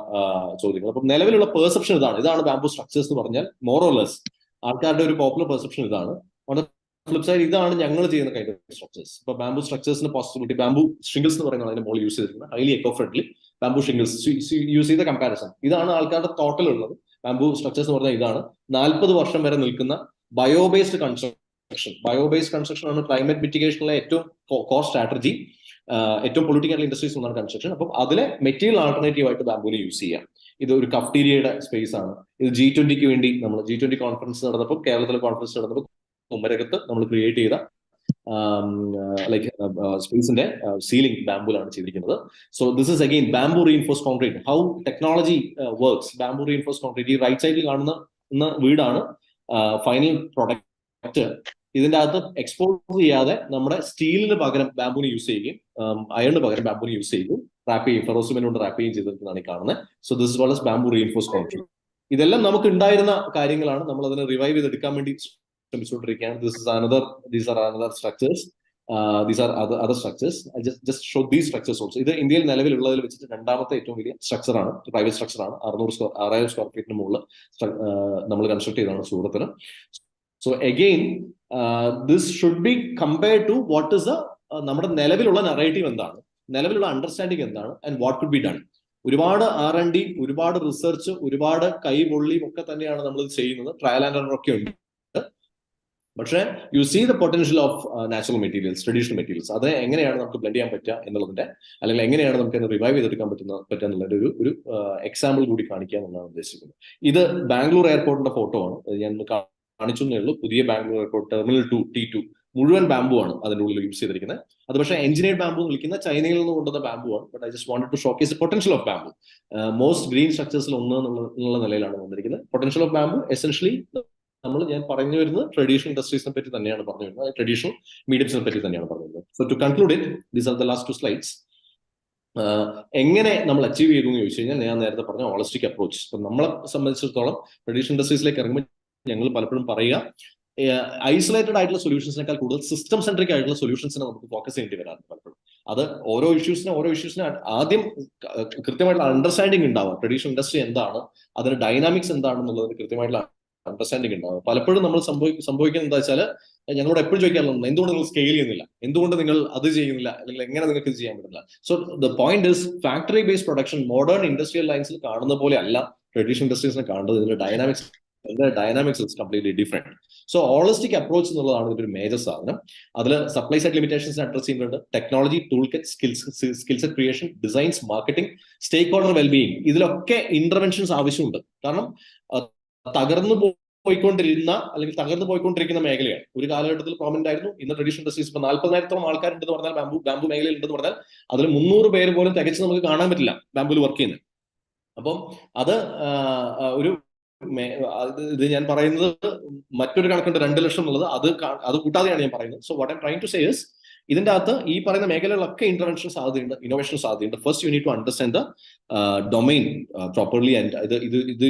ചോദ്യങ്ങൾ. അപ്പം നിലവിലുള്ള പെർസെപ്ഷൻ ഇതാണ് ബാംബു സ്ട്രക്ചേഴ്സ് എന്ന് പറഞ്ഞാൽ മോർ ഓർ ലെസ് ആൾക്കാരുടെ ഒരു പോപ്പുലർ പെർസെപ്ഷൻ ഇതാണ്. ഓൺ ദ ഫ്ലിപ്പ് സൈഡ് ഇതാണ് ഞങ്ങൾ ചെയ്യുന്ന കൈൻഡ് ഓഫ് സ്ട്രക്ചേഴ്സ്. ഇപ്പൊ ബാംബു സ്ട്രക്ചേഴ്സിന് പോസിബിലിറ്റി ബാംബു ഷിംഗിൾസ് എന്ന് പറയുന്നത് അതിന്റെ മുകളിൽ യൂസ് ചെയ്തിരിക്കുന്നത് highly eco friendly bamboo shingles use ചെയ്ത കമ്പാരിസൺ ഇതാണ് ആൾക്കാരുടെ തോട്ടലുള്ളത്. ബാംബു സ്ട്രക്ചേഴ്സ് എന്ന് പറഞ്ഞാൽ ഇതാണ് 40 വർഷം വരെ നിൽക്കുന്ന ബയോബേസ്ഡ് കൺസ്ട്രക്ഷൻ ആണ് ക്ലൈമറ്റ് മിറ്റിഗേഷനിലെ ഏറ്റവും കോർ സ്ട്രാറ്റജി. ഏറ്റവും പൊളിറ്റിക്കൽ ഇൻഡസ്ട്രീസ് ഒന്നാണ് കൺസ്ട്രക്ഷൻ. അപ്പം അതിലെ മെറ്റീരിയൽ ആൾട്ടർനേറ്റീവ് ആയിട്ട് ബാംബുവിനെ യൂസ് ചെയ്യാം. ഇത് ഒരു കഫ്റ്റീരിയയുടെ സ്പേസ് ആണ്. ഇത് G20 വേണ്ടി നമ്മൾ G20 കോൺഫറൻസ് നടന്നപ്പോൾ, കേരളത്തിലെ കോൺഫറൻസ് നടന്നപ്പോൾ കുമരകത്ത് നമ്മൾ ക്രിയേറ്റ് ചെയ്ത ലൈക്ക് സ്പേസിന്റെ സീലിംഗ് ബാംബുലാണ് ചെയ്തിരിക്കുന്നത്. So this is again bamboo reinforce concrete. How technology works. Bamboo reinforce concrete ഈ റൈറ്റ് സൈഡിൽ കാണുന്ന വീടാണ് ഫൈനൽ പ്രൊഡക്റ്റ്. ഇതിന്റെ അകത്ത് എക്സ്പോസ് ചെയ്യാതെ നമ്മുടെ സ്റ്റീലിന് പകരം ബാംബുവിന് യൂസ് ചെയ്യുകയും അയണിന് പകരം ബാംബുവിന് യൂസ് ചെയ്യുകയും റാപ്പ് ചെയ്യും, ഫെറോസിമെന്റ് കൊണ്ട് റാപ്പ് ചെയ്യും ചെയ്തിരിക്കുന്നതാണ് ഈ കാണുന്നത്. So this is called as bamboo reinforce concrete. ഇതെല്ലാം നമുക്ക് ഉണ്ടായിരുന്ന കാര്യങ്ങളാണ്. നമ്മൾ അതിനെ റിവൈവ് ചെയ്തെടുക്കാൻ വേണ്ടി ശ്രമിച്ചുകൊണ്ടിരിക്കുകയാണ്. These are another structures. These are other structures. I just show these structures also. ഇത് ഇന്ത്യയിൽ നിലവിലുള്ളതിൽ വെച്ചിട്ട് രണ്ടാമത്തെ ഏറ്റവും വലിയ സ്ട്രക്ചർ ആണ്, പ്രൈവറ്റ് സ്ട്രക്ചർ ആണ്. 6,000 സ്ക്വയർ ഫീറ്റിന് മുകളിൽ നമ്മൾ കൺസ്ട്രക്ട് ചെയ്തതാണ് സൂറത്തിന്. So again this should be compared to what is നമ്മുടെ നിലവിലുള്ള നറേറ്റീവ് എന്താണ്, നിലവിലുള്ള അണ്ടർസ്റ്റാൻഡിങ് എന്താണ്, and what could be done. ഒരുപാട് R&D, ഒരുപാട് റിസർച്ച്, ഒരുപാട് കൈപൊള്ളിയും ഒക്കെ തന്നെയാണ് നമ്മൾ ഇത് ചെയ്യുന്നത്. ട്രയൽ ആൻഡ് എറർ ഒക്കെ ഉണ്ട്. പക്ഷേ you see the potential of natural materials, traditional materials. അത് എങ്ങനെയാണ് നമുക്ക് ബ്ലെൻഡ് ചെയ്യാൻ പറ്റുക എന്നുള്ളതിന്റെ, അല്ലെങ്കിൽ എങ്ങനെയാണ് നമുക്ക് റിവൈവ് ചെയ്തെടുക്കാൻ പറ്റുക എന്നുള്ളതിന്റെ ഒരു എക്സാമ്പിൾ കൂടി കാണിക്കുക എന്നുള്ളതാണ് ഉദ്ദേശിക്കുന്നത്. ഇത് ബാംഗ്ലൂർ എയർപോർട്ടിന്റെ ഫോട്ടോ ആണ്. ഞാൻ കാണിച്ചു എന്നേ ഉള്ളൂ. പുതിയ ബാംഗ്ലൂർ എയർപോർട്ട് ടെർമിനൽ 2 T2 മുഴുവൻ ബാംബു ആണ് അതിന്റെ ഉള്ളിൽ യൂസ് ചെയ്തിരിക്കുന്നത്. അത് പക്ഷേ എഞ്ചിനീയർഡ് ബാംബു എന്ന് വിളിക്കുന്ന ചൈനയിൽ നിന്ന് കൊണ്ടുവന്ന ബാംബു ആണ്. But I just wanted to showcase the potential of bamboo. Most green സ്ട്രക്ചേഴ്സിൽ ഒന്ന് എന്നുള്ള നിലയിലാണ് വന്നിരിക്കുന്നത്. പൊട്ടൻഷ്യൽ ഓഫ് ബാംബു എസെൻഷ്യലി ഞാൻ പറഞ്ഞു വരുന്നത് ട്രഡീഷണൽ ഇൻഡസ്ട്രീസിനെ പറ്റി തന്നെയാണ് പറഞ്ഞു വരുന്നത്, ട്രഡീഷണൽ മീഡിയംസിനെ പറ്റി തന്നെയാണ് പറഞ്ഞു വരുന്നത്. So to conclude it, these are the last 2 slides. എങ്ങനെ നമ്മൾ അച്ചീവ് ചെയ്തു എന്ന് ചോദിച്ചു കഴിഞ്ഞാൽ ഞാൻ നേരത്തെ പറഞ്ഞ ഹോളിസ്റ്റിക് അപ്രോച്ച്. ഇപ്പൊ നമ്മളെ സംബന്ധിച്ചിടത്തോളം ട്രഡീഷണൽ ഇൻഡസ്ട്രീസിലേക്ക് ഇറങ്ങുമ്പോൾ ഞങ്ങൾ പലപ്പോഴും പറയുക, ഐസൊലേറ്റഡ് ആയിട്ടുള്ള സൊല്യൂഷൻസിനേക്കാൾ കൂടുതൽ സിസ്റ്റം സെൻട്രിക് ആയിട്ടുള്ള സൊല്യൂഷൻസിനെ നമുക്ക് ഫോക്കസ് ചെയ്യേണ്ടി വരാറുണ്ട് പലപ്പോഴും. അത് ഓരോ ഇഷ്യൂസിനും ആദ്യം കൃത്യമായിട്ടുള്ള അണ്ടർസ്റ്റാൻഡിങ് ഉണ്ടാവുക. ട്രഡീഷണൽ ഇൻഡസ്ട്രി എന്താണ്, അതിന്റെ ഡൈനാമിക്സ് എന്താണെന്നുള്ളതിന് കൃത്യമായിട്ടുള്ള അണ്ടർസ്റ്റാൻഡിങ് ഉണ്ടാവും. പലപ്പോഴും നമ്മൾ സംഭവിക്കുന്നത് എന്താ വെച്ചാൽ, ഞങ്ങളോട് എപ്പോഴും ചോദിക്കാറുണ്ട്, എന്തുകൊണ്ട് നിങ്ങൾ സ്കെയിൽ ചെയ്യുന്നില്ല, എന്തുകൊണ്ട് നിങ്ങൾ അത് ചെയ്യുന്നില്ല, അല്ലെങ്കിൽ എങ്ങനെ നിങ്ങൾക്ക് ഇത് ചെയ്യാൻ പറ്റില്ല. So the point is factory based production modern industrial ലൈൻസിൽ കാണുന്ന പോലെ അല്ല ട്രഡീഷണൽ ഇൻഡസ്ട്രീസിനെ കാണുന്നത്. ഇതിന്റെ dynamics is completely different. So holistic approach എന്നുള്ളതാണ് ഇതിന്റെ ഒരു മേജർ സാധനം. അതിൽ സപ്ലൈ സൈഡ് ലിമിറ്റേഷൻസ് അഡ്രസ് ചെയ്യുന്നുണ്ട്, technology, tool kit, skills creation, designs, marketing, stakeholder wellbeing, ഇതിലൊക്കെ ഇന്റർവെൻഷൻസ് ആവശ്യമുണ്ട്. കാരണം തകർന്നു പോയിക്കൊണ്ടിരിക്കുന്ന മേഖലയാണ്. ഒരു കാലഘട്ടത്തിൽ പ്രോമിനന്റ് ആയിരുന്നു. ഇന്ന് ട്രഡീഷണൽ ഇൻഡസ്ട്രീസ് ഇപ്പൊ 40,000-ഓളം ആൾക്കാരുണ്ടെന്ന് പറഞ്ഞാൽ, ബാംബു മേഖലയിൽ ഉണ്ടെന്ന് പറഞ്ഞാൽ അതിൽ 300 പേര് പോലും തികച്ച് നമുക്ക് കാണാൻ പറ്റില്ല ബാംബുവിൽ വർക്ക് ചെയ്യുന്നത്. അപ്പം അത് ഇത് ഞാൻ പറയുന്നത് മറ്റൊരു കണക്കുണ്ട് 2 ലക്ഷം എന്നുള്ളത്, അത് കൂട്ടാതെയാണ് ഞാൻ പറയുന്നത്. So what I am trying to say is, ഇതിന്റെ അകത്ത് ഈ പറയുന്ന മേഖലകളിലൊക്കെ ഇന്റർവെൻഷൻ സാധ്യതയുണ്ട്, ഇന്നോവേഷൻ സാധ്യതയുണ്ട്. First you need to understand the domain properly. And ഇത്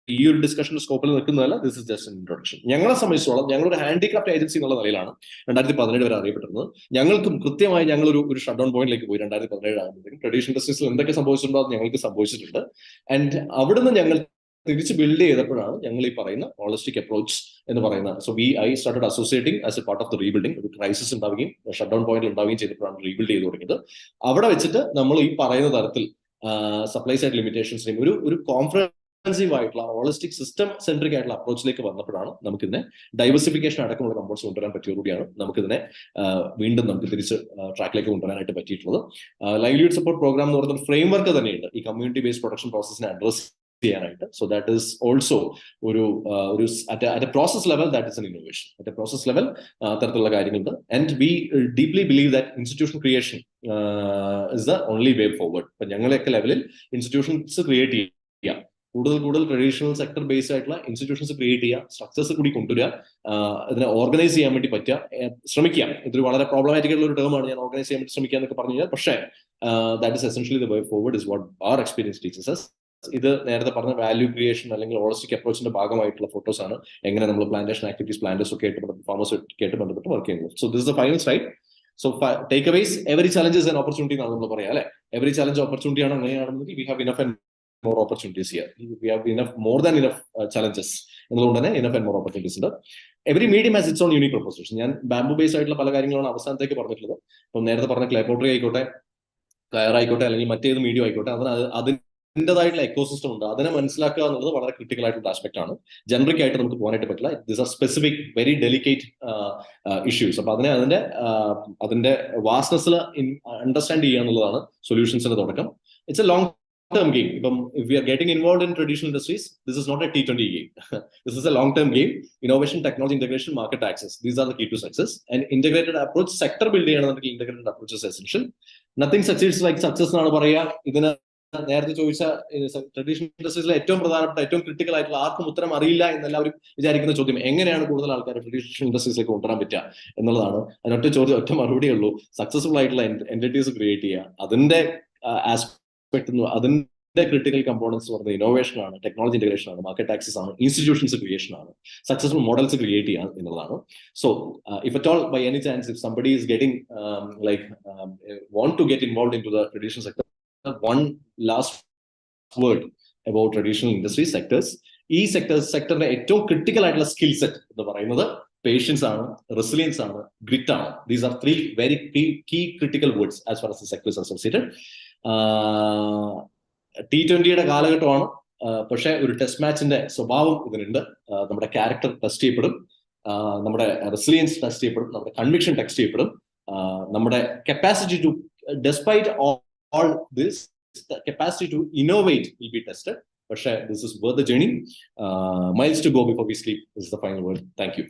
ഈ ഒരു ഡിസ്കഷന്റെ സ്കോപ്പിൽ നിൽക്കുന്നതല്ല. This is just introduction. ഞങ്ങളെ സംബന്ധിച്ചോളം ഞങ്ങളൊരു ഹാൻഡിക്രാഫ്റ്റ് ഏജൻസി എന്നുള്ള നിലയിലാണ് 2017 വരെ അറിയപ്പെട്ടിരുന്നത്. ഞങ്ങൾക്കും കൃത്യമായി ഞങ്ങളൊരു ഷട്ട് ഡൗൺ പോയിന്റിലേക്ക് പോയി 2017 ആകുമ്പോഴത്തേക്കും. ട്രഡീഷണൽ ഇൻഡസ്ട്രീസിൽ എന്തൊക്കെ സംഭവിച്ചിട്ടുണ്ടോ അത് ഞങ്ങൾക്ക് സംഭവിച്ചിട്ടുണ്ട്. ആൻഡ് അവിടുന്ന് ഞങ്ങൾ തിരിച്ച് ബിൽഡ് ചെയ്തപ്പോഴാണ് ഞങ്ങൾ ഈ പറയുന്ന ഹോളിസ്റ്റിക് അപ്രോച്ച് എന്ന് പറയുന്ന. So I started associating as A part of the rebuilding. ഒരു ക്രൈസിസ് ഉണ്ടാവുകയും ഷട്ട് ഡൗൺ പോയിന്റ് ഉണ്ടാവുകയും ചെയ്തപ്പോഴാണ് റീബിൽഡ് ചെയ്ത് തുടങ്ങിയത്. അവിടെ വെച്ചിട്ട് നമ്മൾ ഈ പറയുന്ന തരത്തിൽ സപ്ലൈ സൈഡ് ലിമിറ്റേഷൻസിനെയും ഒരു കോംപ്രഹെൻസീവ് ആയിട്ടുള്ള ഹോളിസ്റ്റിക് സിസ്റ്റം സെൻട്രിക് ആയിട്ടുള്ള അപ്രോച്ചിലേക്ക് വന്നപ്പോഴാണ് നമുക്കിതിനെ ഡൈവേഴ്സിഫിക്കേഷൻ അടക്കമുള്ള കമ്പോണൻസ് കൊണ്ടുവരാൻ പറ്റിയതോടെയാണ് നമുക്കിതിനെ വീണ്ടും നമുക്ക് തിരിച്ച് ട്രാക്കിലേക്ക് കൊണ്ടുവരാനായിട്ട് പറ്റിയിട്ടുള്ളത്. ലൈവ്ലിഹുഡ് സപ്പോർട്ട് പ്രോഗ്രാം എന്ന് പറയുന്ന ഫ്രെയിം വർക്ക് തന്നെയുണ്ട് ഈ കമ്മ്യൂണിറ്റി ബേസ്ഡ് പ്രൊഡക്ഷൻ പ്രോസസ്സിനെ അഡ്രസ് ചെയ്യാനായിട്ട്. സോ ദാറ്റ് ഈസ് ഓൾസോ ഒരു at A process level that is N innovation. At A process level അത്തരത്തിലുള്ള കാര്യങ്ങളുണ്ട്. And we deeply believe that institution creation is the only way forward. ഇപ്പൊ ഞങ്ങളെയൊക്കെ ലെവലിൽ institutions create ചെയ്യുക, കൂടുതൽ traditional sector based ആയിട്ടുള്ള institutions create ചെയ്യുക, structures കൂടി കൊണ്ടുവരിക, ഇതിനെ ഓർഗനൈസ് ചെയ്യാൻ വേണ്ടി ശ്രമിക്കുക. ഇതൊരു വളരെ പ്രോബ്ലമാറ്റിക് ആയിട്ടുള്ള ഒരു ടേമാണ്, ഞാൻ ഓർഗനൈസ് ചെയ്യാൻ വേണ്ടി ശ്രമിക്കുക എന്നൊക്കെ പറഞ്ഞു കഴിഞ്ഞാൽ. പക്ഷേ that is essentially the way forward is what our experience teaches us. ഇത് നേരത്തെ പറഞ്ഞ വാല്യൂ ക്രിയേഷൻ അല്ലെങ്കിൽ ഹോളിസ്റ്റിക് അപ്രോച്ചിന്റെ ഭാഗമായിട്ടുള്ള ഫോട്ടോസ് ആണ്. എങ്ങനെ നമ്മൾ പ്ലാന്റേഷൻ ആക്ടിവിറ്റീസ്, പ്ലാന്റേഴ്സ് ഒക്കെ ആയിട്ട്, ഫാമേഴ്സ് ഒക്കെ ആയിട്ട് ബന്ധപ്പെട്ട് വർക്ക് ചെയ്യുന്നത്. So this is the final slide. So takeaways, every challenge is an opportunity എന്നാണ് നമ്മൾ പറയാം അല്ലെ. എവറി ചാലഞ്ച് ഓപ്പർച്യൂണിറ്റി ആണ്. അങ്ങനെയാണെന്നുണ്ടെങ്കിൽ we have enough and more opportunities here. We have enough, more than enough challenges. എന്നുകൊണ്ട് തന്നെ enough and more opportunities ഉണ്ട്. Every medium has it's on unique proposition. ഞാൻ ബാംബു ബേസ്ഡ് ആയിട്ടുള്ള പല കാര്യങ്ങളാണ് അവസാനത്തേക്ക് പറഞ്ഞിട്ടുള്ളത്. ഇപ്പം നേരത്തെ പറഞ്ഞ ക്ലേ പോട്ടറി ആയിക്കോട്ടെ, കയർ ആയിക്കോട്ടെ, അല്ലെങ്കിൽ മറ്റേത് മീഡിയം ആയിക്കോട്ടെ, അതിൻ്റെതായിട്ടുള്ള എക്കോസിസ്റ്റം ഉണ്ട്. അതിനെ മനസ്സിലാക്കുക എന്നുള്ളത് വളരെ ക്രിട്ടിക്കൽ ആയിട്ടുള്ള ആസ്പെക്ട് ആണ്. ജനറിക് ആയിട്ട് നമുക്ക് പോകാനായിട്ട് പറ്റില്ല. These are specific very delicate issues. അപ്പൊ അതിന്റെ വാസ്റ്റ്നെസ്സിൽ അണ്ടർസ്റ്റാൻഡ് ചെയ്യുക എന്നുള്ളതാണ് സൊല്യൂഷൻസിന്റെ തുടക്കം. It's A long term game. If we are getting involved in traditional industries, this is not a T20 game. This is a long-term game. Innovation, technology integration, market access. These are the key to success. And integrated approach, sector building integrated approach is essential. Nothing succeeds like success എന്നാണ് പറയുക. ഇതിന് നേരത്തെ ചോദിച്ച traditional ഇൻഡസ്ട്രീസിലെ ഏറ്റവും പ്രധാനപ്പെട്ട, ഏറ്റവും critical ആയിട്ടുള്ള, ആർക്കും ഉത്തരം അറിയില്ല എന്നെല്ലാവരും വിചാരിക്കുന്ന ചോദ്യം, എങ്ങനെയാണ് കൂടുതൽ ആൾക്കാർ ട്രഡീഷണൽ ഇൻഡസ്ട്രീസിലേക്ക് കൊണ്ടുവരാൻ പറ്റുക എന്നുള്ളതാണ്. അതിനൊറ്റ ചോദ്യം, ഒറ്റ മറുപടിയേ ഉള്ളൂ. സക്സസ്ഫുൾ ആയിട്ടുള്ള എന്റിറ്റീസ് ക്രിയേറ്റ് ചെയ്യുക. അതിന്റെ അതിന്റെ ക്രിട്ടിക്കൽ കമ്പോണൻസ് പറയുന്നത് ഇന്നോവേഷൻ ആണ്, ടെക്നോളജി ഇന്റഗ്രേഷൻ ആണ്, മാർക്കറ്റ് ആക്സസ് ആണ്, ഇൻസ്റ്റിറ്റ്യൂഷൻസ് ക്രിയേഷൻ ആണ്, സക്സസ്ഫുൾ മോഡൽസ് ക്രിയേറ്റ് ചെയ്യാൻ എന്നുള്ളതാണ്. So if at all by any chance if somebody is getting want to get involved into the traditional sector, one last word about traditional industry sectors. ഈ സെക്ടറിന്റെ ഏറ്റവും critical ആയിട്ടുള്ള skill set എന്ന് പറയുന്നത് patients ആണ്, resilience ആണ്, grit ആണ്. These are three very key critical words as far as the sector is associated. T20യുടെ കാലഘട്ടമാണ്. പക്ഷെ ഒരു ടെസ്റ്റ് മാച്ചിന്റെ സ്വഭാവം ഇതിനുണ്ട്. നമ്മുടെ ക്യാരക്ടർ ടെസ്റ്റ് ചെയ്യപ്പെടും, നമ്മുടെ റെസിലിയൻസ് ടെസ്റ്റ് ചെയ്യപ്പെടും, നമ്മുടെ കൺവിക്ഷൻ ടെസ്റ്റ് ചെയ്യപ്പെടും, നമ്മുടെ capacity to despite all this, the capacity to innovate will be tested. പക്ഷെ this is worth the journey. Miles to go before we sleep is the final word. Thank you.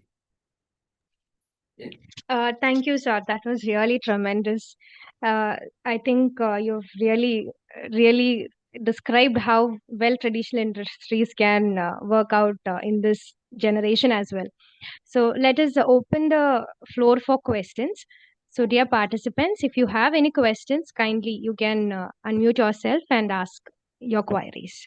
Thank you, sir. That was really tremendous. I think you've really described how well traditional industries can work out in this generation as well. So let us open the floor for questions. So dear participants, if you have any questions, kindly you can unmute yourself and ask your queries.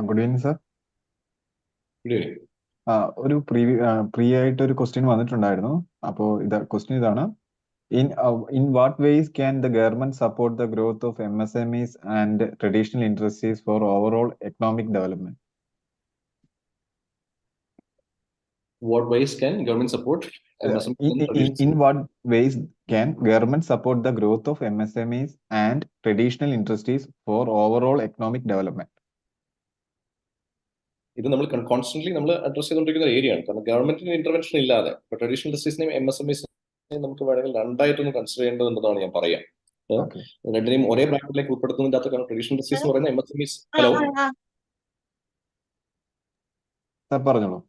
Good evening, sir. Good evening. ഒരു pre ആയിട്ട് ഒരു question വന്നിട്ടുണ്ടായിരുന്നു. അപ്പോൾ question ഇതാണ്: in what ways can the government support the growth of MSMEs and traditional industries for overall economic development? What ways can government support MSMEs? In what ways can government support the growth of MSMEs and traditional industries for overall economic development? ഇത് നമ്മൾ constantly നമ്മൾ address ചെയ്തുകൊണ്ടിരിക്കുന്ന ഏരിയയാണ്. കാരണം ഗവൺമെന്റിന്റെ intervention ഇല്ലാതെ ഇപ്പൊ traditional ഇൻഡസ്ട്രീസിനെയും MSMEസിനെയും നമുക്ക് വേണമെങ്കിൽ രണ്ടായിട്ടൊന്ന് കൺസിഡർ ചെയ്യേണ്ടതുണ്ടെന്നാണ് ഞാൻ പറയാം. രണ്ടിനെയും ഒരേ ബ്രാക്കറ്റിലേക്ക് ഉൾപ്പെടുത്തുന്നതിന്റെ അകത്ത്, കാരണം ട്രഡീഷണൽ ഇൻഡസ്ട്രീസ് എന്ന് പറയുന്ന MSMEs. ഹലോ പറഞ്ഞോളൂ.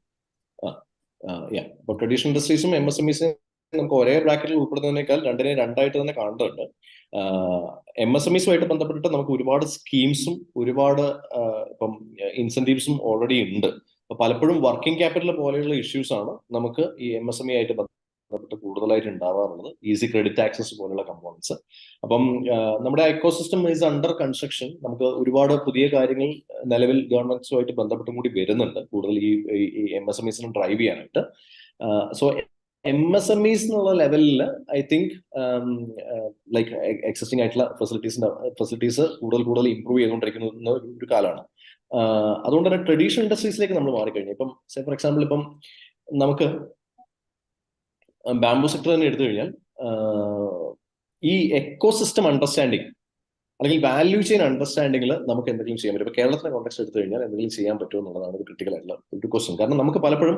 അപ്പൊ ട്രഡീഷണൽ ഇൻഡസ്ട്രീസും MSMEസിനും നമുക്ക് ഒരേ ബ്രാക്കറ്റിൽ ഉൾപ്പെടുന്നതിനേക്കാൾ രണ്ടിനെയും രണ്ടായിട്ട് തന്നെ കാണുന്നുണ്ട്. MSMEസുമായിട്ട് ബന്ധപ്പെട്ടിട്ട് നമുക്ക് ഒരുപാട് സ്കീംസും ഒരുപാട് ഇപ്പം ഇൻസെന്റീവ്സും ഓൾറെഡി ഉണ്ട്. അപ്പൊ പലപ്പോഴും വർക്കിംഗ് ക്യാപിറ്റൽ പോലെയുള്ള ഇഷ്യൂസ് ആണ് നമുക്ക് ഈ MSME ആയിട്ട് ബന്ധപ്പെട്ട് കൂടുതലായിട്ട് ഉണ്ടാവാറുള്ളത്. ഈസി ക്രെഡിറ്റ് ആക്സസ് പോലുള്ള കമ്പോണൻസ്. അപ്പം നമ്മുടെ എക്കോസിസ്റ്റം ഈസ് അണ്ടർ കൺസ്ട്രക്ഷൻ. നമുക്ക് ഒരുപാട് പുതിയ കാര്യങ്ങൾ നിലവിൽ ഗവൺമെന്റ്സുമായിട്ട് ബന്ധപ്പെട്ടും കൂടി വരുന്നുണ്ട്, കൂടുതൽ ഈ MSMEസിനെ ഡ്രൈവ് ചെയ്യാനായിട്ട്. സോ MSMEs എന്നുള്ള ലെവലിൽ ഐ തിങ്ക് ലൈക്ക് എക്സിസ്റ്റിംഗ് ആയിട്ടുള്ള ഫെസിലിറ്റീസ് കൂടുതൽ ഇമ്പ്രൂവ് ചെയ്തുകൊണ്ടിരിക്കുന്ന ഒരു കാലമാണ്. അതുകൊണ്ട് തന്നെ ട്രഡീഷണൽ ഇൻഡസ്ട്രീസിലേക്ക് നമ്മൾ മാറിക്കഴിഞ്ഞു. ഇപ്പം ഫോർ എക്സാമ്പിൾ ഇപ്പം നമുക്ക് ബാംബു സെക്ടർ തന്നെ എടുത്തു കഴിഞ്ഞാൽ ഈ എക്കോസിസ്റ്റം അണ്ടർസ്റ്റാൻഡിങ് അല്ലെങ്കിൽ വാല്യൂ ചെയിൻ അണ്ടർസ്റ്റാൻഡിങ്ങിൽ നമുക്ക് എന്തെങ്കിലും ചെയ്യാൻ പറ്റും. ഇപ്പൊ കേരളത്തിലെ കോൺടെക്സ്റ്റ് എടുത്തു കഴിഞ്ഞാൽ എന്തെങ്കിലും ചെയ്യാൻ പറ്റുമോ എന്നുള്ളതാണ് ഒരു ക്രിട്ടിക്കൽ ആയിട്ടുള്ള ഒരു ക്വസ്റ്റ്യൻ. കാരണം നമുക്ക് പലപ്പോഴും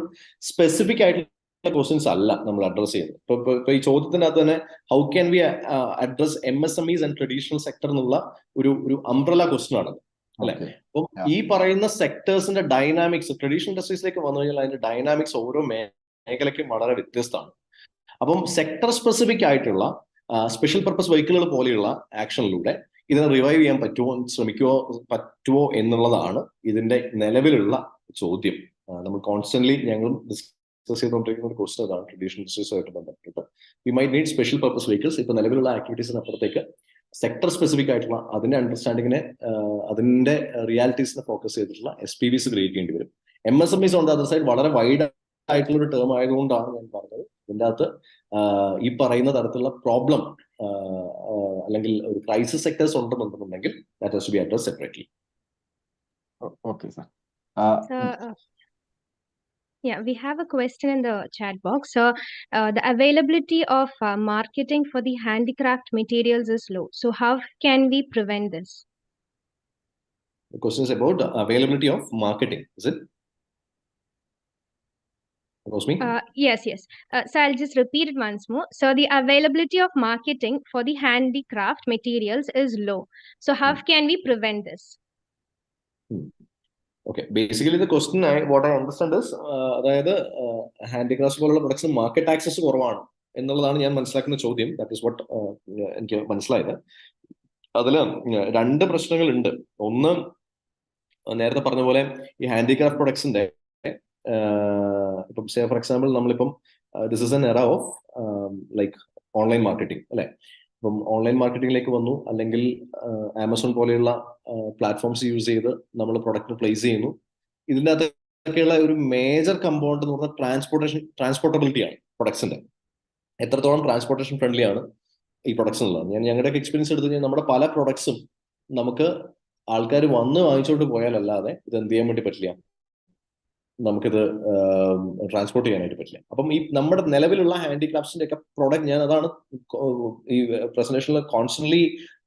സ്പെസിഫിക് ആയിട്ടുള്ള ക്വസ്റ്റ്യൻസ് അല്ല നമ്മൾ അഡ്രസ് ചെയ്യുന്നത്. ഇപ്പൊ ഈ ചോദ്യത്തിന്റെ അകത്ത് തന്നെ how can we address MSMEs and traditional sector എന്നുള്ള ഒരു അംബ്രല ക്വസ്റ്റ്യൻ ആണ് അല്ലെ. അപ്പം ഈ പറയുന്ന സെക്ടേഴ്സിന്റെ ഡൈനാമിക്സ് ട്രഡീഷണൽ ഇൻഡസ്ട്രീസിലേക്ക് വന്നു കഴിഞ്ഞാൽ അതിന്റെ ഡൈനാമിക്സ് ഓരോ മേഖലയ്ക്കും വളരെ വ്യത്യസ്തമാണ്. അപ്പം സെക്ടർ സ്പെസിഫിക് ആയിട്ടുള്ള സ്പെഷ്യൽ പർപ്പസ് വെഹിക്കിളുകൾ പോലെയുള്ള ആക്ഷനിലൂടെ ഇതിനെ റിവൈവ് ചെയ്യാൻ പറ്റുമോ എന്നുള്ളതാണ് ഇതിന്റെ നിലവിലുള്ള ചോദ്യം. നമ്മൾ കോൺസ്റ്റന്റ്ലി ഞങ്ങളും ഡിസ്കസ് ചെയ്തുകൊണ്ടിരിക്കുന്ന ഒരു ക്വസ്റ്റൻ അതാണ് ട്രഡീഷണൽ ഇൻഡസ്ട്രീസുമായിട്ട് ബന്ധപ്പെട്ട്. V might need special purpose vehicles. ഇപ്പൊ നിലവിലുള്ള ആക്ടിവിറ്റീസിന് അപ്പുറത്തേക്ക് സെക്ടർ സ്പെസിഫിക് ആയിട്ടുള്ള അതിന്റെ അണ്ടർസ്റ്റാൻഡിങ്ങിനെ അതിന്റെ റിയാലിറ്റീസിനെ ഫോക്കസ് ചെയ്തിട്ടുള്ള SPVs ക്രിയേറ്റ് ചെയ്യേണ്ടി വരും. MSMEs on the other side വളരെ വൈഡ് ആയിട്ടുള്ള ഒരു ടേം ആയതുകൊണ്ടാണ് ഞാൻ പറഞ്ഞത് ഇതിൻ്റെ അകത്ത് ഈ പറയുന്ന തരത്തിലുള്ള പ്രോബ്ലം അല്ലെങ്കിൽ ഒരു ക്രൈസിസ് സെക്ടേഴ്സ് ഉണ്ടെന്നുണ്ടെന്നുണ്ടെങ്കിൽ that has to be addressed separately. Okay, sir. So, yeah, we have a question in the chat box. So, the availability of marketing for the handicraft materials is low. So, how can we prevent this? The question is about the availability of marketing, is it? Rosmi? Yes. So, I'll just repeat it once more. So, the availability of marketing for the handicraft materials is low. So, how can we prevent this? Okay, basically the question what I understand is അതായത് handicraft പോലുള്ള products market access കുറവാണ് എന്നുള്ളതാണ് ഞാൻ മനസ്സിലാക്കുന്ന ചോദ്യം. That is what എനിക്ക് മനസ്സിലായത്. അതിൽ രണ്ട് പ്രശ്നങ്ങളുണ്ട്. ഒന്ന്, നേരത്തെ പറഞ്ഞ പോലെ ഈ ഹാൻഡിക്രാഫ്റ്റ് പ്രൊഡക്ട്സിന്റെ ഇപ്പം ഫോർ എക്സാമ്പിൾ നമ്മളിപ്പം ദിസ് ഇസ് എൻ എറ ഓഫ് ലൈക്ക് ഓൺലൈൻ മാർക്കറ്റിംഗ് അല്ലെ. ഇപ്പം ഓൺലൈൻ മാർക്കറ്റിംഗിലേക്ക് വന്നു, അല്ലെങ്കിൽ ആമസോൺ പോലെയുള്ള പ്ലാറ്റ്ഫോംസ് യൂസ് ചെയ്ത് നമ്മൾ പ്രൊഡക്റ്റ് പ്ലേസ് ചെയ്യുന്നു. ഇതിൻ്റെ അകത്തൊക്കെയുള്ള ഒരു മേജർ കമ്പോണന്റ് എന്ന് പറഞ്ഞാൽ ട്രാൻസ്പോർട്ടബിലിറ്റി ആണ് പ്രൊഡക്ട്സിന്റെ. എത്രത്തോളം ട്രാൻസ്പോർട്ടേഷൻ ഫ്രണ്ട്ലി ആണ് ഈ പ്രൊഡക്ട്സ് എന്നുള്ളത്. ഞങ്ങളുടെയൊക്കെ എക്സ്പീരിയൻസ് എടുത്തു കഴിഞ്ഞാൽ നമ്മുടെ പല പ്രൊഡക്ട്സും നമുക്ക് ആൾക്കാർ വന്ന് വാങ്ങിച്ചുകൊണ്ട് പോയാലല്ലാതെ ഇത് എന്ത് ചെയ്യാൻ വേണ്ടി പറ്റില്ല, നമുക്കിത് ട്രാൻസ്പോർട്ട് ചെയ്യാനായിട്ട് പറ്റില്ല. അപ്പം ഈ നമ്മുടെ നിലവിലുള്ള ഹാൻഡിക്രാഫ്റ്റ്സിന്റെ ഒക്കെ പ്രോഡക്റ്റ്, ഞാൻ അതാണ് ഈ പ്രസന്റേഷനിൽ കോൺസ്റ്റന്റ്ലി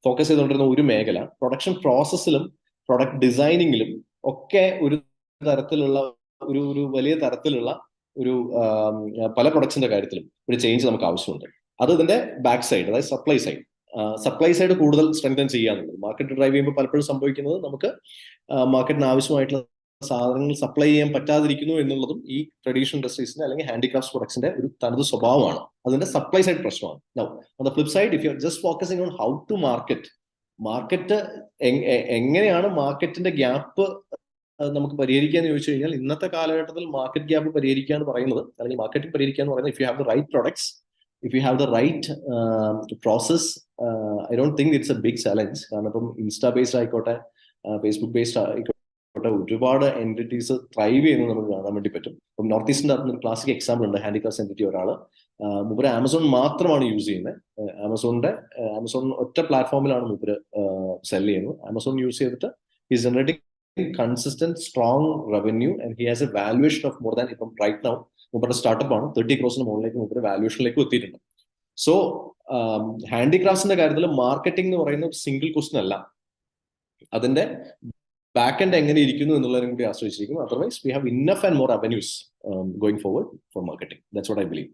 ഫോക്കസ് ചെയ്തുകൊണ്ടിരുന്ന ഒരു മേഖല, പ്രൊഡക്ഷൻ പ്രോസസ്സിലും പ്രൊഡക്റ്റ് ഡിസൈനിങ്ങിലും ഒക്കെ ഒരു തരത്തിലുള്ള ഒരു വലിയ തരത്തിലുള്ള ഒരു പല പ്രൊഡക്ട്സിന്റെ കാര്യത്തിലും ഒരു ചേഞ്ച് നമുക്ക് ആവശ്യമുണ്ട്. അത് ഇതിന്റെ ബാക്ക് സൈഡ്, അതായത് സപ്ലൈ സൈഡ് കൂടുതൽ സ്ട്രെങ്തൻ ചെയ്യാന്നുള്ളത്. മാർക്കറ്റ് ഡ്രൈവ് ചെയ്യുമ്പോൾ പലപ്പോഴും സംഭവിക്കുന്നത് നമുക്ക് മാർക്കറ്റിന് ആവശ്യമായിട്ടുള്ള സാധനങ്ങൾ സപ്ലൈ ചെയ്യാൻ പറ്റാതിരിക്കുന്നു എന്നുള്ളതും ഈ ട്രഡീഷണൽ ഇൻഡസ്ട്രീസിന്റെ അല്ലെങ്കിൽ ഹാൻഡിക്രാഫ്റ്റ് പ്രൊഡക്ട്സിന്റെ ഒരു തനത് സ്വഭാവമാണ്. അതിന്റെ സപ്ലൈ സൈഡ് പ്രശ്നമാണ്. Now on the flip side, if you are just focusing on how to market എങ്ങനെയാണ് മാർക്കറ്റിന്റെ ഗ്യാപ്പ് നമുക്ക് പരിഹരിക്കാന്ന് ചോദിച്ചു കഴിഞ്ഞാൽ, ഇന്നത്തെ കാലഘട്ടത്തിൽ മാർക്കറ്റ് ഗ്യാപ്പ് പരിഹരിക്കുക എന്ന് പറയുന്നത്, അല്ലെങ്കിൽ മാർക്കറ്റിംഗ് പരിഹരിക്കുക എന്ന് പറയുന്നത്, if you have the right products, if you have the right process, I don't think it's a big challenge. കാരണം ഇപ്പം ഇൻസ്റ്റാ ബേസ്ഡ് ആയിക്കോട്ടെ, ഫേസ്ബുക്ക് ബേസ്ഡ് ആയിക്കോട്ടെ, ഒരുപാട് എൻറ്റിറ്റീസ് ത്രൈവ് ചെയ്യുന്നത് നമുക്ക് കാണാൻ വേണ്ടി പറ്റും. ഇപ്പം നോർത്ത് ഈസ്റ്റിന്റെ അകത്ത് ഒരു ക്ലാസിക് എക്സാമ്പിൾ ഉണ്ട്. ഹാൻഡിക്രാഫ്റ്റ് എൻറ്റിറ്റി ഒരാൾ മൂപ്പര് ആമസോൺ മാത്രമാണ് യൂസ് ചെയ്യുന്നത്. ആമസോൺ ഒറ്റ പ്ലാറ്റ്ഫോമിലാണ് മൂപ്പര് സെൽ ചെയ്യുന്നത്. ആമസോൺ യൂസ് ചെയ്തിട്ട് his generating consistent strong revenue and he has A valuation of more than, ഇപ്പം റൈറ്റ് നൗ മൂപ്പരുടെ സ്റ്റാർട്ടപ്പ് ആണ് 30 crores മുകളിലേക്ക് മൂപ്പര് വാല്യുവേഷനിലേക്ക് എത്തിയിട്ടുണ്ട്. സോ ഹാൻഡിക്രാഫ്റ്റ്സിന്റെ കാര്യത്തിൽ മാർക്കറ്റിംഗ് എന്ന് പറയുന്ന ഒരു സിംഗിൾ ക്വസ്റ്റൻ അല്ല, അതിന്റെ ബാക്ക് എൻഡ് എങ്ങനെ ഇരിക്കുന്നു എന്നുള്ളതിനെ കൂടി ആശ്രയിച്ചിരിക്കുന്നു. Otherwise we have enough and more avenues going forward for marketing. That's what I believe.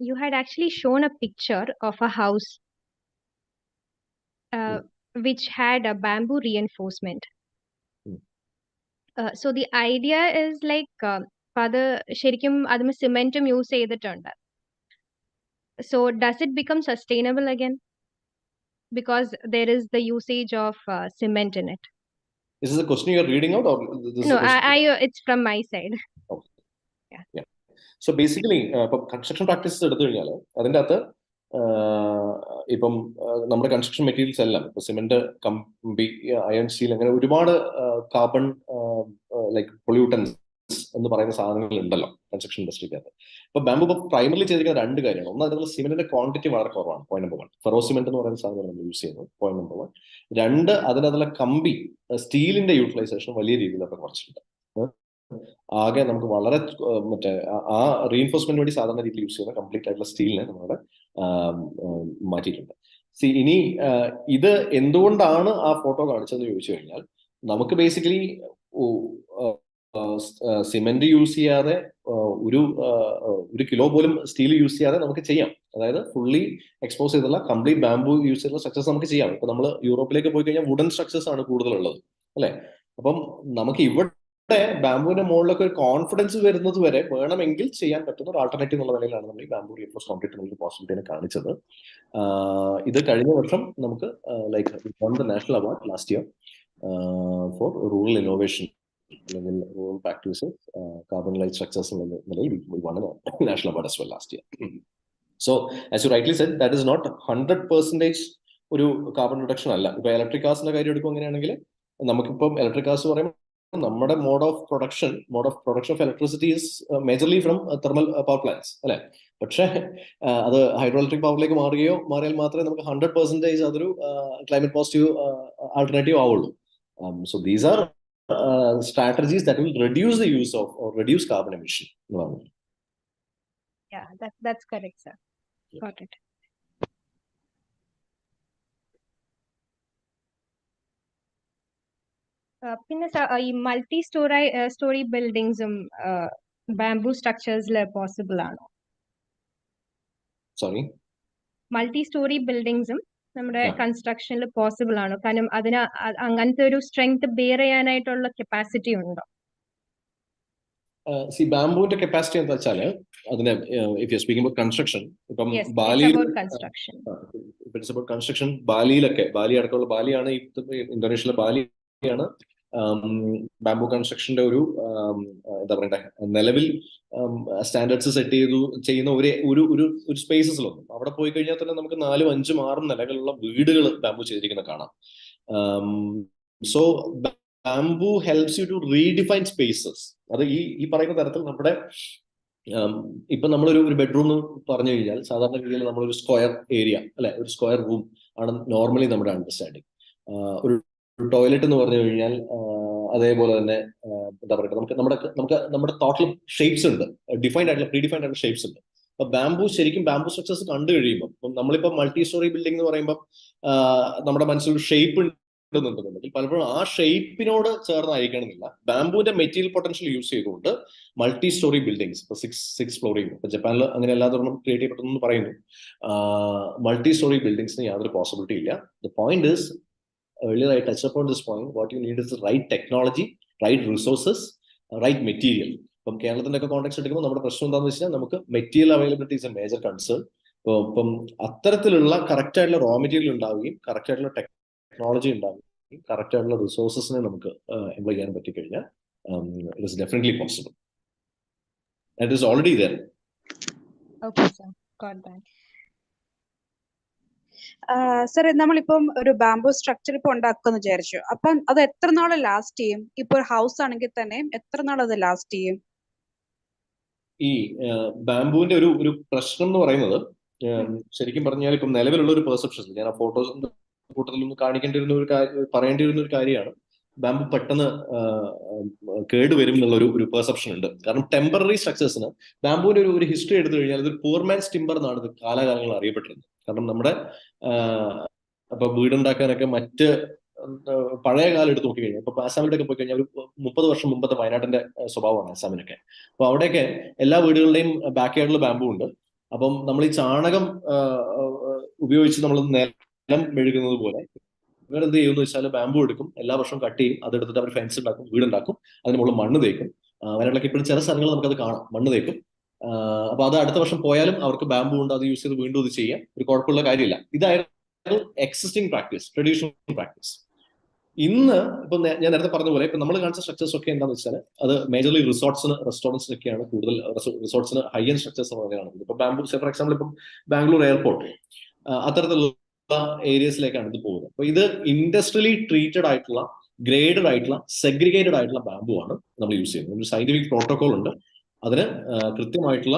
You had actually shown a picture of a house which had a bamboo reinforcement. So the idea is like അത് ശരിക്കും അതിന് സിമെന്റും use ചെയ്തിട്ടുണ്ട്. So does it become sustainable again? Because there is the usage of cement in it. Is this a question you are reading out, or this No, is a question? it's from my side. Okay. Yeah. So basically, ഇപ്പം construction practices എടുത്തു കഴിഞ്ഞാൽ അതിൻ്റെ അകത്ത് ഇപ്പം നമ്മുടെ construction materials എല്ലാം ഇപ്പൊ cement, കമ്പി, അയൺ, സ്റ്റീൽ, അങ്ങനെ ഒരുപാട് കാർബൺ ലൈക്ക് പൊള്യൂട്ടൻസ് എന്ന് പറയുന്ന സാധനങ്ങൾ ഉണ്ടല്ലോ കൺസ്ട്രക്ഷൻ ഇൻഡസ്ട്രിക്കകത്ത്. ഇപ്പൊ ബാംബു പ്രൈമറിലി ചെയ്തിരിക്കുന്ന രണ്ട് കാര്യമാണ്. ഒന്ന്, അതിനുള്ള സിമെന്റിന്റെ ക്വാണ്ടിറ്റി വളരെ കുറവാണ്, പോയിന്റ് നമ്പർ 1. ഫെറോ സിമെന്റ് എന്ന് പറയുന്ന സാധനം നമ്മൾ യൂസ് ചെയ്യുന്നത്, പോയിന്റ് നമ്പർ 1. 2, അതിനകത്തുള്ള കമ്പി, സ്റ്റീലിന്റെ യൂട്ടിലൈസേഷൻ വലിയ രീതിയിലൊക്കെ കുറച്ചിട്ടുണ്ട്. ആകെ നമുക്ക് വളരെ മറ്റേ ആ റീഇൻഫോഴ്സ്മെന്റ് വേണ്ടി സാധാരണ രീതിയിൽ യൂസ് ചെയ്യുന്ന കംപ്ലീറ്റ് ആയിട്ടുള്ള സ്റ്റീലിനെ നമ്മുടെ മാറ്റിയിട്ടുണ്ട്. ഇനി ഇത് എന്തുകൊണ്ടാണ് ആ ഫോട്ടോ കാണിച്ചതെന്ന് ചോദിച്ചു കഴിഞ്ഞാൽ, നമുക്ക് ബേസിക്കലി സിമെന്റ് യൂസ് ചെയ്യാതെ ഒരു കിലോ പോലും സ്റ്റീൽ യൂസ് ചെയ്യാതെ നമുക്ക് ചെയ്യാം. അതായത് ഫുള്ളി എക്സ്പോസ് ചെയ്തുള്ള കംപ്ലീറ്റ് ബാംബു യൂസ് ചെയ്തുള്ള സ്ട്രക്ചേഴ്സ് നമുക്ക് ചെയ്യാം. ഇപ്പൊ നമ്മൾ യൂറോപ്പിലേക്ക് പോയി കഴിഞ്ഞാൽ വുഡൻ സ്ട്രക്ചേഴ്സ് ആണ് കൂടുതലുള്ളത്, അല്ലെ? അപ്പം നമുക്ക് ഇവിടെ ബാംബുവിന്റെ മുകളിലൊക്കെ ഒരു കോൺഫിഡൻസ് വരുന്നത് വരെ വേണമെങ്കിൽ ചെയ്യാൻ പറ്റുന്ന ഒരു ആൾട്ടർനേറ്റീവ് എന്നുള്ള നിലയിലാണ് നമ്മൾ ഈ ബാംബു റീഇൻഫോഴ്സ് കോൺക്രീറ്റ് എന്നുള്ള പോസിബിലിറ്റിനെ കാണിച്ചത്. ഇത് കഴിഞ്ഞ വർഷം നമുക്ക് won the national award last year for rural innovation അല്ലെങ്കിൽ rural practices carbon light structures എന്നുള്ള നിലയിൽ won national award as well last year. So as you rightly said, that is not 100% ഒരു കാർബൺ റിഡക്ഷൻ അല്ല. ഇപ്പൊ electric കാർസിന്റെ കാര്യം എടുക്കും അങ്ങനെയാണെങ്കിൽ നമുക്കിപ്പം ഇലക്ട്രിക് കാർസ് പറയുമ്പോൾ നമ്മുടെ mode of production of electricity is majorly from thermal power plants അല്ലെ. പക്ഷേ അത് ഹൈഡ്രോ ഇലക്ട്രിക് പവറിലേക്ക് മാറിയാൽ മാത്രമേ നമുക്ക് 100% അതൊരു ക്ലൈമറ്റ് പോസിറ്റീവ് ആൾട്ടർനേറ്റീവ് ആവുള്ളൂ. So these are strategies that will reduce the use of or reduce carbon emission. Yeah, that's correct, sir. Got it. പിന്നെ ഈ മൾട്ടി സ്റ്റോറി ബിൽഡിങ്സും ബാംബു സ്ട്രക്ചേഴ്സിൽ പോസിബിൾ ആണോ? സോറി, മൾട്ടി സ്റ്റോറി ബിൽഡിങ്സും നമ്മുടെ കൺസ്ട്രക്ഷനിൽ possible ആണോ? കാരണം അതിന് അങ്ങനത്തെ ഒരു സ്ട്രെങ്ത് ബെയർ ചെയ്യാനായിട്ടുള്ള കപ്പാസിറ്റി ഉണ്ടോ? ബാംബുവിന്റെ കപ്പാസിറ്റി എന്താ വെച്ചാല് അതിന് if you speaking about construction, ഇപ്പം ബാലിയിൽ കൺസ്ട്രക്ഷൻ ബാലിയിലൊക്കെ, ബാലി അടക്കമുള്ള ബാലിയാണ് ഇന്തോനേഷ്യയിലെ ബാലിയാണ് ബാംബു കൺസ്ട്രക്ഷന്റെ ഒരു എന്താ പറയണ്ടേ നിലവിൽ സ്റ്റാൻഡേർഡ്സ് സെറ്റ് ചെയ്യുന്ന ഒരു സ്പേസസിലൊന്നും അവിടെ പോയി കഴിഞ്ഞാൽ തന്നെ നമുക്ക് 4, 5, 6 നിലകളുള്ള വീടുകൾ ബാംബു ചെയ്തിരിക്കുന്ന കാണാം. So bamboo helps you to redefine spaces. അത് ഈ പറയുന്ന തരത്തിൽ നമ്മുടെ ഇപ്പൊ നമ്മളൊരു ബെഡ്റൂം പറഞ്ഞു കഴിഞ്ഞാൽ സാധാരണ രീതിയിൽ നമ്മളൊരു സ്ക്വയർ ഏരിയ അല്ലെ, ഒരു സ്ക്വയർ റൂം ആണ് നോർമലി നമ്മുടെ അണ്ടർസ്റ്റാൻഡിങ്. ഒരു ടോയ്ലറ്റ് എന്ന് പറഞ്ഞു കഴിഞ്ഞാൽ അതേപോലെ തന്നെ എന്താ പറയുക, നമ്മുടെ തോട്ടിൽ ഷേപ്സ് ഉണ്ട്, ഡിഫൈൻഡ് ആയിട്ടുള്ള പ്രീഡിഫൈൻഡ് ആയിട്ടുള്ള ഷേപ്സ് ഉണ്ട്. അപ്പൊ ബാംബു ശരിക്കും ബാംബു സ്ട്രക്ചേഴ്സ് കണ്ടു കഴിയുമ്പോൾ നമ്മളിപ്പോ മൾട്ടി സ്റ്റോറി ബിൽഡിംഗ് എന്ന് പറയുമ്പോൾ നമ്മുടെ മനസ്സിലൊരു ഷേപ്പ് ഉണ്ടെന്നുണ്ടെന്നുണ്ടെങ്കിൽ പലപ്പോഴും ആ ഷേപ്പിനോട് ചേർന്നായിരിക്കണമെന്നില്ല. ബാംബുവിന്റെ മെറ്റീരിയൽ പൊട്ടൻഷ്യൽ യൂസ് ചെയ്തുകൊണ്ട് മൾട്ടി സ്റ്റോറി ബിൽഡിങ്സ്, ഇപ്പൊ 6 ഫ്ലോറിംഗ്, ഇപ്പൊ ജപ്പാനിൽ അങ്ങനെ എല്ലാത്തോടും ക്രിയേറ്റ് ചെയ്യപ്പെട്ടെന്ന് പറയുന്നു. മൾട്ടി സ്റ്റോറി ബിൽഡിങ്സിന് യാതൊരു പോസിബിലിറ്റി ഇല്ല. The point is, earlier I touched upon this point, what you need is the right technology, right resources, right material. ഇപ്പം കേരളത്തിന്റെ ഒക്കെ കോൺടാക്ട് എടുക്കുമ്പോൾ നമ്മുടെ പ്രശ്നം എന്താണെന്ന് വെച്ചാൽ നമുക്ക് material availability is a major concern. ഇപ്പം അത്തരത്തിലുള്ള കറക്റ്റ് ആയിട്ടുള്ള റോ മെറ്റീരിയൽ ഉണ്ടാവുകയും കറക്റ്റ് ആയിട്ടുള്ള ടെക്നോളജി ഉണ്ടാവുകയും കറക്റ്റ് ആയിട്ടുള്ള റിസോഴ്സസിനെ നമുക്ക് എംപ്ലോയ് ചെയ്യാൻ പറ്റിക്കഴിഞ്ഞാൽ it is definitely possible. It is already there. Okay, sir. Got that. Sir, നമ്മളിപ്പം ഒരു ബാംബു സ്ട്രക്ചർ ഇപ്പൊ ഉണ്ടാക്കുമെന്ന് വിചാരിച്ചു. അപ്പം അത് എത്ര നാള് ലാസ്റ്റ് ചെയ്യും? ഇപ്പൊ ഒരു ഹൗസ് ആണെങ്കിൽ തന്നെ എത്ര നാൾ അത് ലാസ്റ്റ് ചെയ്യും? ഈ ബാംബുവിന്റെ ഒരു പ്രശ്നം എന്ന് പറയുന്നത് ശരിക്കും പറഞ്ഞാൽ ഇപ്പം നിലവിലുള്ള ഒരു പെർസെപ്ഷൻ, ഞാൻ ആ ഫോട്ടോസിന്റെ കൂട്ടത്തിലൊന്നും പറയേണ്ടിയിരുന്ന ഒരു കാര്യമാണ്, ബാംബു പെട്ടെന്ന് കേടുവരും എന്നുള്ള ഒരു പെർസെപ്ഷൻ ഉണ്ട്. കാരണം ടെമ്പററി സ്ട്രക്ചേഴ്സിന് ബാംബുവിന്റെ ഒരു ഹിസ്റ്ററി എടുത്തു കഴിഞ്ഞാൽ ഇതൊരു പൂർമാൻസ് ടിമ്പർ എന്നാണ് ഇത് കാലാകാലങ്ങൾ അറിയപ്പെട്ടിരുന്നത്. കാരണം നമ്മുടെ അപ്പൊ വീടുണ്ടാക്കാനൊക്കെ മറ്റ് പഴയ കാലം എടുത്ത് നോക്കി കഴിഞ്ഞാൽ ഇപ്പൊ ആസാമിലൊക്കെ പോയി കഴിഞ്ഞാൽ ഒരു 30 വർഷം മുമ്പത്തെ വയനാട്ടിന്റെ സ്വഭാവമാണ് ആസാമിനൊക്കെ. അപ്പൊ അവിടെയൊക്കെ എല്ലാ വീടുകളുടെയും ബാക്ക് യാർഡിൽ ബാംബു ഉണ്ട്. അപ്പം നമ്മൾ ഈ ചാണകം ഉപയോഗിച്ച് നമ്മൾ നിലം മെഴുകുന്നത് പോലെ ഇവരെന്ത് ചെയ്യുമെന്ന് വെച്ചാൽ ബാംബു എടുക്കും, എല്ലാ വർഷവും കട്ട് ചെയ്യും, അതെടുത്തിട്ട് അവർ ഫെൻസ് ഉണ്ടാക്കും, വീടുണ്ടാക്കും, അതിന് മുകളിൽ മണ്ണ് തേക്കും. വയനാട്ടിലൊക്കെ ഇപ്പോഴും ചില സ്ഥലങ്ങൾ നമുക്കത് കാണാം, മണ്ണ് തേക്കും. അപ്പൊ അത് അടുത്ത വർഷം പോയാലും അവർക്ക് ബാംബു ഉണ്ട്, അത് യൂസ് ചെയ്ത് വീണ്ടും ഇത് ചെയ്യാം, ഒരു കുഴപ്പമുള്ള കാര്യമില്ല. ഇതായിരുന്നു എക്സിസ്റ്റിംഗ് പ്രാക്ടീസ്, ട്രഡീഷണൽ പ്രാക്ടീസ്. ഇന്ന് ഇപ്പൊ ഞാൻ നേരത്തെ പറഞ്ഞ പോലെ ഇപ്പൊ നമ്മൾ കാണിച്ച സ്ട്രക്ചേഴ്സ് ഒക്കെ എന്താണെന്ന് വെച്ചാൽ അത് മേജർലി റെസ്റ്റോറൻറ്റ്സിനൊക്കെയാണ് കൂടുതൽ. റിസോർട്ട്സിന് ഹൈ എൻഡ് സ്ട്രക്ചേഴ്സ് പറയുകയാണെങ്കിൽ ഇപ്പൊ ബാംബു, ഫോർ എക്സാമ്പിൾ ഇപ്പം ബാംഗ്ലൂർ എയർപോർട്ട് അത്തരത്തിലുള്ള ഏരിയസിലേക്കാണ് ഇത് പോകുന്നത്. അപ്പൊ ഇത് ഇൻഡസ്ട്രിയലി ട്രീറ്റഡ് ആയിട്ടുള്ള, ഗ്രേഡഡ് ആയിട്ടുള്ള, സെഗ്രിഗേറ്റഡ് ആയിട്ടുള്ള ബാംബു ആണ് നമ്മൾ യൂസ് ചെയ്യുന്നത്. ഒരു സയന്റിഫിക് പ്രോട്ടോകോൾ ഉണ്ട്, അതിന് കൃത്യമായിട്ടുള്ള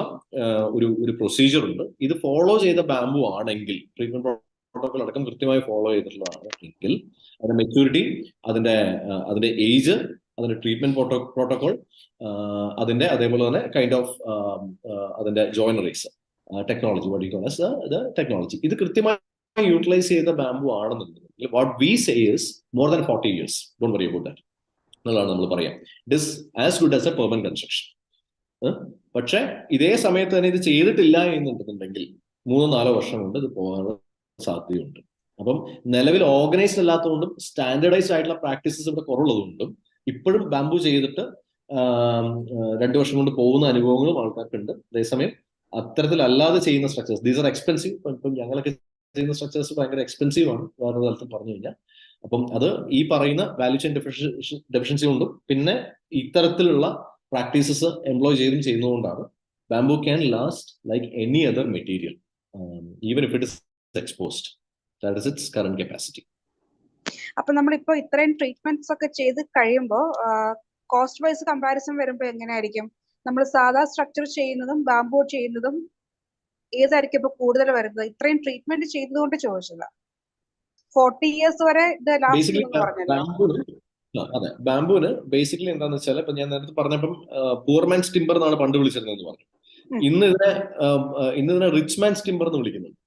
ഒരു പ്രൊസീജിയർ ഉണ്ട്. ഇത് ഫോളോ ചെയ്ത ബാംബു ആണെങ്കിൽ, ട്രീറ്റ്മെന്റ് പ്രോട്ടോകോൾ അടക്കം കൃത്യമായി ഫോളോ ചെയ്തിട്ടുള്ളതാണെങ്കിൽ അതിന്റെ മെച്യൂരിറ്റി, അതിന്റെ ഏജ്, അതിന്റെ ട്രീറ്റ്മെന്റ് പ്രോട്ടോകോൾ, അതിന്റെ അതേപോലെ തന്നെ കൈൻഡ് ഓഫ് അതിന്റെ ജോയിനറീസ്, ടെക്നോളജി ഇത് കൃത്യമായി യൂട്ടിലൈസ് ചെയ്ത ബാംബു ആണെന്നുണ്ടെങ്കിൽ what we say is more than 40 years, don't worry about that എന്നുള്ളതാണ് നമ്മൾ പറയാം. It is as good as A permanent construction. പക്ഷെ ഇതേ സമയത്ത് തന്നെ ഇത് ചെയ്തിട്ടില്ല എന്നുണ്ടെന്നുണ്ടെങ്കിൽ 3-4 വർഷം കൊണ്ട് ഇത് പോകാനുള്ള സാധ്യതയുണ്ട്. അപ്പം നിലവിൽ ഓർഗനൈസ്ഡ് അല്ലാത്തതുകൊണ്ടും സ്റ്റാൻഡേർഡൈസ്ഡ് ആയിട്ടുള്ള പ്രാക്ടീസസ് ഇവിടെ കുറവുള്ളതുകൊണ്ടും ഇപ്പോഴും ബാംബു ചെയ്തിട്ട് 2 വർഷം കൊണ്ട് പോകുന്ന അനുഭവങ്ങളും ആൾക്കാർക്കുണ്ട്. അതേസമയം അത്തരത്തിലല്ലാതെ ചെയ്യുന്ന സ്ട്രക്ചേഴ്സ്, ദീസ് ആർ എക്സ്പെൻസീവ്. ഇപ്പം ഞങ്ങളൊക്കെ ചെയ്യുന്ന സ്ട്രക്ചേഴ്സ് ഭയങ്കര എക്സ്പെൻസീവ് ആണ് വേറെ തലത്തിൽ പറഞ്ഞു കഴിഞ്ഞാൽ. അപ്പം അത് ഈ പറയുന്ന വാല്യൂ ചെയിൻ ഡെഫിഷ്യൻസി കൊണ്ടും പിന്നെ ഇത്തരത്തിലുള്ള പ്രാക്ടീസസ് എംപ്ലോയ് ചെയ്തും ചെയ്യുന്നതുകൊണ്ടാണ് bamboo can last like any other material even if it is exposed. That is its current capacity. അപ്പൊ നമ്മളിപ്പോ ഇത്രയും ട്രീറ്റ്മെന്റ്സ് ഒക്കെ ചെയ്ത് കഴിയുമ്പോൾ കോസ്റ്റ് വൈസ് കമ്പാരിസൺ വരുമ്പോൾ എങ്ങനെയായിരിക്കും? നമ്മൾ സാധാ സ്ട്രക്ചർ ചെയ്യുന്നതും ബാംബു ചെയ്യുന്നതും ഏതായിരിക്കും ഇപ്പൊ കൂടുതൽ വരുന്നത്? ഇത്രയും ട്രീറ്റ്മെന്റ് ചെയ്തതുകൊണ്ട് ചോദിച്ചതാ. 40 years വരെ ഇത് ലാസ്റ്റ് പറഞ്ഞല്ലോ. അതെ, ബാംബുവിന് ബേസിക്കലി എന്താന്ന് വെച്ചാൽ ഇപ്പൊ ഞാൻ നേരത്തെ പറഞ്ഞപ്പം പൂർ മാൻസ് ടിമ്പർ എന്നാണ് പണ്ട് വിളിച്ചിരുന്നതെന്ന് പറഞ്ഞു. ഇന്ന് ഇതിനെ റിച്ച് മാൻസ് ടിമ്പർ എന്ന് വിളിക്കുന്നുണ്ട്.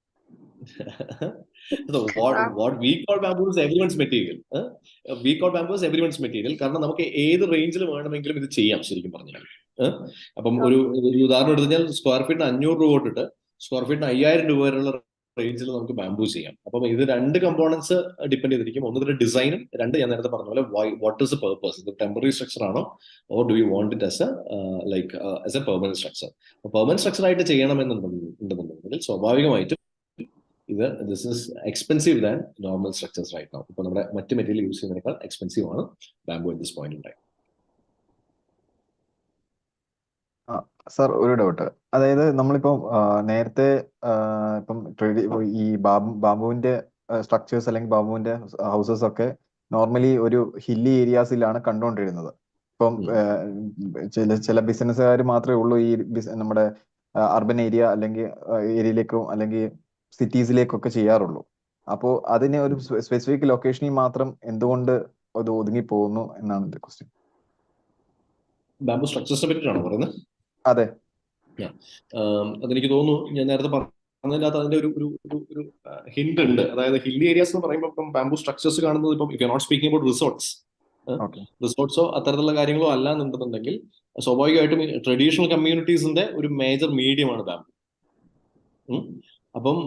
What we call bamboo is everyone's material. We call bamboo as everyone's material. കാരണം നമുക്ക് ഏത് റേഞ്ചിൽ വേണമെങ്കിലും ഇത് ചെയ്യാം ശരിക്കും പറഞ്ഞാൽ. അപ്പം ഒരു ഉദാഹരണം എടുത്തു കഴിഞ്ഞാൽ സ്ക്വയർ ഫീറ്റിന് 500 രൂപ തൊട്ടിട്ട് സ്ക്വയർ ഫീറ്റിന് 5000 രൂപ വരെയുള്ള റേഞ്ചിൽ നമുക്ക് ബാംബു ചെയ്യാം. അപ്പം ഇത് 2 കമ്പോണൻസ് ഡിപ്പെൻഡ് ചെയ്തിരിക്കും. ഒന്ന് ഇതിന്റെ ഡിസൈനും, 2 ഞാൻ നേരത്തെ പറഞ്ഞ പോലെ വാട്ട് ഇസ് ദ പർപ്പസ്. ഇത് ടെമ്പററി സ്ട്രക്ചർ ആണോ or do you want it as A permanent structure. Permanent structure ആയിട്ട് ചെയ്യണമെന്നുണ്ടെന്നുണ്ടെങ്കിൽ സ്വാഭാവികമായിട്ടും this is expensive than normal structures right now. ഇപ്പോൾ നമ്മുടെ മറ്റ് മെറ്റീരിയൽ യൂസ് ചെയ്യുന്നതിനേക്കാൾ എക്സ്പെൻസീവ് ആണ് bamboo at this point in time. Sir ഒരു doubt, അതായത് നമ്മളിപ്പം നേരത്തെ ഇപ്പം ഈ ബാംബുവിന്റെ സ്ട്രക്ചേഴ്സ് അല്ലെങ്കിൽ ബാംബുവിന്റെ ഹൗസസ് ഒക്കെ നോർമലി ഒരു ഹില്ലി ഏരിയാസിലാണ് കണ്ടുകൊണ്ടിരുന്നത്. ഇപ്പം ചില ബിസിനസ്സുകാർ മാത്രമേ ഉള്ളൂ ഈ നമ്മുടെ അർബൻ ഏരിയ അല്ലെങ്കിൽ ഏരിയയിലേക്കും അല്ലെങ്കിൽ സിറ്റീസിലേക്കൊക്കെ ചെയ്യാറുള്ളൂ. അപ്പോൾ അതിനെ ഒരു സ്പെസിഫിക് ലൊക്കേഷനിൽ മാത്രം എന്തുകൊണ്ട് അത് ഒതുങ്ങി പോകുന്നു എന്നാണ് എന്റെ ക്വസ്റ്റ്യൻ. ബാംബു സ്ട്രക്ചേഴ്സിനെ പറ്റിയാണോ പറയുന്നത്? അതെ, അതെനിക്ക് തോന്നുന്നു ഞാൻ നേരത്തെ പറഞ്ഞതിനകത്ത് അതിന്റെ ഒരു ഹിന്റ് ഉണ്ട്. അതായത് ഹില്ലി ഏരിയാസ് എന്ന് പറയുമ്പോൾ ഇപ്പം ബാംബു സ്ട്രക്ചേഴ്സ് കാണുന്നത് ഇപ്പം if you not speaking about റിസോർട്ട്സോ അത്തരത്തിലുള്ള കാര്യങ്ങളോ അല്ല എന്നുണ്ടെന്നുണ്ടെങ്കിൽ സ്വാഭാവികമായിട്ടും ട്രഡീഷണൽ കമ്മ്യൂണിറ്റീസിന്റെ ഒരു മേജർ മീഡിയമാണ് ബാംബു. അപ്പം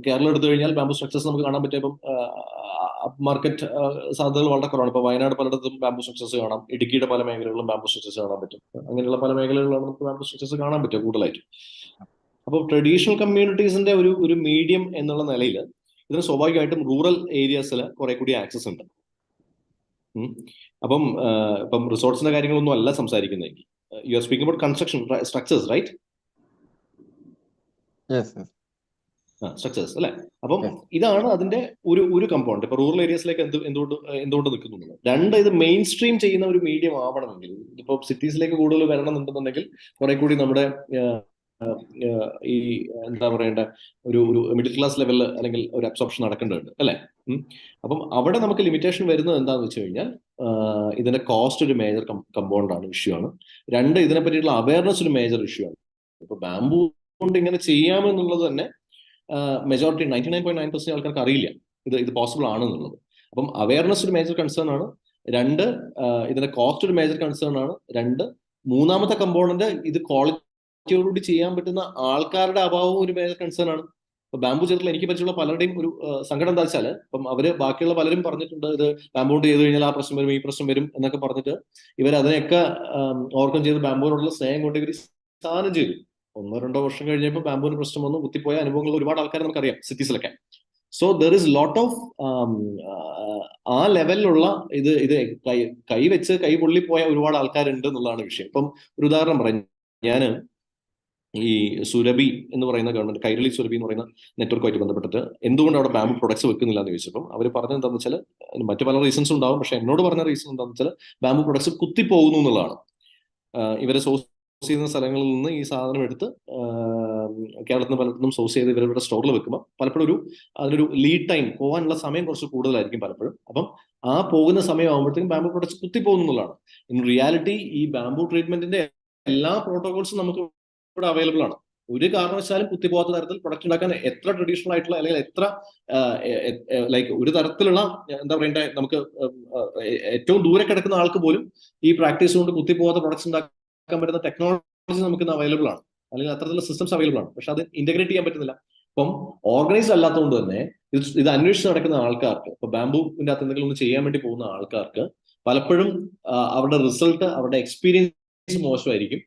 കേരളം എടുത്തു കഴിഞ്ഞാൽ ബാംബു സ്ട്രക്ചേഴ്സ് നമുക്ക് കാണാൻ പറ്റും. ഇപ്പം മാർക്കറ്റ് സാധ്യതകൾ വളരെ കുറവാണ്. ഇപ്പൊ വയനാട് പലയിടത്തും ബാംബു സ്ട്രക്ചേഴ്സ് കാണാം, ഇടുക്കിയുടെ പല മേഖലകളിലും ബാംബു സ്ട്രക്ചേഴ്സ് കാണാൻ പറ്റും. അങ്ങനെയുള്ള പല മേഖലകളിലാണ് നമുക്ക് ബാംബു സ്ട്രക്ചേഴ്സ് കാണാൻ പറ്റുക കൂടുതലായിട്ട്. അപ്പോൾ ട്രഡീഷണൽ കമ്മ്യൂണിറ്റീസിന്റെ ഒരു മീഡിയം എന്നുള്ള നിലയിൽ ഇതിന് സ്വാഭാവികമായിട്ടും റൂറൽ ഏരിയാസിൽ കുറെ കൂടി ആക്സസ് ഉണ്ട്. ഇപ്പം റിസോർട്ട്സിന്റെ കാര്യങ്ങളൊന്നും അല്ല സംസാരിക്കുന്നതെങ്കിൽ you are speaking about construction structures right? Structures അല്ലെ? അപ്പം ഇതാണ് അതിന്റെ ഒരു കമ്പോണന്റ്. ഇപ്പൊ റൂറൽ ഏരിയസിലേക്ക് എന്തുകൊണ്ട് നിൽക്കുന്നുള്ളത്. 2, ഇത് മെയിൻ സ്ട്രീം ചെയ്യുന്ന ഒരു മീഡിയം ആവണമെങ്കിൽ, ഇപ്പൊ സിറ്റീസിലേക്ക് കൂടുതൽ വരണമെന്നുണ്ടെന്നുണ്ടെങ്കിൽ കുറെ കൂടി നമ്മുടെ ഈ എന്താ പറയേണ്ട ഒരു മിഡിൽ ക്ലാസ് ലെവലിൽ അല്ലെങ്കിൽ ഒരു അബ്സോർപ്ഷൻ നടക്കേണ്ടതുണ്ട് അല്ലെ? അപ്പം അവിടെ നമുക്ക് ലിമിറ്റേഷൻ വരുന്നത് എന്താണെന്ന് വെച്ച് കഴിഞ്ഞാൽ ഇതിന്റെ കോസ്റ്റ് ഒരു മേജർ കമ്പോണന്റ് ആണ്, ഇഷ്യൂ ആണ്. 2, ഇതിനെ പറ്റിയിട്ടുള്ള അവയർനെസ് ഒരു മേജർ ഇഷ്യൂ ആണ്. ഇപ്പൊ ബാംബു കൊണ്ട് ഇങ്ങനെ ചെയ്യാമെന്നുള്ളത് തന്നെ മെജോറിറ്റി 99.9% ആൾക്കാർക്ക് അറിയില്ല ഇത് പോസിബിൾ ആണെന്നുള്ളത്. അപ്പം അവയർനെസ് ഒരു മേജർ കൺസേൺ ആണ്. 2, ഇതിന്റെ കോസ്റ്റ് ഒരു മേജർ കൺസേൺ ആണ്. 2, മൂന്നാമത്തെ കമ്പോണന്റ് ഇത് ക്വാളിറ്റിയോടുകൂടി ചെയ്യാൻ പറ്റുന്ന ആൾക്കാരുടെ അഭാവവും ഒരു മേജർ കൺസേൺ ആണ്. ഇപ്പൊ ബാംബു ചെയ്തിട്ടുള്ള എനിക്ക് പറ്റിയുള്ള പലരുടെയും ഒരു സങ്കടം എന്താ വെച്ചാൽ ഇപ്പം അവര് ബാക്കിയുള്ള പലരും പറഞ്ഞിട്ടുണ്ട് ഇത് ബാംബു കൊണ്ട് ചെയ്ത് കഴിഞ്ഞാൽ ആ പ്രശ്നം വരും ഈ പ്രശ്നം വരും എന്നൊക്കെ പറഞ്ഞിട്ട് ഇവർ അതിനെയൊക്കെ ഓവർകം ചെയ്ത് ബാംബുവിനോടുള്ള സ്നേഹം കൊണ്ട് ഇവർ സാധനം ചെയ്തു. 1-2 വർഷം കഴിഞ്ഞപ്പോൾ ബാംബുവിന് പ്രശ്നം വന്നു, കുത്തിപ്പോയ അനുഭവങ്ങൾ ഒരുപാട് ആൾക്കാരെ നമുക്കറിയാം സിറ്റീസിലൊക്കെ. So there is lot of ആ ലെവലിലുള്ള ഇത് കൈവെച്ച് കൈ പൊള്ളിപ്പോയ ഒരുപാട് ആൾക്കാരുണ്ട് എന്നുള്ളതാണ് വിഷയം. ഇപ്പം ഒരു ഉദാഹരണം പറയാം. ഞാൻ ഈ സുരഭി എന്ന് പറയുന്ന ഗവൺമെന്റ് കൈരളി സുരഭി എന്ന് പറയുന്ന നെറ്റ്വർക്കുമായിട്ട് ബന്ധപ്പെട്ടിട്ട് എന്തുകൊണ്ട് അവിടെ ബാംബു പ്രൊഡക്ട്സ് വെക്കുന്നില്ല എന്ന് ചോദിച്ചപ്പോൾ അവർ പറഞ്ഞത് എന്താണെന്ന് വെച്ചാൽ മറ്റു പല റീസൺസ് ഉണ്ടാവും, പക്ഷെ എന്നോട് പറഞ്ഞ റീസൺ എന്താണെന്ന് വെച്ചാൽ ബാംബു പ്രൊഡക്ട്സ് കുത്തിപ്പോകുന്നു എന്നുള്ളതാണ്. ഇവരെ സോഴ്സ് ചെയ്യുന്ന സ്ഥലങ്ങളിൽ നിന്ന് ഈ സാധനം എടുത്ത് കേരളത്തിൽ നിന്ന് പലയിടത്തും സോഴ്സ് ചെയ്ത് ഇവരുടെ സ്റ്റോറിൽ വെക്കുമ്പോൾ പലപ്പോഴും അതിനൊരു ലീഡ് ടൈം പോകാനുള്ള സമയം കുറച്ച് കൂടുതലായിരിക്കും പലപ്പോഴും. അപ്പം ആ പോകുന്ന സമയം ആകുമ്പോഴത്തേക്കും ബാംബു പ്രൊഡക്ട്സ് കുത്തിപ്പോകുന്നു എന്നുള്ളതാണ്. ഇൻ റിയാലിറ്റി ഈ ബാംബു ട്രീറ്റ്മെന്റിന്റെ എല്ലാ പ്രോട്ടോകോൾസും നമുക്ക് ഇവിടെ അവൈലബിൾ ആണ്. ഒരു കാരണവശാലും കുത്തിപ്പോകാത്ത തരത്തിൽ പ്രൊഡക്റ്റ് ഉണ്ടാക്കാൻ എത്ര ട്രഡീഷണൽ ആയിട്ടുള്ള അല്ലെങ്കിൽ എത്ര ലൈക്ക് ഒരു തരത്തിലുള്ള എന്താ പറയണ്ടേ നമുക്ക് ഏറ്റവും ദൂരെ കിടക്കുന്ന ആൾക്ക് പോലും ഈ പ്രാക്ടീസ് കൊണ്ട് കുത്തിപ്പോകാത്ത പ്രൊഡക്ട്സ് ഉണ്ടാക്കാൻ പറ്റുന്ന ടെക്നോളജി നമുക്ക് ഇന്ന് അവൈലബിൾ ആണ്, അല്ലെങ്കിൽ അത്തരത്തിലുള്ള സിസ്റ്റംസ് അവൈലബിൾ ആണ്. പക്ഷെ അത് ഇന്റഗ്രേറ്റ് ചെയ്യാൻ പറ്റുന്നില്ല. ഇപ്പം ഓർഗനൈസ്ഡ് അല്ലാത്തതുകൊണ്ട് തന്നെ ഇത് അന്വേഷിച്ച് നടക്കുന്ന ആൾക്കാർക്ക്, ഇപ്പൊ ബാംബുവിന്റെ അകത്ത് എന്തെങ്കിലും ഒന്ന് ചെയ്യാൻ വേണ്ടി പോകുന്ന ആൾക്കാർക്ക് പലപ്പോഴും അവരുടെ റിസൾട്ട്, അവരുടെ എക്സ്പീരിയൻസ് മോശമായിരിക്കും.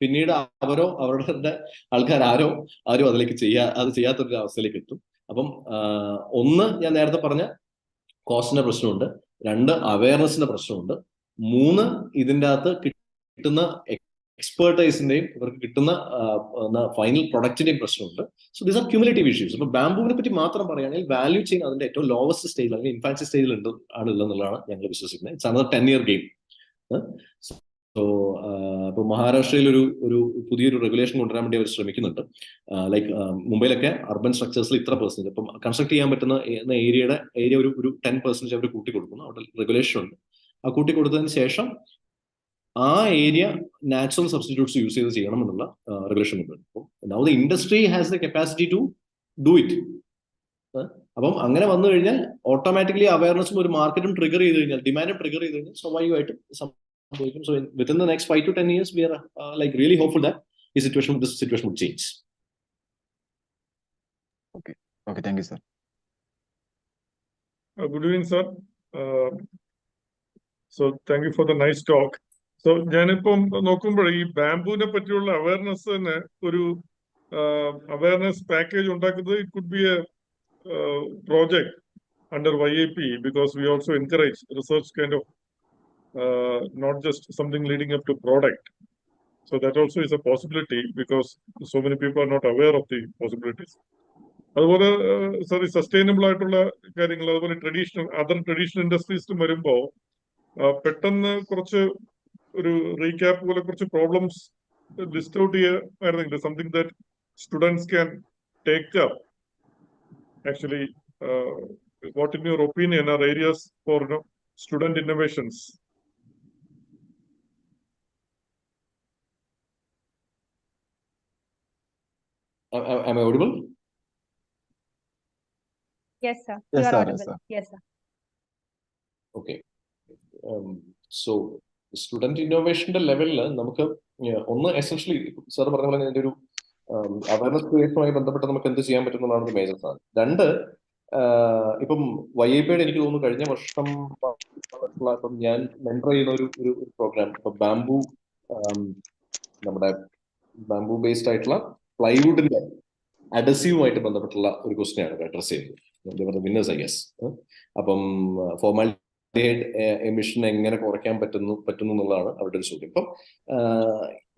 പിന്നീട് അവരോ അവരുടെ ആൾക്കാർ ആരും അതിലേക്ക് ചെയ്യാത്തൊരു അവസ്ഥയിലേക്ക് എത്തും. അപ്പം ഒന്ന്, ഞാൻ നേരത്തെ പറഞ്ഞ കോസ്റ്റിന്റെ പ്രശ്നമുണ്ട്. 2, അവയർനെസിന്റെ പ്രശ്നമുണ്ട്. 3, ഇതിൻ്റെ അകത്ത് കിട്ടുന്ന എക്സ്പേർട്ടൈസിന്റെയും ഇവർക്ക് കിട്ടുന്ന ഫൈനൽ പ്രൊഡക്റ്റിന്റെയും പ്രശ്നമുണ്ട്. So these are cumulative issues. ഇപ്പൊ ബാംബുവിനെ പറ്റി മാത്രം പറയുകയാണെങ്കിൽ വാല്യൂ ചെയിൻ അതിന്റെ ഏറ്റവും ലോവസ്റ്റ് സ്റ്റേജിൽ അല്ലെങ്കിൽ ഇൻഫാൻസി സ്റ്റേജിൽ ഉള്ളതെന്നുള്ളതാണ് ഞങ്ങൾ വിശ്വസിക്കുന്നത്. It's another 10-year game. So ഇപ്പൊ മഹാരാഷ്ട്രയിൽ ഒരു പുതിയൊരു റെഗുലേഷൻ കൊണ്ടുവരാൻ വേണ്ടി അവർ ശ്രമിക്കുന്നുണ്ട്. ലൈക്ക് മുംബൈയിലൊക്കെ അർബൻ സ്ട്രക്ചേഴ്സിൽ ഇത്ര പെർസെന്റ്, ഇപ്പം കൺസ്ട്രക്ട് ചെയ്യാൻ പറ്റുന്ന ഏരിയ ഒരു 10% അവർ കൂട്ടിക്കൊടുക്കുന്നു. അവിടെ റെഗുലേഷൻ ഉണ്ട്. ആ കൂട്ടിക്കൊടുത്തതിന് ശേഷം ആ ഏരിയ നാച്ചുറൽ സബ്സ്റ്റിറ്റ്യൂട്ട്സ് യൂസ് ചെയ്ത് ചെയ്യണമെന്നുള്ള റെഗുലേഷൻ ഉണ്ട്. Now the industry has the capacity to do it. അപ്പം അങ്ങനെ വന്നു കഴിഞ്ഞാൽ ഓട്ടോമാറ്റിക്കലി അവയർനെസ്സും ഒരു മാർക്കറ്റും ട്രിഗർ ചെയ്ത് കഴിഞ്ഞാൽ, ഡിമാൻഡും ട്രിഗർ ചെയ്ത് കഴിഞ്ഞാൽ സ്വാഭാവികമായിട്ടും സംഭവിക്കും. So within the next 5 to 10 years we are like really hopeful that this situation would change. Okay, thank you, sir. Good evening, sir. So thank you for the nice talk. So ഞാനിപ്പം നോക്കുമ്പോൾ ഈ ബാംബുവിനെ പറ്റിയുള്ള അവയർനെസ്സിന് ഒരു awareness package ഉണ്ടാക്കുന്നത്, it could be A project under YIP, because we also encourage research kind of not just something leading up to product. So that also is a possibility, because so many people are not aware of the possibilities. അതുപോലെ സാറി sustainable ആയിട്ടുള്ള കാര്യങ്ങൾ, അതുപോലെ other traditional ഇൻഡസ്ട്രീസിലും വരുമ്പോൾ പെട്ടെന്ന് കുറച്ച് ഒരു recap പോലെ കുറച്ച് പ്രോബ്ലംസ് ലിസ്റ്റ് ഔട്ട് ചെയ്യാമായിരുന്നെങ്കിൽ, something that students can take up. Actually, what in your opinion are areas for student innovations? Am I audible? Yes, sir. Yes, You are sir. audible. Yes, sir. Yes, sir. Okay. So student ഇന്നോവേഷന്റെ ലെവലിൽ നമുക്ക് ഒന്ന് essentially sir പറഞ്ഞ പോലെ അതിന്റെ ഒരു awareness ക്രിയേഷനുമായി ബന്ധപ്പെട്ട് നമുക്ക് എന്ത് ചെയ്യാൻ പറ്റുന്നതാണ് ഒരു മേജർ സാധനം. 2, ഇപ്പം YIPയുടെ എനിക്ക് തോന്നുന്നു കഴിഞ്ഞ വർഷം ഇപ്പം ഞാൻ മെന്റർ ചെയ്യുന്ന ഒരു പ്രോഗ്രാം, ഇപ്പൊ നമ്മുടെ ബാംബു ബേസ്ഡ് ആയിട്ടുള്ള പ്ലൈവുഡിന്റെ അഡസീവുമായിട്ട് ബന്ധപ്പെട്ടുള്ള ഒരു ക്വസ്റ്റ്യൻ ആണ് അഡ്രസ് ചെയ്തത്. Winners, I guess. അപ്പം ഫോർമാലിറ്റിഹൈഡ് എമിഷൻ എങ്ങനെ കുറയ്ക്കാൻ പറ്റുന്നു എന്നുള്ളതാണ് അവരുടെ ഒരു ചോദ്യം. ഇപ്പം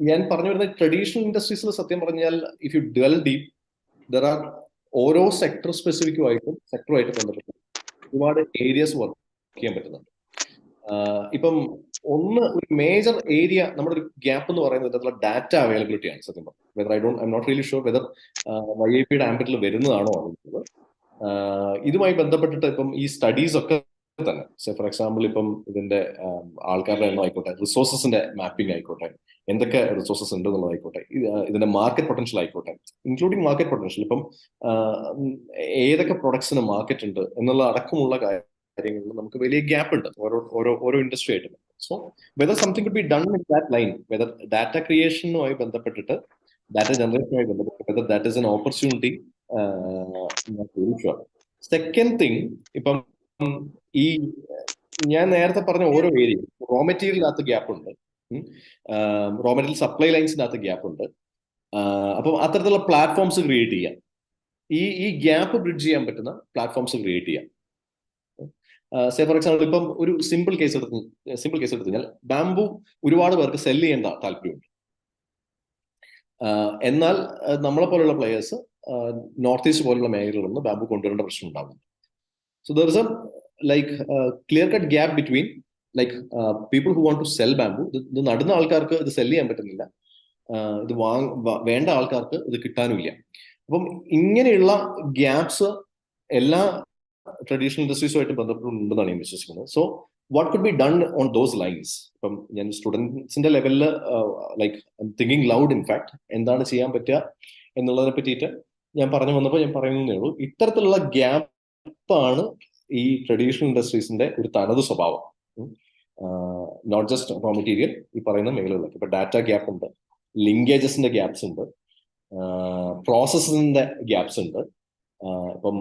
ഞാൻ പറഞ്ഞു വരുന്നത് ട്രഡീഷണൽ ഇൻഡസ്ട്രീസിൽ സത്യം പറഞ്ഞാൽ if you dwell deep, there are ഓരോ സെക്ടറുമായിട്ട് ബന്ധപ്പെട്ട് ഒരുപാട് ഏരിയസ് വർക്ക് ചെയ്യാൻ പറ്റുന്നുണ്ട്. ഇപ്പം ഒരു മേജർ ഏരിയ നമ്മുടെ ഒരു ഗ്യാപ്പ് എന്ന് പറയുന്നത് ഡാറ്റ അവൈലബിലിറ്റി ആണ്. സത്യം പറഞ്ഞാൽ I am not really sure whether YIPയുടെ ആംബിറ്റിൽ വരുന്നതാണോ അറിയുന്നത്. ഇതുമായി ബന്ധപ്പെട്ടിട്ട് ഇപ്പം ഈ സ്റ്റഡീസ് ഒക്കെ തന്നെ, ഫോർ എക്സാമ്പിൾ ഇപ്പം ഇതിന്റെ ആൾക്കാരുടെ എണ്ണം ആയിക്കോട്ടെ, റിസോഴ്സസിന്റെ മാപ്പിംഗ് ആയിക്കോട്ടെ, എന്തൊക്കെ റിസോഴ്സസ് ഉണ്ട് എന്നുള്ളതായിക്കോട്ടെ, ഇതിന്റെ മാർക്കറ്റ് പൊട്ടൻഷ്യൽ ആയിക്കോട്ടെ, ഇൻക്ലൂഡിങ് മാർക്കറ്റ് പൊട്ടൻഷ്യൽ, ഇപ്പം ഏതൊക്കെ പ്രൊഡക്ട്സിന് മാർക്കറ്റ് ഉണ്ട് എന്നുള്ള അടക്കമുള്ള കാര്യങ്ങളിൽ നമുക്ക് വലിയ ഗ്യാപ്പ് ഉണ്ട് ഓരോ ഇൻഡസ്ട്രി ആയിട്ട്. So whether something could be done with that line, whether data ക്രിയേഷനുമായി ബന്ധപ്പെട്ടിട്ട്, ഡാറ്റ ജനറേഷനുമായി ബന്ധപ്പെട്ട്, whether that is an opportunity. Second thing, ഇപ്പം ഈ ഞാൻ നേരത്തെ പറഞ്ഞ ഓരോ ഏരിയ, റോ മെറ്റീരിയലിനകത്ത് ഗ്യാപ്പ് ഉണ്ട്, റോ മെറ്റീരിയൽ സപ്ലൈ ലൈൻസിനകത്ത് ഗ്യാപ്പ് ഉണ്ട്. അപ്പം അത്തരത്തിലുള്ള പ്ലാറ്റ്ഫോംസ് ക്രിയേറ്റ് ചെയ്യാം, ഈ ഗ്യാപ്പ് ബ്രിഡ്ജ് ചെയ്യാൻ പറ്റുന്ന പ്ലാറ്റ്ഫോംസ് ക്രിയേറ്റ് ചെയ്യാം. ഫോർ എക്സാമ്പിൾ ഇപ്പം ഒരു സിമ്പിൾ കേസ് എടുത്തു കഴിഞ്ഞാൽ, ബാംബു ഒരുപാട് പേർക്ക് സെല് ചെയ്യേണ്ട താല്പര്യമുണ്ട്. എന്നാൽ നമ്മളെ പോലുള്ള പ്ലെയേഴ്സ് നോർത്ത് ഈസ്റ്റ് പോലുള്ള മേഖലകളിൽ നിന്ന് ബാംബു കൊണ്ടുവരേണ്ട പ്രശ്നം ഉണ്ടാകുന്നു. So there is a clear cut gap between people who want to sell bamboo. ഇത് നടുന്ന ആൾക്കാർക്ക് ഇത് സെല് ചെയ്യാൻ പറ്റുന്നില്ല, ഇത് വേണ്ട ആൾക്കാർക്ക് ഇത് കിട്ടാനുമില്ല. അപ്പം ഇങ്ങനെയുള്ള ഗ്യാപ്സ് എല്ലാ ട്രഡീഷണൽ ഇൻഡസ്ട്രീസുമായിട്ട് ബന്ധപ്പെട്ടുണ്ടെന്നാണ് ഞാൻ വിശ്വസിക്കുന്നത്. So what could be done on those lines? ഇപ്പം ഞാൻ സ്റ്റുഡൻസിന്റെ ലെവലിൽ തിങ്കിങ് ലൗഡ്, ഇൻഫാക്ട് എന്താണ് ചെയ്യാൻ പറ്റുക എന്നുള്ളതിനെ പറ്റിയിട്ട് ഞാൻ പറഞ്ഞു വന്നപ്പോൾ ഞാൻ പറയുന്നതേ ഉള്ളൂ. ഇത്തരത്തിലുള്ള ഗ്യാപ്പാണ് ഈ ട്രഡീഷണൽ ഇൻഡസ്ട്രീസിന്റെ ഒരു തനത് സ്വഭാവം. നോട്ട് ജസ്റ്റ് റോ മെറ്റീരിയൽ, ഈ പറയുന്ന മേഖലകളിലൊക്കെ ഇപ്പൊ ഡാറ്റ ഗ്യാപ്പ് ഉണ്ട്, ലിങ്കേജസിന്റെ ഗ്യാപ്സ് ഉണ്ട്, പ്രോസസ്സിന്റെ ഗ്യാപ്സ് ഉണ്ട്. ഇപ്പം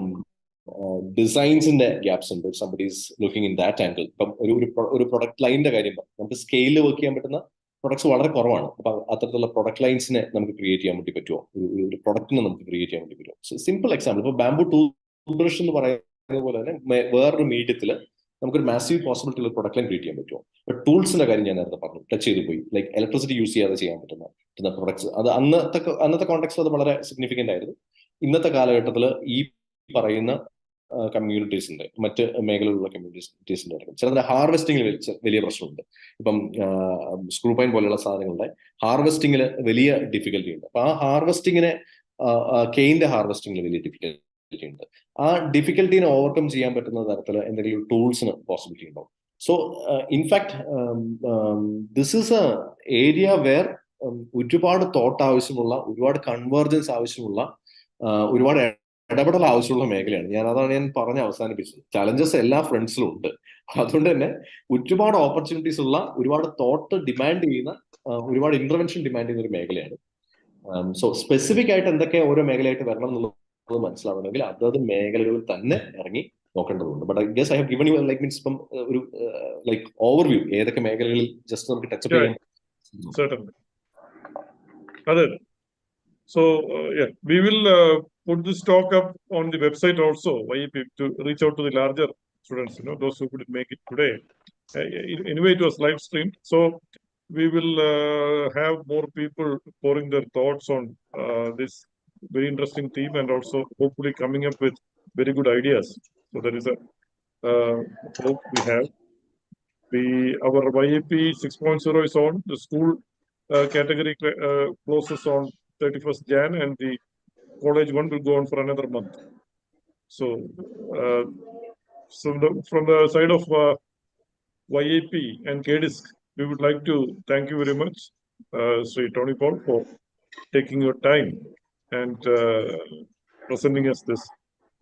ഡിസൈൻസിന്റെ ഗ്യാപ്സ് ഉണ്ട്. Somebody is looking in that angle. ഇപ്പം ഒരു പ്രൊഡക്റ്റ് ലൈനിന്റെ കാര്യം നമുക്ക് സ്കെയിലിൽ വർക്ക് ചെയ്യാൻ പറ്റുന്ന പ്രൊഡക്ട്സ് വളരെ കുറവാണ്. അപ്പൊ അത്തരത്തിലുള്ള പ്രൊഡക്റ്റ് ലൈൻസിനെ നമുക്ക് ക്രിയേറ്റ് ചെയ്യാൻ വേണ്ടി പറ്റുമോ, ഒരു പ്രൊഡക്റ്റിനെ നമുക്ക് ക്രിയേറ്റ് ചെയ്യാൻ വേണ്ടി പറ്റുമോ? സിമ്പിൾ എക്സാമ്പിൾ, ഇപ്പൊ ബാംബു ടൂത്ത് ബ്രഷ് എന്ന് പറയുന്നത് പോലെ തന്നെ വേറൊരു മീഡിയത്തിൽ നമുക്കൊരു മാസീവ് പോസിബിലിറ്റി ഉള്ള പ്രൊഡക്റ്റ് ലൈൻ ക്രിയേറ്റ് ചെയ്യാൻ പറ്റുമോ? ഇപ്പൊ ടൂൾസിന്റെ കാര്യം ഞാൻ നേരത്തെ പറഞ്ഞു, ടച്ച് ചെയ്ത് പോയി, ലൈക്ക് ഇലക്ട്രിസിറ്റി യൂസ് ചെയ്യാതെ ചെയ്യാൻ പറ്റുന്ന പ്രൊഡക്ട്സ്. അത് അന്നത്തെ കോണ്ടെക്സ്റ്റ് അത് വളരെ സിഗ്നിഫിക്കന്റ് ആയിരുന്നു. ഇന്നത്തെ കാലഘട്ടത്തിൽ ഈ പറയുന്ന കമ്മ്യൂണിറ്റീസിന്റെ മറ്റ് മേഖലയിലുള്ള കമ്മ്യൂണിറ്റീസിന്റെ അടക്കം ചിലതിന്റെ ഹാർവെസ്റ്റിംഗിൽ വലിയ പ്രശ്നമുണ്ട്. ഇപ്പം സ്ക്രൂ പൈൻ പോലെയുള്ള സാധനങ്ങളുടെ ഹാർവെസ്റ്റിംഗിൽ വലിയ ഡിഫിക്കൽറ്റി ഉണ്ട്. അപ്പൊ ആ ഹാർവെസ്റ്റിങ്ങിനെ കെയിന്റെ ഹാർവെസ്റ്റിംഗിൽ വലിയ ഡിഫിക്കൽറ്റി ഉണ്ട്. ആ ഡിഫിക്കൽറ്റിനെ ഓവർകം ചെയ്യാൻ പറ്റുന്ന തരത്തിൽ എന്തെങ്കിലും ടൂൾസിന് പോസിബിലിറ്റി ഉണ്ടോ? So in fact this is a area where ഒരുപാട് തോട്ട് ആവശ്യമുള്ള, ഒരുപാട് കൺവേർജൻസ് ആവശ്യമുള്ള, ഒരുപാട് ഇടപെടൽ ആവശ്യമുള്ള മേഖലയാണ്. അതാണ് ഞാൻ പറഞ്ഞ് അവസാനിപ്പിച്ചത്. ചലഞ്ചസ് എല്ലാ ഫ്രണ്ട്സിലും ഉണ്ട്. അതുകൊണ്ട് തന്നെ ഒരുപാട് ഓപ്പർച്യൂണിറ്റീസ് ഉള്ള, ഒരുപാട് തോട്ട് ഡിമാൻഡ് ചെയ്യുന്ന, ഒരുപാട് ഇന്റർവെൻഷൻ ഡിമാൻഡ് ചെയ്യുന്ന ഒരു മേഖലയാണ്. സോ സ്പെസിഫിക് ആയിട്ട് എന്തൊക്കെ ഓരോ മേഖലയായിട്ട് വരണം എന്നുള്ളത് മനസ്സിലാവണമെങ്കിൽ അതത് മേഖലകളിൽ തന്നെ ഇറങ്ങി നോക്കേണ്ടതുണ്ട്. But I guess I have given you like means ഇപ്പം ഒരു ലൈക്ക് ഓവർവ്യൂ ഏതൊക്കെ മേഖലകളിൽ ജസ്റ്റ് നമുക്ക് ടച്ചപ്പ് ചെയ്യാൻ. അതെ. So yeah, we will put this talk up on the website also, YIP, to reach out to the larger students, those who couldn't make it today. Anyway, it was live streamed, so we will have more people pouring their thoughts on this very interesting theme, and also hopefully coming up with very good ideas. So there is a hope we have. Our YIP 6.0 is on. The school category closes on 31st Jan, and the college one will go on for another month. So, from the side of YIP and KDISC, we would like to thank you very much, Shri.Tony Paul, for taking your time and presenting us this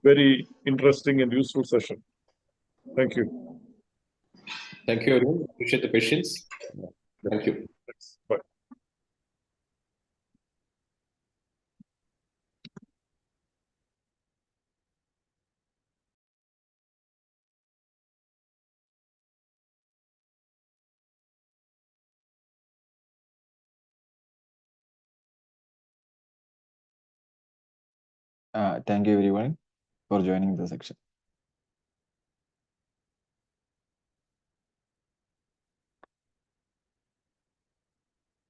very interesting and useful session. Thank you. Thank you, everyone. Appreciate the patience. Thank you. Thanks. Bye. Thank you everyone for joining the section.